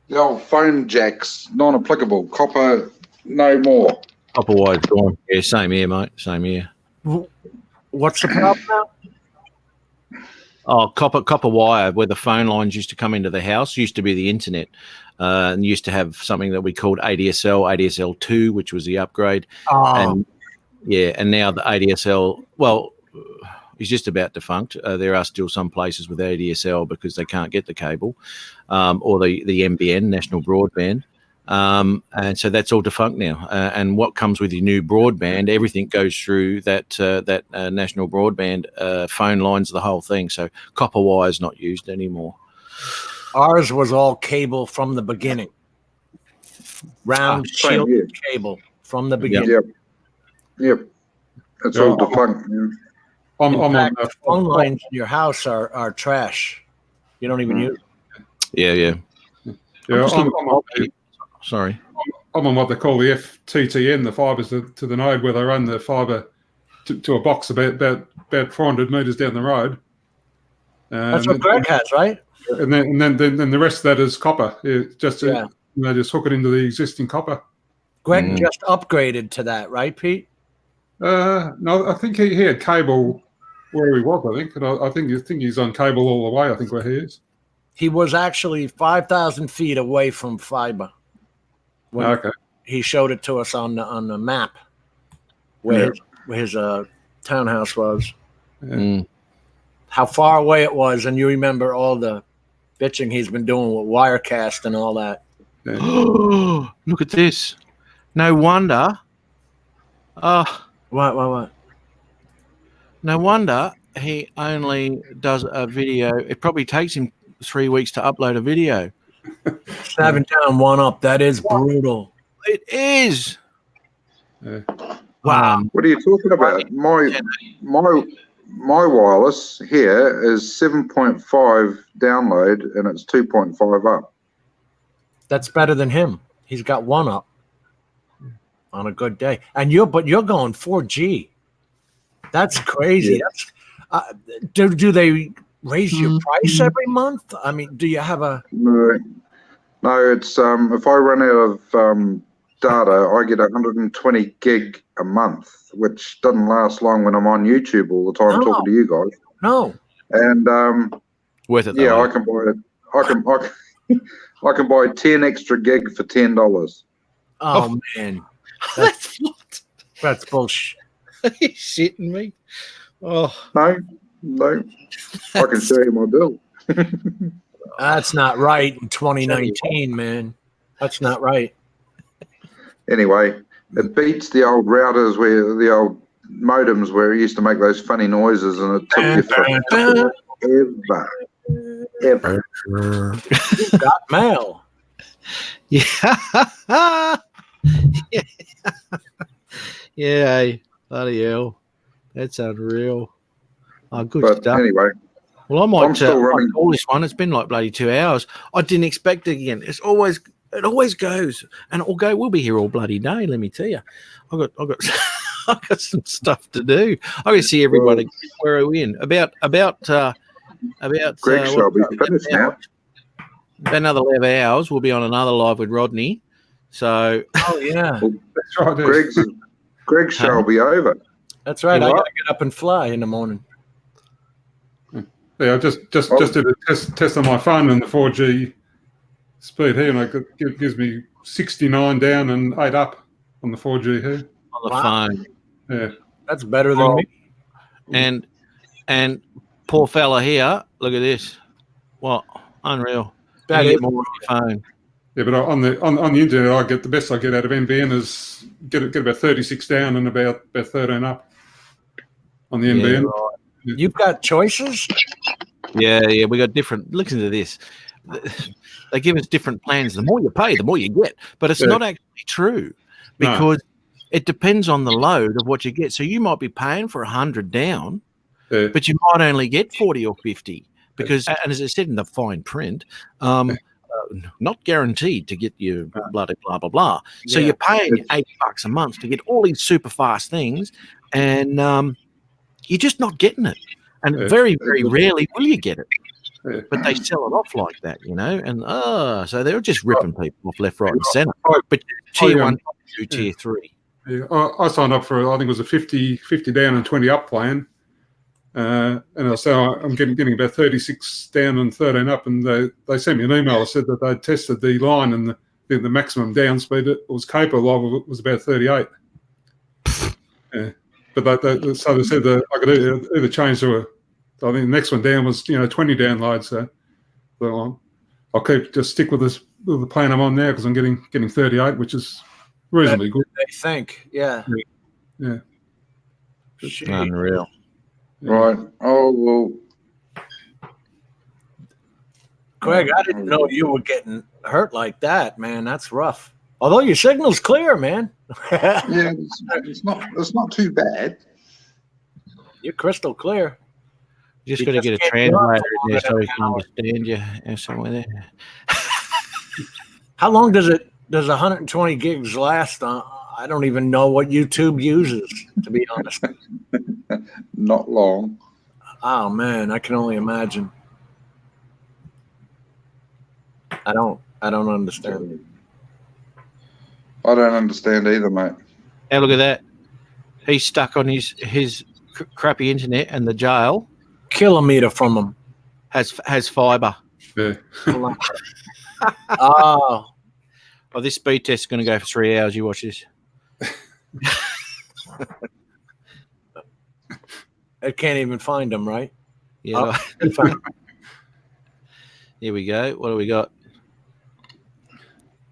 Speaker 4: The old phone jack's non-applicable. Copper, no more.
Speaker 1: Copper wire's gone. Yeah, same here, mate. Same here.
Speaker 2: What's the problem now?
Speaker 1: Oh, copper wire, where the phone lines used to come into the house, used to be the internet, and used to have something that we called ADSL 2, which was the upgrade.
Speaker 2: Oh,
Speaker 1: And yeah, and now the ADSL, well, is just about defunct. There are still some places with ADSL because they can't get the cable, or the NBN, National Broadband. And so that's all defunct now. And what comes with your new broadband, everything goes through that national broadband phone lines, the whole thing. So copper wire is not used anymore.
Speaker 2: ours was all cable from the beginning. Round
Speaker 4: same
Speaker 2: shield
Speaker 4: here.
Speaker 2: cable from the beginning.
Speaker 4: Yep. It's
Speaker 3: Yeah.
Speaker 4: all defunct. Yeah.
Speaker 3: I'm
Speaker 2: In
Speaker 3: on
Speaker 2: fact,
Speaker 3: the
Speaker 2: phone lines in your house are trash. You don't even use them.
Speaker 1: Yeah.
Speaker 3: yeah,
Speaker 1: just
Speaker 3: I'm
Speaker 1: looking
Speaker 3: on
Speaker 1: at- Sorry.
Speaker 3: I'm on what they call the FTTN, the fibres to the node, where they run the fibre to a box about 400 metres down the road.
Speaker 2: That's what Greg has, right?
Speaker 3: And then the rest of that is copper.
Speaker 2: Yeah.
Speaker 3: Just hook it into the existing copper.
Speaker 2: Greg just upgraded to that, right, Pete?
Speaker 3: No, I think he had cable where he was. I think, and I think he's on cable all the way. I think where he is.
Speaker 2: He was actually 5,000 feet away from fiber when
Speaker 3: Okay.
Speaker 2: he showed it to us on the map where his townhouse was.
Speaker 1: Mm.
Speaker 2: How far away it was, and you remember all the bitching he's been doing with Wirecast and all that.
Speaker 1: Look at this. No wonder.
Speaker 2: What?
Speaker 1: No wonder he only does a video. It probably takes him 3 weeks to upload a video.
Speaker 2: 7 down, 1 up. That is brutal.
Speaker 1: It is.
Speaker 3: Yeah.
Speaker 2: Wow.
Speaker 4: What are you talking about? My wireless here is 7.5 download and it's 2.5 up.
Speaker 2: That's better than him. He's got 1 up on a good day. And you're going 4G. That's crazy.
Speaker 4: Yeah.
Speaker 2: That's do they raise your price every month? I mean, do you have a
Speaker 4: No, it's if I run out of data, I get 120 gig a month, which doesn't last long when I'm on YouTube all the time
Speaker 2: No.
Speaker 4: talking to you guys.
Speaker 2: no?
Speaker 4: And
Speaker 1: Worth it though.
Speaker 4: yeah, I
Speaker 1: mate.
Speaker 4: can buy it. I can buy 10 extra gig for $10.
Speaker 2: Oh man.
Speaker 1: That's what?
Speaker 2: That's bullshit.
Speaker 1: Are you shitting me? Oh,
Speaker 5: No. I can show you my bill.
Speaker 2: That's not right in 2019, man. That's not right.
Speaker 5: Anyway, it beats the old routers where the old modems where it used to make those funny noises, and it took you forever.
Speaker 2: You got mail.
Speaker 1: yeah. Yeah. Bloody hell. That's unreal. Oh, good
Speaker 5: But
Speaker 1: stuff.
Speaker 5: anyway,
Speaker 1: Well, I
Speaker 5: I'm
Speaker 1: might
Speaker 5: still running.
Speaker 1: call this one. It's been like bloody 2 hours. I didn't expect it again. It always goes, and it'll go. We'll be here all bloody day. Let me tell you, I got I got some stuff to do. I got to see everybody. Where are we in? About
Speaker 5: Greg shall be finished now.
Speaker 1: About another 11 hours. We'll be on another live with Rodney. So,
Speaker 2: Oh yeah,
Speaker 3: That's right. There.
Speaker 5: Greg's shall be over.
Speaker 2: that's right.
Speaker 1: You
Speaker 2: I
Speaker 1: what?
Speaker 2: gotta get up and fly in the morning.
Speaker 3: Yeah, I just did a test on my phone and the 4G speed here, and it gives me 69 down and 8 up on the 4G here.
Speaker 1: on the
Speaker 2: Wow.
Speaker 1: phone.
Speaker 3: Yeah.
Speaker 2: That's better than
Speaker 1: Well,
Speaker 2: me.
Speaker 1: And poor fella here. Look at this. What? Unreal.
Speaker 2: That
Speaker 1: You
Speaker 2: is
Speaker 1: get more on your phone.
Speaker 3: Yeah, but on the internet, I get the best I get out of NBN is get about 36 down and about 13 up on the
Speaker 1: Yeah,
Speaker 3: NBN.
Speaker 1: right.
Speaker 2: You've got choices.
Speaker 1: Yeah. We got different. Listen to this. They give us different plans. The more you pay, the more you get. But it's
Speaker 3: Yeah.
Speaker 1: not actually true
Speaker 3: No.
Speaker 1: because it depends on the load of what you get. So you might be paying for 100 down,
Speaker 3: Yeah.
Speaker 1: but you might only get 40 or 50 because, and as I said in the fine print, not guaranteed to get you blah blah blah blah. So
Speaker 2: Yeah.
Speaker 1: you're paying $80 a month to get all these super fast things, and you're just not getting it. And
Speaker 3: Yeah.
Speaker 1: very rarely will you get it.
Speaker 3: Yeah.
Speaker 1: But they sell it off like that, and so they're just ripping people off left, right, and centre.
Speaker 3: I-
Speaker 1: But tier
Speaker 3: I,
Speaker 1: 1, tier 2, tier 3.
Speaker 3: Yeah, I signed up for I think it was a 50 down and 20 up plan, and so I'm getting about 36 down and 13 up, and they sent me an email that said that they'd tested the line and the maximum down speed it was capable of was about 38. Yeah, but so they said that I could either change to I think the next one down was 20 down load, so I'll just stick with the plan I'm on now because I'm getting 38, which is reasonably good.
Speaker 2: They think, yeah.
Speaker 3: Yeah.
Speaker 2: Shit.
Speaker 1: Unreal.
Speaker 5: Right. Oh, well,
Speaker 2: Greg, I didn't know you were getting hurt like that, man. That's rough. Although your signal's clear, man.
Speaker 5: yeah, it's not too bad.
Speaker 2: You're crystal clear.
Speaker 1: You just
Speaker 2: You
Speaker 1: got to
Speaker 2: just
Speaker 1: get a
Speaker 2: can't
Speaker 1: translator
Speaker 2: drive
Speaker 1: in there
Speaker 2: for
Speaker 1: so
Speaker 2: an
Speaker 1: he can
Speaker 2: hour.
Speaker 1: understand you somewhere there.
Speaker 2: How long does 120 gigs last? I don't even know what YouTube uses, to be honest.
Speaker 5: Not long.
Speaker 2: Oh man, I can only imagine. I don't understand.
Speaker 5: I don't understand either, mate.
Speaker 1: Hey, look at that. He's stuck on his crappy internet, and the jail
Speaker 2: Kilometer from them.
Speaker 1: has fibre.
Speaker 3: Yeah.
Speaker 2: Oh,
Speaker 1: Oh, this speed test is going to go for 3 hours. You watch this.
Speaker 2: I can't even find them, right?
Speaker 1: Yeah.
Speaker 2: Oh,
Speaker 1: Here we go. What do we got?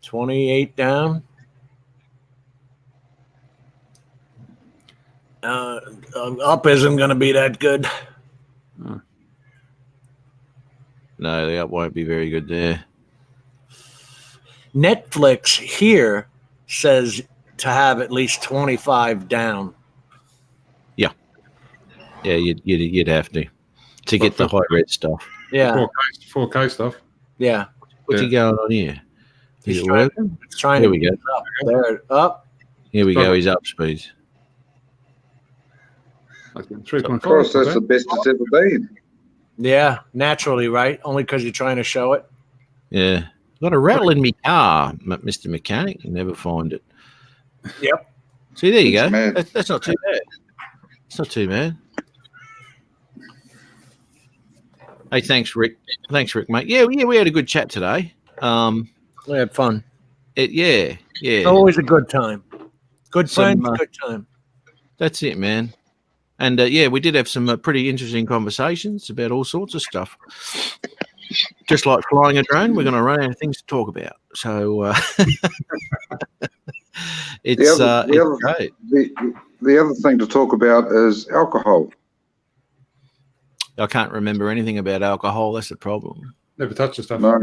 Speaker 2: 28 down. Up isn't going to be that good.
Speaker 1: No, the up won't be very good there.
Speaker 2: Netflix here says to have at least 25 down.
Speaker 1: Yeah, you'd have to get the high red stuff.
Speaker 2: Yeah,
Speaker 3: 4K stuff.
Speaker 2: yeah.
Speaker 1: What's he going on here? Is
Speaker 2: He's
Speaker 1: it
Speaker 2: trying,
Speaker 1: working?
Speaker 2: it's trying
Speaker 1: Here
Speaker 2: to
Speaker 1: we go.
Speaker 2: get up. There, up.
Speaker 1: Here we go. He's up speeds.
Speaker 3: Like 3.5.
Speaker 5: Of course, that's the best it's ever been.
Speaker 2: Yeah, naturally, right? Only because you're trying to show it.
Speaker 1: Yeah. Got a rattle in me car, Mr. Mechanic. You never find it.
Speaker 2: Yep.
Speaker 1: See, there you
Speaker 5: It's
Speaker 1: go.
Speaker 5: mad.
Speaker 1: That's not too bad. It's not too bad. Hey, thanks, Rick. Thanks, Rick, mate. Yeah, we had a good chat today.
Speaker 2: We had fun.
Speaker 1: Yeah.
Speaker 2: Always a good time. Good
Speaker 1: Some,
Speaker 2: friends, good time.
Speaker 1: That's it, man. And yeah, we did have some pretty interesting conversations about all sorts of stuff. Just like flying a drone, we're going to run out of things to talk about. So it's great.
Speaker 5: The other thing to talk about is alcohol.
Speaker 1: I can't remember anything about alcohol. That's the problem.
Speaker 3: Never touched the stuff.
Speaker 5: No,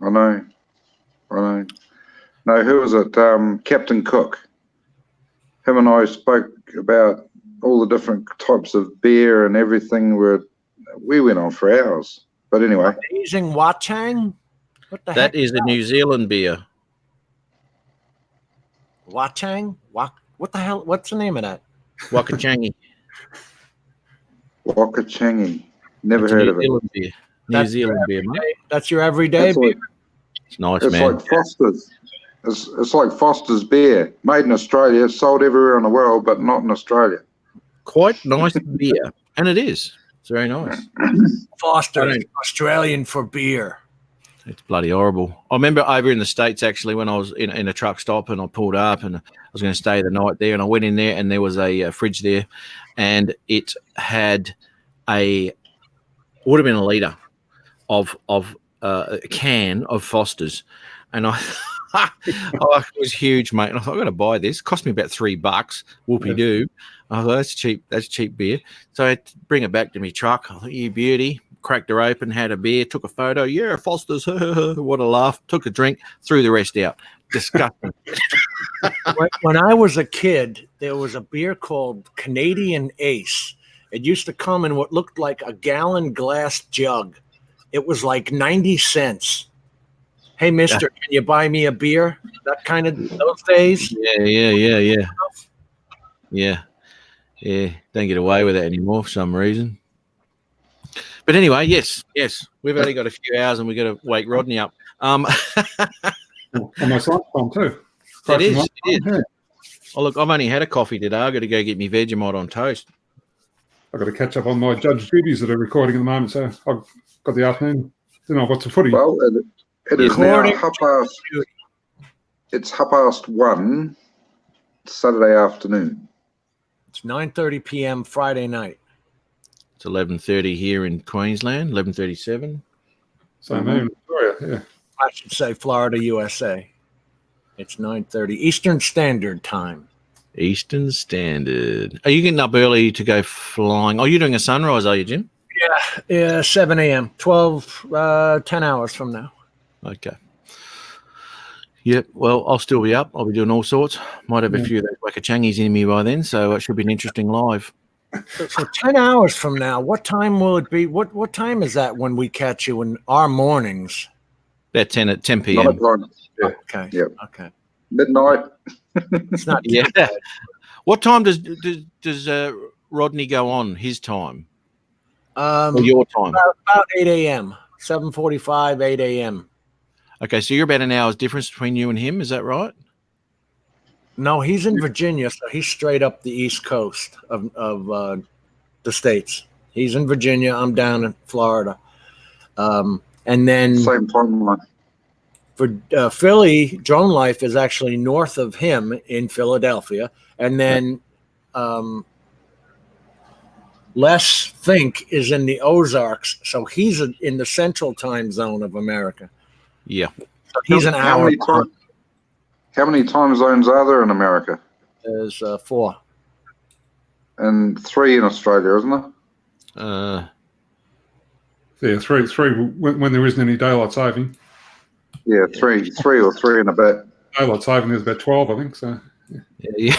Speaker 5: I know. No, who was it? Captain Cook. Him and I spoke about all the different types of beer and everything. We went on for hours. But anyway.
Speaker 2: Using Watchang? What the
Speaker 1: That
Speaker 2: heck?
Speaker 1: is a New Zealand beer.
Speaker 2: Watchang? What the hell? What's the name of that?
Speaker 1: Wakachangi.
Speaker 5: Wakachangi. Never
Speaker 1: It's a
Speaker 5: heard
Speaker 1: New
Speaker 5: of it.
Speaker 1: Zealand beer. New Zealand beer, mate.
Speaker 2: That's your everyday
Speaker 5: It's
Speaker 2: beer?
Speaker 5: like,
Speaker 1: It's nice,
Speaker 5: it's
Speaker 1: man.
Speaker 5: like Foster's. It's like Foster's beer, made in Australia, sold everywhere in the world, but not in Australia.
Speaker 1: Quite nice beer. And it is. It's very nice.
Speaker 2: Foster, Australian for beer.
Speaker 1: It's bloody horrible. I remember over in the States, actually, when I was in a truck stop and I pulled up and I was going to stay the night there, and I went in there and there was a fridge there, and it had would have been a litre of a can of Foster's. And I it was huge, mate. And I thought, I'm going to buy this. It cost me about $3. Whoopie-doo. I thought, that's cheap. That's cheap beer. So I had to bring it back to my truck. I thought, you beauty. Cracked her open, had a beer, took a photo. Yeah, Foster's. What a laugh. Took a drink, threw the rest out. Disgusting.
Speaker 2: When I was a kid, there was a beer called Canadian Ace. It used to come in what looked like a gallon glass jug. It was like 90 cents. Hey, mister, can you buy me a beer? That kind of those days.
Speaker 1: Yeah. Don't get away with that anymore for some reason. But anyway, yes. We've only got a few hours and we've got to wake Rodney up.
Speaker 3: And my son's on too.
Speaker 1: It is. Oh, look, I've only had a coffee today. I've got to go get me Vegemite on toast.
Speaker 3: I've got to catch up on my judge duties that are recording at the moment, so I've got the afternoon. Then I've got some footy.
Speaker 5: Well, it is now it's 1:30 Saturday afternoon.
Speaker 2: It's 9:30 p.m. Friday night.
Speaker 1: It's 11:30 here in Queensland, 11:37.
Speaker 3: So maybe in Victoria, yeah.
Speaker 2: I should say Florida, USA. It's 9:30 Eastern Standard Time.
Speaker 1: Eastern Standard. Are you getting up early to go flying? Oh, you're doing a sunrise, are you, Jim?
Speaker 2: Yeah, 7 a.m., 10 hours from now.
Speaker 1: Okay. Yep. Well, I'll still be up. I'll be doing all sorts. Might have a few of those Wakachangis in me by then, so it should be an interesting live.
Speaker 2: So 10 hours from now, what time will it be? What time is that when we catch you in our mornings?
Speaker 1: About 10 p.m.
Speaker 5: Nighttime. Yeah.
Speaker 2: Okay.
Speaker 5: Yep.
Speaker 2: Okay.
Speaker 5: Midnight.
Speaker 2: It's not
Speaker 1: Yeah. What time does Rodney go on his time? Or your time?
Speaker 2: About 8 a.m., 7:45, 8 a.m.
Speaker 1: Okay, so you're about an hour's difference between you and him. Is that right?
Speaker 2: No, he's in Virginia, so he's straight up the East Coast of the States. He's in Virginia. I'm down in Florida. And then
Speaker 5: Same timeline.
Speaker 2: for Philly, Drone Life is actually north of him in Philadelphia. And then Les Fink is in the Ozarks, so he's in the central time zone of America.
Speaker 1: Yeah.
Speaker 2: So he's an hour.
Speaker 5: How many time zones are there in America?
Speaker 2: There's 4.
Speaker 5: And 3 in Australia, isn't there?
Speaker 3: Yeah, three when there isn't any daylight saving.
Speaker 5: Yeah, 3 or 3 and a bit.
Speaker 3: Daylight saving is about 12, I think. So
Speaker 1: Yeah.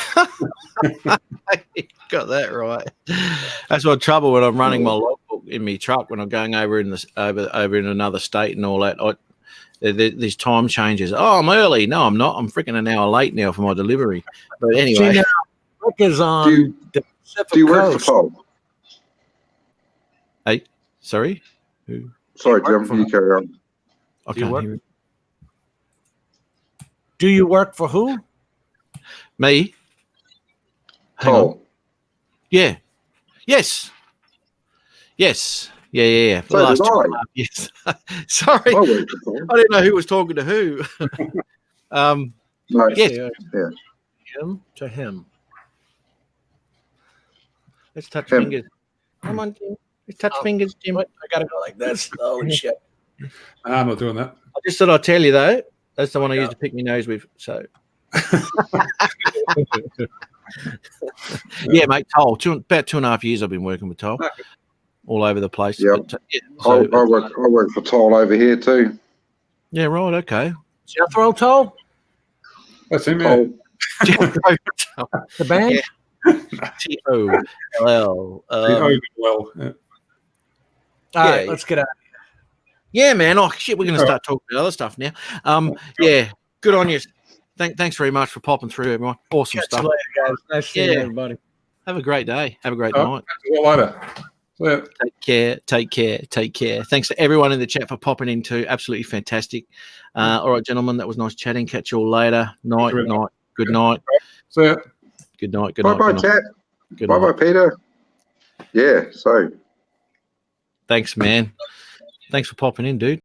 Speaker 1: Got that right. That's my trouble when I'm running my logbook in my truck when I'm going over in over in another state and all that. These time changes. Oh, I'm early. No, I'm not. I'm freaking an hour late now for my delivery. But anyway,
Speaker 2: See, now, Rick is on the Pacific
Speaker 5: Do you work
Speaker 2: Coast.
Speaker 5: for Toll?
Speaker 1: hey, sorry.
Speaker 5: Sorry, Jim, you carry on.
Speaker 1: I
Speaker 2: Do you
Speaker 1: can't
Speaker 2: work-
Speaker 1: hear it.
Speaker 2: Do you work for who?
Speaker 1: Me? Hang on.
Speaker 5: Toll.
Speaker 1: Yeah. Yes. Yes. Yeah. For the
Speaker 5: So
Speaker 1: last
Speaker 5: did
Speaker 1: 2.5 years. Sorry.
Speaker 5: I work for Toll.
Speaker 1: I didn't know who was talking to who.
Speaker 5: No,
Speaker 1: Yes.
Speaker 5: yeah.
Speaker 2: Him to him.
Speaker 1: Let's touch
Speaker 5: Him.
Speaker 1: fingers. Come on, Jim. Let's touch fingers, Jim.
Speaker 2: What? I gotta go like this. Holy shit!
Speaker 3: I'm not doing that.
Speaker 1: I just thought I'd tell you though. That's the one I used to pick my nose with. So yeah, mate. Toll. About 2.5 years I've been working with Toll, all over the place.
Speaker 5: Yep.
Speaker 1: But, yeah, so,
Speaker 5: I work for Toll over here too.
Speaker 1: yeah, right. Okay.
Speaker 2: Jethro Tull,
Speaker 3: That's him, yeah.
Speaker 5: Toll,
Speaker 2: the band.
Speaker 1: Toll.
Speaker 3: Well, yeah.
Speaker 2: All right,
Speaker 1: yeah.
Speaker 2: let's get out.
Speaker 1: Yeah, man. Oh shit, we're going to start talking about other stuff now. Yeah, good on you. Thanks very much for popping through, everyone. Awesome
Speaker 2: Catch you
Speaker 1: stuff.
Speaker 2: later, guys. Nice seeing
Speaker 1: Yeah.
Speaker 2: everybody.
Speaker 1: Have a great day. Have a great
Speaker 3: Oh,
Speaker 1: night.
Speaker 3: see you later. Yeah.
Speaker 1: Take care. Take care. Take care. Thanks to everyone in the chat for popping in too. Absolutely fantastic. All right, gentlemen. That was nice chatting. Catch you all later. Night.
Speaker 3: Very
Speaker 1: Night. Good night.
Speaker 3: See ya.
Speaker 1: Good night. Good
Speaker 5: bye
Speaker 1: night.
Speaker 5: bye,
Speaker 1: Good night.
Speaker 5: chat.
Speaker 1: Good
Speaker 5: Bye
Speaker 1: night.
Speaker 5: bye, Peter. Yeah. So.
Speaker 1: Thanks, man. Thanks for popping in, dude.